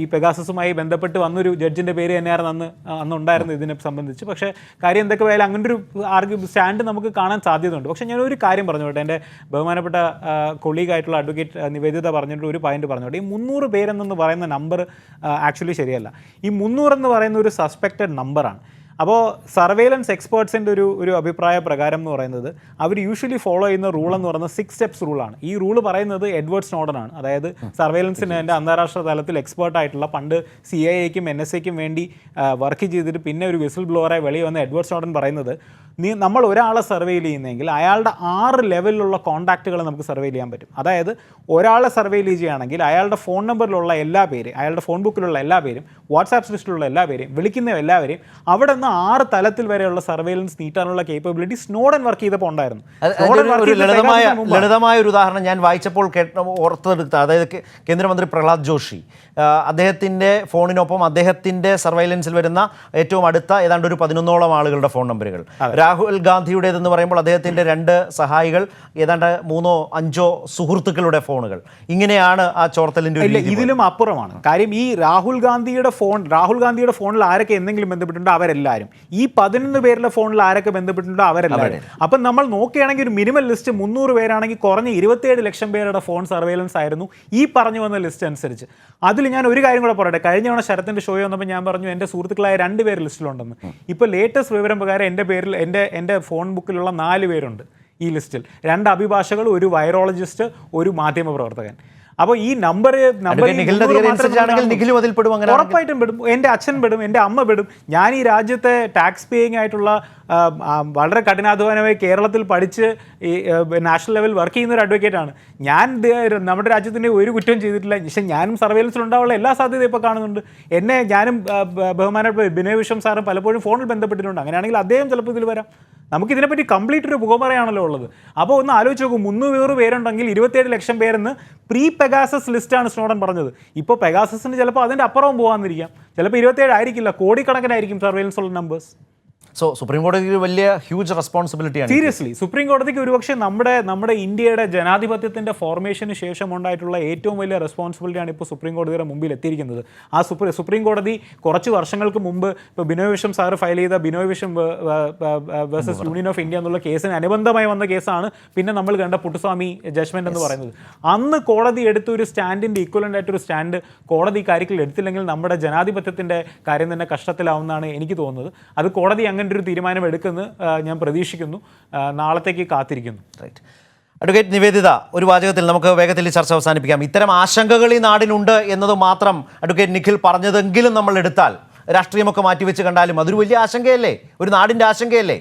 ഈ പെഗാസസുമായി ബന്ധപ്പെട്ട് വന്നൊരു ജഡ്ജിന്റെ പേര് തന്നെയായിരുന്നു അന്നുണ്ടായിരുന്നു ഇതിനെ സംബന്ധിച്ച്. പക്ഷേ കാര്യം എന്തൊക്കെ പോയാലും അങ്ങനെ ഒരു സ്റ്റാൻഡ് നമുക്ക് കാണാൻ സാധ്യതയുണ്ട്. പക്ഷേ ഞാനൊരു കാര്യം പറഞ്ഞോട്ടെ, എൻ്റെ ബഹുമാനപ്പെട്ട കൊളീഗായിട്ടുള്ള അഡ്വക്കേറ്റ് നിവേദിത പറഞ്ഞിട്ട് ഒരു പോയിന്റ് പറഞ്ഞോട്ടെ. ഈ 300 പേരെന്ന് പറയുന്ന നമ്പർ ആക്ച്വലി ശരിയല്ല. ഈ 300 എന്ന് പറയുന്ന ഒരു സസ്പെക്റ്റഡ് നമ്പറാണ്. അപ്പോൾ സർവൈലൻസ് എക്സ്പേർട്സിൻ്റെ ഒരു അഭിപ്രായ പ്രകാരം എന്ന് പറയുന്നത് അവർ യൂഷ്വലി ഫോളോ ചെയ്യുന്ന റൂൾ എന്ന് പറയുന്നത് 6 സ്റ്റെപ്സ് റൂളാണ്. ഈ റൂൾ പറയുന്നത് എഡ്വേർഡ് സ്നോഡൻ ആണ്. അതായത് സർവൈലൻസിന് എൻ്റെ അന്താരാഷ്ട്ര തലത്തിൽ എക്സ്പേർട്ടായിട്ടുള്ള, പണ്ട് CIA-ക്കും NSA-ക്കും വേണ്ടി വർക്ക് ചെയ്തിട്ട് പിന്നെ ഒരു വിസിൽ ബ്ലോവറായി വെളിയിൽ വന്ന എഡ്വേർഡ് സ്നോഡൻ പറയുന്നത്, നമ്മൾ ഒരാളെ സർവെയിൽ ചെയ്യുന്നെങ്കിൽ അയാളുടെ 6 ലെവലിലുള്ള കോൺടാക്റ്റുകൾ നമുക്ക് സർവെയിൽ ചെയ്യാൻ പറ്റും. അതായത് ഒരാളെ സർവെയിൽ ചെയ്യുകയാണെങ്കിൽ അയാളുടെ ഫോൺ നമ്പറിലുള്ള എല്ലാ പേരും, അയാളുടെ ഫോൺ ബുക്കിലുള്ള എല്ലാ പേരും, വാട്സാപ്പ് ലിസ്റ്റിലുള്ള എല്ലാ പേരും, വിളിക്കുന്ന എല്ലാവരെയും അവിടെ നിന്ന് 6 തലത്തിൽ വരെയുള്ള സർവെയിലൻസ് നീട്ടാനുള്ള കേപ്പബിലിറ്റി സ്നോഡൻ വർക്ക് ചെയ്തപ്പോൾ ഉണ്ടായിരുന്നു. ലളിതമായ ഒരു ഉദാഹരണം ഞാൻ വായിച്ചപ്പോൾ ഓർത്തെടുത്ത, അതായത് കേന്ദ്രമന്ത്രി പ്രഹ്ലാദ് ജോഷി, അദ്ദേഹത്തിൻ്റെ ഫോണിനൊപ്പം അദ്ദേഹത്തിൻ്റെ സർവൈലൻസിൽ വരുന്ന ഏറ്റവും അടുത്ത ഏതാണ്ട് ഒരു 11ഓളം ആളുകളുടെ ഫോൺ നമ്പറുകൾ, രാഹുൽ ഗാന്ധിയുടേതെന്ന് പറയുമ്പോൾ അദ്ദേഹത്തിൻ്റെ 2 സഹായികൾ, ഏതാണ്ട് 3-5 സുഹൃത്തുക്കളുടെ ഫോണുകൾ. ഇങ്ങനെയാണ് ആ ചോർത്തലിൻ്റെ. ഇതിലും അപ്പുറമാണ് കാര്യം. ഈ രാഹുൽ ഗാന്ധിയുടെ ഫോണിൽ ആരൊക്കെ എന്തെങ്കിലും ബന്ധപ്പെട്ടുണ്ടോ അവരെല്ലാവരും, ഈ 11 പേരുടെ ഫോണിൽ ആരൊക്കെ ബന്ധപ്പെട്ടുണ്ടോ അവരെല്ലാവരും. അപ്പം നമ്മൾ നോക്കുകയാണെങ്കിൽ ഒരു മിനിമം ലിസ്റ്റ് 300 പേരാണെങ്കിൽ കുറഞ്ഞ 27 ലക്ഷം പേരുടെ ഫോൺ സർവൈലൻസ് ആയിരുന്നു ഈ പറഞ്ഞു വന്ന ലിസ്റ്റ് അനുസരിച്ച്. അതിൽ ഞാൻ ഒരു കാര്യം കൂടെ പറയട്ടെ. കഴിഞ്ഞ തവണ ശരത്തിന്റെ ഷോ വന്നപ്പോൾ ഞാൻ പറഞ്ഞു എൻ്റെ സുഹൃത്തുക്കളായ 2 പേര് ലിസ്റ്റിലുണ്ടെന്ന്. ഇപ്പോൾ ലേറ്റസ്റ്റ് വിവരം പ്രകാരം എൻ്റെ ഫോൺ ബുക്കിലുള്ള 4 പേരുണ്ട് ഈ ലിസ്റ്റിൽ. 2 അഭിഭാഷകർ, ഒരു വൈറോളജിസ്റ്റ്, ഒരു മാധ്യമപ്രവർത്തകൻ. അപ്പോൾ ഈ നമ്പർ നിഖിലിന്റെ തീയതി അനുസരിച്ചാണെങ്കിൽ നിഖിലും അതിൽ പെടും. അങ്ങനെ ഉറപ്പായിട്ടും പെടും. എൻ്റെ അച്ഛൻ പെടും, എൻ്റെ അമ്മ പെടും. ഞാൻ ഈ രാജ്യത്തെ ടാക്സ് പേയിങ് ആയിട്ടുള്ള വളരെ കഠിനാധ്വാനമായി കേരളത്തിൽ പഠിച്ച് ഈ നാഷണൽ ലെവൽ വർക്ക് ചെയ്യുന്ന ഒരു അഡ്വക്കേറ്റാണ് ഞാൻ. നമ്മുടെ രാജ്യത്തിൻ്റെ ഒരു കുറ്റവും ചെയ്തിട്ടില്ല. പക്ഷേ ഞാനും സർവൈലൻസിൽ ഉണ്ടാവാനുള്ള എല്ലാ സാധ്യതയും ഇപ്പോൾ കാണുന്നുണ്ട്. ഞാനും ബഹുമാനപ്പെട്ട ബിനോയ് വിശ്വം സാറും പലപ്പോഴും ഫോണിൽ ബന്ധപ്പെട്ടിട്ടുണ്ട്. അങ്ങനെയാണെങ്കിൽ അദ്ദേഹം ചിലപ്പോൾ ഇതിൽ വരാം. നമുക്കിതിനെപ്പറ്റി കംപ്ലീറ്റ് ഒരു പുകമറയാണല്ലോ ഉള്ളത്. അപ്പോൾ ഒന്ന് ആലോചിച്ച് നോക്കും, 300 പേരുണ്ടെങ്കിൽ 27 ലക്ഷം പേരെന്ന് പ്രീ പെഗാസസ് ലിസ്റ്റാണ് സ്നോഡൻ പറഞ്ഞത്. ഇപ്പോൾ പെഗാസസിന് ചിലപ്പോൾ അതിൻ്റെ അപ്പുറവും പോകാമെന്നിരിക്കാം. ചിലപ്പോൾ 27 ആയിരിക്കില്ല, കോടിക്കണക്കിനായിരിക്കും സർവൈലൻസ് ഉള്ള നമ്പേഴ്സ്. സോ സുപ്രീം കോടതിക്ക് വലിയ ഹ്യൂജ് റെസ്പോൺസിബിലിറ്റിയാണ്. സീരിയസ്ലി സുപ്രീം കോടതിക്ക് ഒരുപക്ഷെ നമ്മുടെ ഇന്ത്യയുടെ ജനാധിപത്യത്തിൻ്റെ ഫോർമേഷന് ശേഷം ഉണ്ടായിട്ടുള്ള ഏറ്റവും വലിയ റെസ്പോൺസിബിലിറ്റിയാണ് ഇപ്പോൾ സുപ്രീം കോടതിയുടെ മുമ്പിൽ എത്തിയിരിക്കുന്നത്. ആ സുപ്രീം കോടതി കുറച്ച് വർഷങ്ങൾക്ക് മുമ്പ് ഇപ്പോൾ ബിനോയ് വിശ്വം സാറ് ഫയൽ ചെയ്ത Binoy Viswam versus union of India എന്നുള്ള കേസിന് അനുബന്ധമായി വന്ന കേസാണ് പിന്നെ നമ്മൾ കണ്ട പുട്ടുസ്വാമി ജഡ്ജ്മെന്റ് എന്ന് പറയുന്നത്. അന്ന് കോടതി എടുത്ത ഒരു സ്റ്റാൻഡിൻ്റെ ഈക്വലൻ്റ് ആയിട്ടൊരു സ്റ്റാൻഡ് കോടതി കാര്യത്തിൽ എടുത്തില്ലെങ്കിൽ നമ്മുടെ ജനാധിപത്യത്തിൻ്റെ കാര്യം തന്നെ കഷ്ടത്തിലാവുമെന്നാണ് എനിക്ക് തോന്നുന്നത്. അത് കോടതി അങ്ങനെ ഒരു തീരുമാനം എടുക്കുമെന്ന് ഞാൻ പ്രതീക്ഷിക്കുന്നു. നാളത്തേക്ക് കാത്തിരിക്കുന്നു. റൈറ്റ്. അഡ്വക്കേറ്റ് നിവേദിത, ഒരു വാചകത്തിൽ നമുക്ക് വേഗത്തിൽ ചർച്ച അവസാനിപ്പിക്കാം. ഇത്തരം ആശങ്കകൾ ഈ നാടിനുണ്ട് എന്നത് മാത്രം അഡ്വക്കേറ്റ് നിഖിൽ പറഞ്ഞതെങ്കിലും നമ്മൾ എടുത്താൽ, രാഷ്ട്രീയമൊക്കെ മാറ്റിവെച്ച് കണ്ടാലും അതൊരു വലിയ ആശങ്കയല്ലേ, ഒരു നാടിന്റെ ആശങ്കയല്ലേ?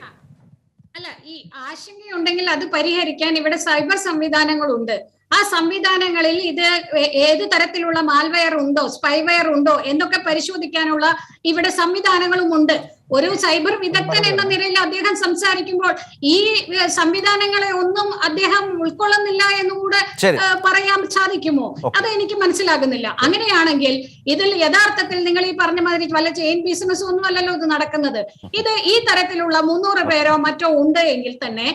അല്ല, ഈ ആശങ്കയുണ്ടെങ്കിൽ അത് പരിഹരിക്കാൻ ഇവിടെ സൈബർ സംവിധാനങ്ങളുണ്ട്. ആ സംവിധാനങ്ങളിൽ ഇത് ഏത് തരത്തിലുള്ള മാൽവെയർ ഉണ്ടോ, സ്പൈവെയർ ഉണ്ടോ എന്നൊക്കെ പരിശോധിക്കാനുള്ള ഇവിടെ സംവിധാനങ്ങളും ഉണ്ട്. ഒരു സൈബർ വിദഗ്ധൻ എന്ന നിലയിൽ അദ്ദേഹം സംസാരിക്കുമ്പോൾ ഈ സംവിധാനങ്ങളെ ഒന്നും അദ്ദേഹം ഉൾക്കൊള്ളുന്നില്ല എന്നുകൂടെ പറയാൻ സാധിക്കുമോ? അത് എനിക്ക് മനസ്സിലാകുന്നില്ല. അങ്ങനെയാണെങ്കിൽ ഇതിൽ യഥാർത്ഥത്തിൽ നിങ്ങൾ ഈ പറഞ്ഞ മാതിരി വല്ല ചെയിൻ ബിസിനസ് ഒന്നും അല്ലല്ലോ ഇത് നടക്കുന്നത്. ഇത് ഈ തരത്തിലുള്ള 300 പേരോ മറ്റോ ഉണ്ട് എങ്കിൽ തന്നെ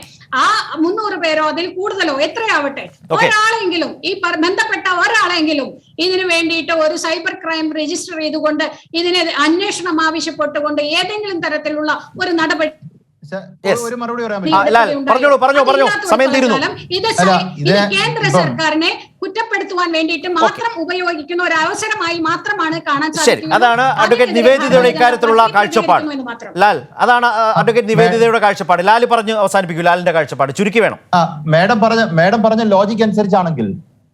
ആ 300 പേരോ അതിൽ കൂടുതലോ എത്രയാവട്ടെ, ഒരാളെങ്കിലും ഈ ബന്ധപ്പെട്ട ഒരാളെങ്കിലും ഇതിനു വേണ്ടിയിട്ട് ഒരു സൈബർ ക്രൈം രജിസ്റ്റർ ചെയ്തുകൊണ്ട് ഇതിന് അന്വേഷണം ആവശ്യപ്പെട്ടുകൊണ്ട് ഏതെങ്കിലും തരത്തിലുള്ള ഒരു നടപടി. ഒരു മറുപടി പറഞ്ഞോളൂ, സമയം തീരുന്നു. ഇത് കേന്ദ്ര സർക്കാരിനെ കുറ്റപ്പെടുത്തുവാൻ വേണ്ടിയിട്ട് മാത്രം ഉപയോഗിക്കുന്ന ഒരു അവസരമായി മാത്രമാണ് കാണാൻ സാധിക്കുന്നത്. അതാണ് അഡ്വക്കേറ്റ് നിവേദിതയുടെ ഇക്കാര്യത്തിലുള്ള കാഴ്ചപ്പാട്. ലാൽ, അതാണ് അഡ്വക്കേറ്റ് നിവേദിതയുടെ കാഴ്ചപ്പാട്. ലാൽ പറഞ്ഞു അവസാനിപ്പിക്കൂ. ലാലിന്റെ കാഴ്ചപ്പാട് ചുരുക്കി വേണം. മേഡം പറഞ്ഞ ലോജിക് അനുസരിച്ചാണെങ്കിൽ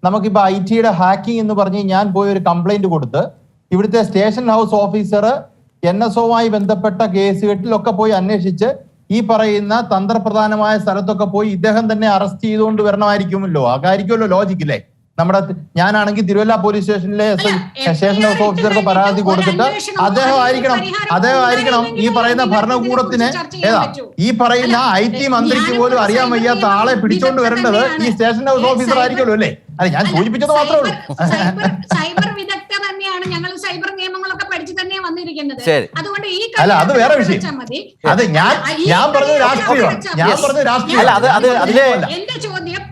നമുക്കിപ്പോ IT-യുടെ ഹാക്കിംഗ് എന്ന് പറഞ്ഞ് ഞാൻ പോയി ഒരു കംപ്ലൈന്റ് കൊടുത്ത് ഇവിടുത്തെ സ്റ്റേഷൻ ഹൗസ് ഓഫീസർ NSOയുമായി ബന്ധപ്പെട്ട കേസുകളിലൊക്കെ പോയി അന്വേഷിച്ച് ഈ പറയുന്ന തന്ത്രപ്രധാനമായ സ്ഥലത്തൊക്കെ പോയി ഇദ്ദേഹം തന്നെ അറസ്റ്റ് ചെയ്തുകൊണ്ട് വരണമായിരിക്കുമല്ലോ. അതായിരിക്കുമല്ലോ ലോജിക്കില്ലേ? നമ്മുടെ ഞാനാണെങ്കിൽ തിരുവല്ല പോലീസ് സ്റ്റേഷനിലെ സ്റ്റേഷൻ ഹൗസ് ഓഫീസർക്ക് പരാതി കൊടുത്തിട്ട് അദ്ദേഹം ആയിരിക്കണം ഈ പറയുന്ന ഭരണകൂടത്തിന് ഈ പറയുന്ന IT മന്ത്രിക്ക് പോലും അറിയാൻ വയ്യാത്ത ആളെ പിടിച്ചോണ്ട് വരേണ്ടത് ഈ സ്റ്റേഷൻ ഹൗസ് ഓഫീസർ ആയിരിക്കുമല്ലോ അല്ലേ? അല്ല, ഞാൻ സൂചിപ്പിച്ചത് മാത്രമേ ഉള്ളൂ. സൈബർ വിദഗ്ധ തന്നെയാണ്, ഞങ്ങൾ സൈബർ നിയമങ്ങളൊക്കെ പഠിച്ചു തന്നെ വന്നിരിക്കുന്നത്. അതുകൊണ്ട് ഈ അല്ല, അത് വേറെ വിഷയം. അത് ഞാൻ പറഞ്ഞത് രാഷ്ട്രീയം. എന്റെ ചോദ്യം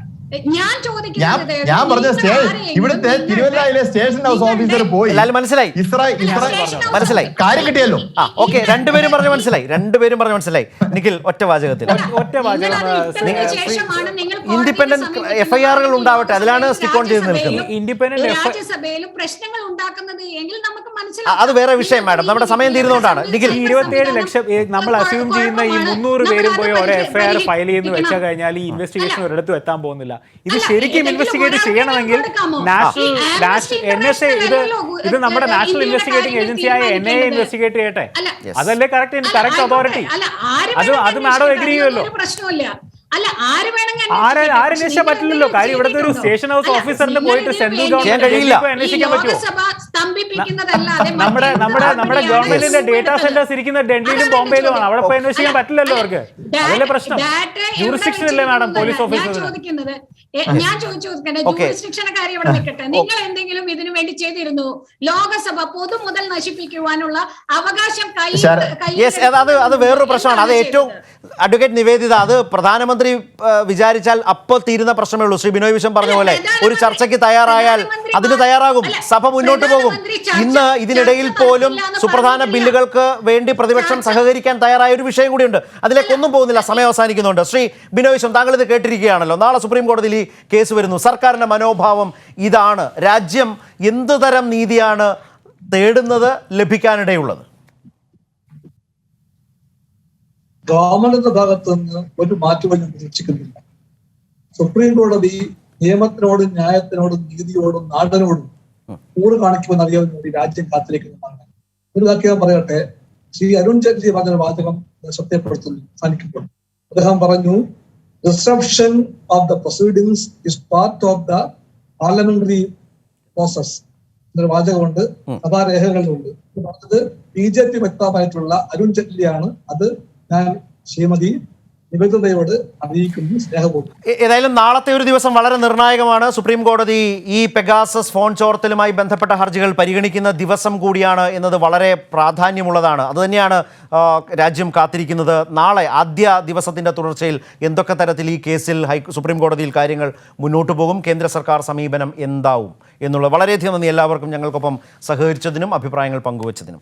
ഞാൻ പറഞ്ഞ ഇവിടുത്തെ തിരുവല്ലയിലെ സ്റ്റേഷൻ ഹൗസ് ഓഫീസർ പോയി മനസ്സിലായി കാര്യം കിട്ടിയല്ലോ. ഓക്കെ, രണ്ടുപേരും പറഞ്ഞു മനസ്സിലായി. നിഖിൽ, ഒറ്റ വാചകം ഇൻഡിപെൻഡന്റ് FIR-കൾ ഉണ്ടാവട്ടെ, അതിലാണ് സ്റ്റിക്ക് ഓൺ ചെയ്ത് നിൽക്കുന്നത്. ഇൻഡിപെൻഡന്റ് രാജ്യസഭയിലും പ്രശ്നങ്ങൾ ഉണ്ടാക്കുന്നത് എങ്കിൽ നമുക്ക് അത് വേറെ വിഷയം മാഡം. നമ്മുടെ സമയം തീരുന്നതുകൊണ്ടാണ്. നിഖിൽ, 27 ലക്ഷം നമ്മൾ അസ്യൂം ചെയ്യുന്ന ഈ 300 പേരും പോയി ഒരു FIR ഫയൽ ചെയ്യുന്ന വെച്ചാൽ കഴിഞ്ഞാൽ ഈ ഇൻവെസ്റ്റിഗേഷൻ ഒരിടത്തും എത്താൻ പോകുന്നില്ല. ഇത് ശരിക്കും ഇൻവെസ്റ്റിഗേറ്റ് ചെയ്യണമെങ്കിൽ NSA ഇത് നമ്മുടെ നാഷണൽ ഇൻവെസ്റ്റിഗേറ്റിംഗ് ഏജൻസിയായ NIA ഇൻവെസ്റ്റിഗേറ്റ് ചെയ്യട്ടെ. അതല്ലേ കറക്റ്റ് അതോറിറ്റി. അത് മാഡം എഗ്രി ചെയ്യുമല്ലോ. ആരന്വേഷിച്ചാൽ പറ്റില്ലല്ലോ. കാര്യം ഇവിടുത്തെ ഒരു സ്റ്റേഷൻ ഹൗസ് ഓഫീസറിന് പോയിട്ട് സെൻട്രൽ ഗവൺമെന്റ് അന്വേഷിക്കാൻ പറ്റുമോ? നമ്മുടെ ഗവൺമെന്റിന്റെ ഡേറ്റാ സെന്റേഴ്സ് ഇരിക്കുന്ന ഡൽഹിയിലും ബോംബെയിലുമാണ്. അവിടെ പോയി അന്വേഷിക്കാൻ പറ്റില്ലല്ലോ അവർക്ക്. അതല്ലേ പ്രശ്നം. ജൂറിസ്ഡിക്ഷൻ അല്ലേ മാഡം പോലീസ് ഓഫീസറിന്? ഞാൻ ജൂറിസ്ഡിക്ഷന്റെ കാര്യം ഇവിടെ നിൽക്കട്ടെ. നിങ്ങൾ എന്തെങ്കിലും ഇതിനു വേണ്ടി ചെയ്തിരുന്നു? ലോകസഭ പൊതുമുതൽ നശിപ്പിക്കുവാനുള്ള അവകാശം അത് വേറൊരു പ്രശ്നമാണ്. അത് ഏറ്റവും അഡ്വക്കേറ്റ് നിവേദിത, അത് പ്രധാനമന്ത്രി വിചാരിച്ചാൽ അപ്പോൾ തീരുന്ന പ്രശ്നമേ ഉള്ളൂ. ശ്രീ ബിനോയ് വിശ്വം പറഞ്ഞ പോലെ ഒരു ചർച്ചയ്ക്ക് തയ്യാറായാൽ അതിന് തയ്യാറാകും, സഭ മുന്നോട്ട് പോകും. ഇന്ന് ഇതിനിടയിൽ പോലും സുപ്രധാന ബില്ലുകൾക്ക് വേണ്ടി പ്രതിപക്ഷം സഹകരിക്കാൻ തയ്യാറായ ഒരു വിഷയം കൂടിയുണ്ട്. അതിലേക്കൊന്നും പോകുന്നില്ല, സമയം അവസാനിക്കുന്നുണ്ട്. ശ്രീ ബിനോയ് വിശ്വം, താങ്കൾ ഇത് കേട്ടിരിക്കുകയാണല്ലോ. നാളെ സുപ്രീം കോടതിയിൽ ഈ കേസ് വരുന്നു. സർക്കാരിന്റെ മനോഭാവം ഇതാണ്. രാജ്യം എന്ത് തരം നീതിയാണ് തേടുന്നത്, ലഭിക്കാനിടയുള്ളത്? ഗവൺമെന്റിന്റെ ഭാഗത്ത് നിന്ന് ഒരു മാറ്റവും ഞാൻ പ്രതീക്ഷിക്കുന്നില്ല. സുപ്രീം കോടതി നിയമത്തിനോടും ന്യായത്തിനോടും നീതിയോടും നാടിനോടും കൂറ് കാണിക്കുമെന്ന് അറിയാൻ വേണ്ടി രാജ്യം കാത്തിരിക്കുന്നതാണ്. ഒരു വാക്യം പറയട്ടെ. ശ്രീ അരുൺ ജെയ്റ്റ്ലി പറഞ്ഞ വാചകം ശ്രദ്ധപ്പെടുത്തുന്നു സാധിക്കുമ്പോൾ അദ്ദേഹം പറഞ്ഞു, disruption of the proceedings is part of the parliamentary process എന്നൊരു വാചകമുണ്ട്, സഭാരേഖകളിലുണ്ട്. പറഞ്ഞത് BJP വക്താവായിട്ടുള്ള അരുൺ ജെയ്റ്റ്ലിയാണ്. അത് ഞാൻ ശ്രീമതി നിബദ്ധതയോട് അറിയിക്കുന്നു സ്നേഹപൂർവ്വം. ഏതായാലും നാളത്തെ ഒരു ദിവസം വളരെ നിർണായകമാണ്. സുപ്രീം കോടതി ഈ പെഗാസസ് ഫോൺ ചോർത്തലുമായി ബന്ധപ്പെട്ട ഹർജികൾ പരിഗണിക്കുന്ന ദിവസം കൂടിയാണ് എന്നത് വളരെ പ്രാധാന്യമുള്ളതാണ്. അതുതന്നെയാണ് രാജ്യം കാത്തിരിക്കുന്നത്. നാളെ ആദ്യ ദിവസത്തിൻ്റെ തുടർച്ചയിൽ എന്തൊക്കെ തരത്തിൽ ഈ കേസിൽ സുപ്രീം കോടതിയിൽ കാര്യങ്ങൾ മുന്നോട്ട് പോകും, കേന്ദ്ര സർക്കാർ സമീപനം എന്താവും എന്നുള്ളത്. വളരെയധികം നന്ദി എല്ലാവർക്കും ഞങ്ങൾക്കൊപ്പം സഹകരിച്ചതിനും അഭിപ്രായങ്ങൾ പങ്കുവച്ചതിനും.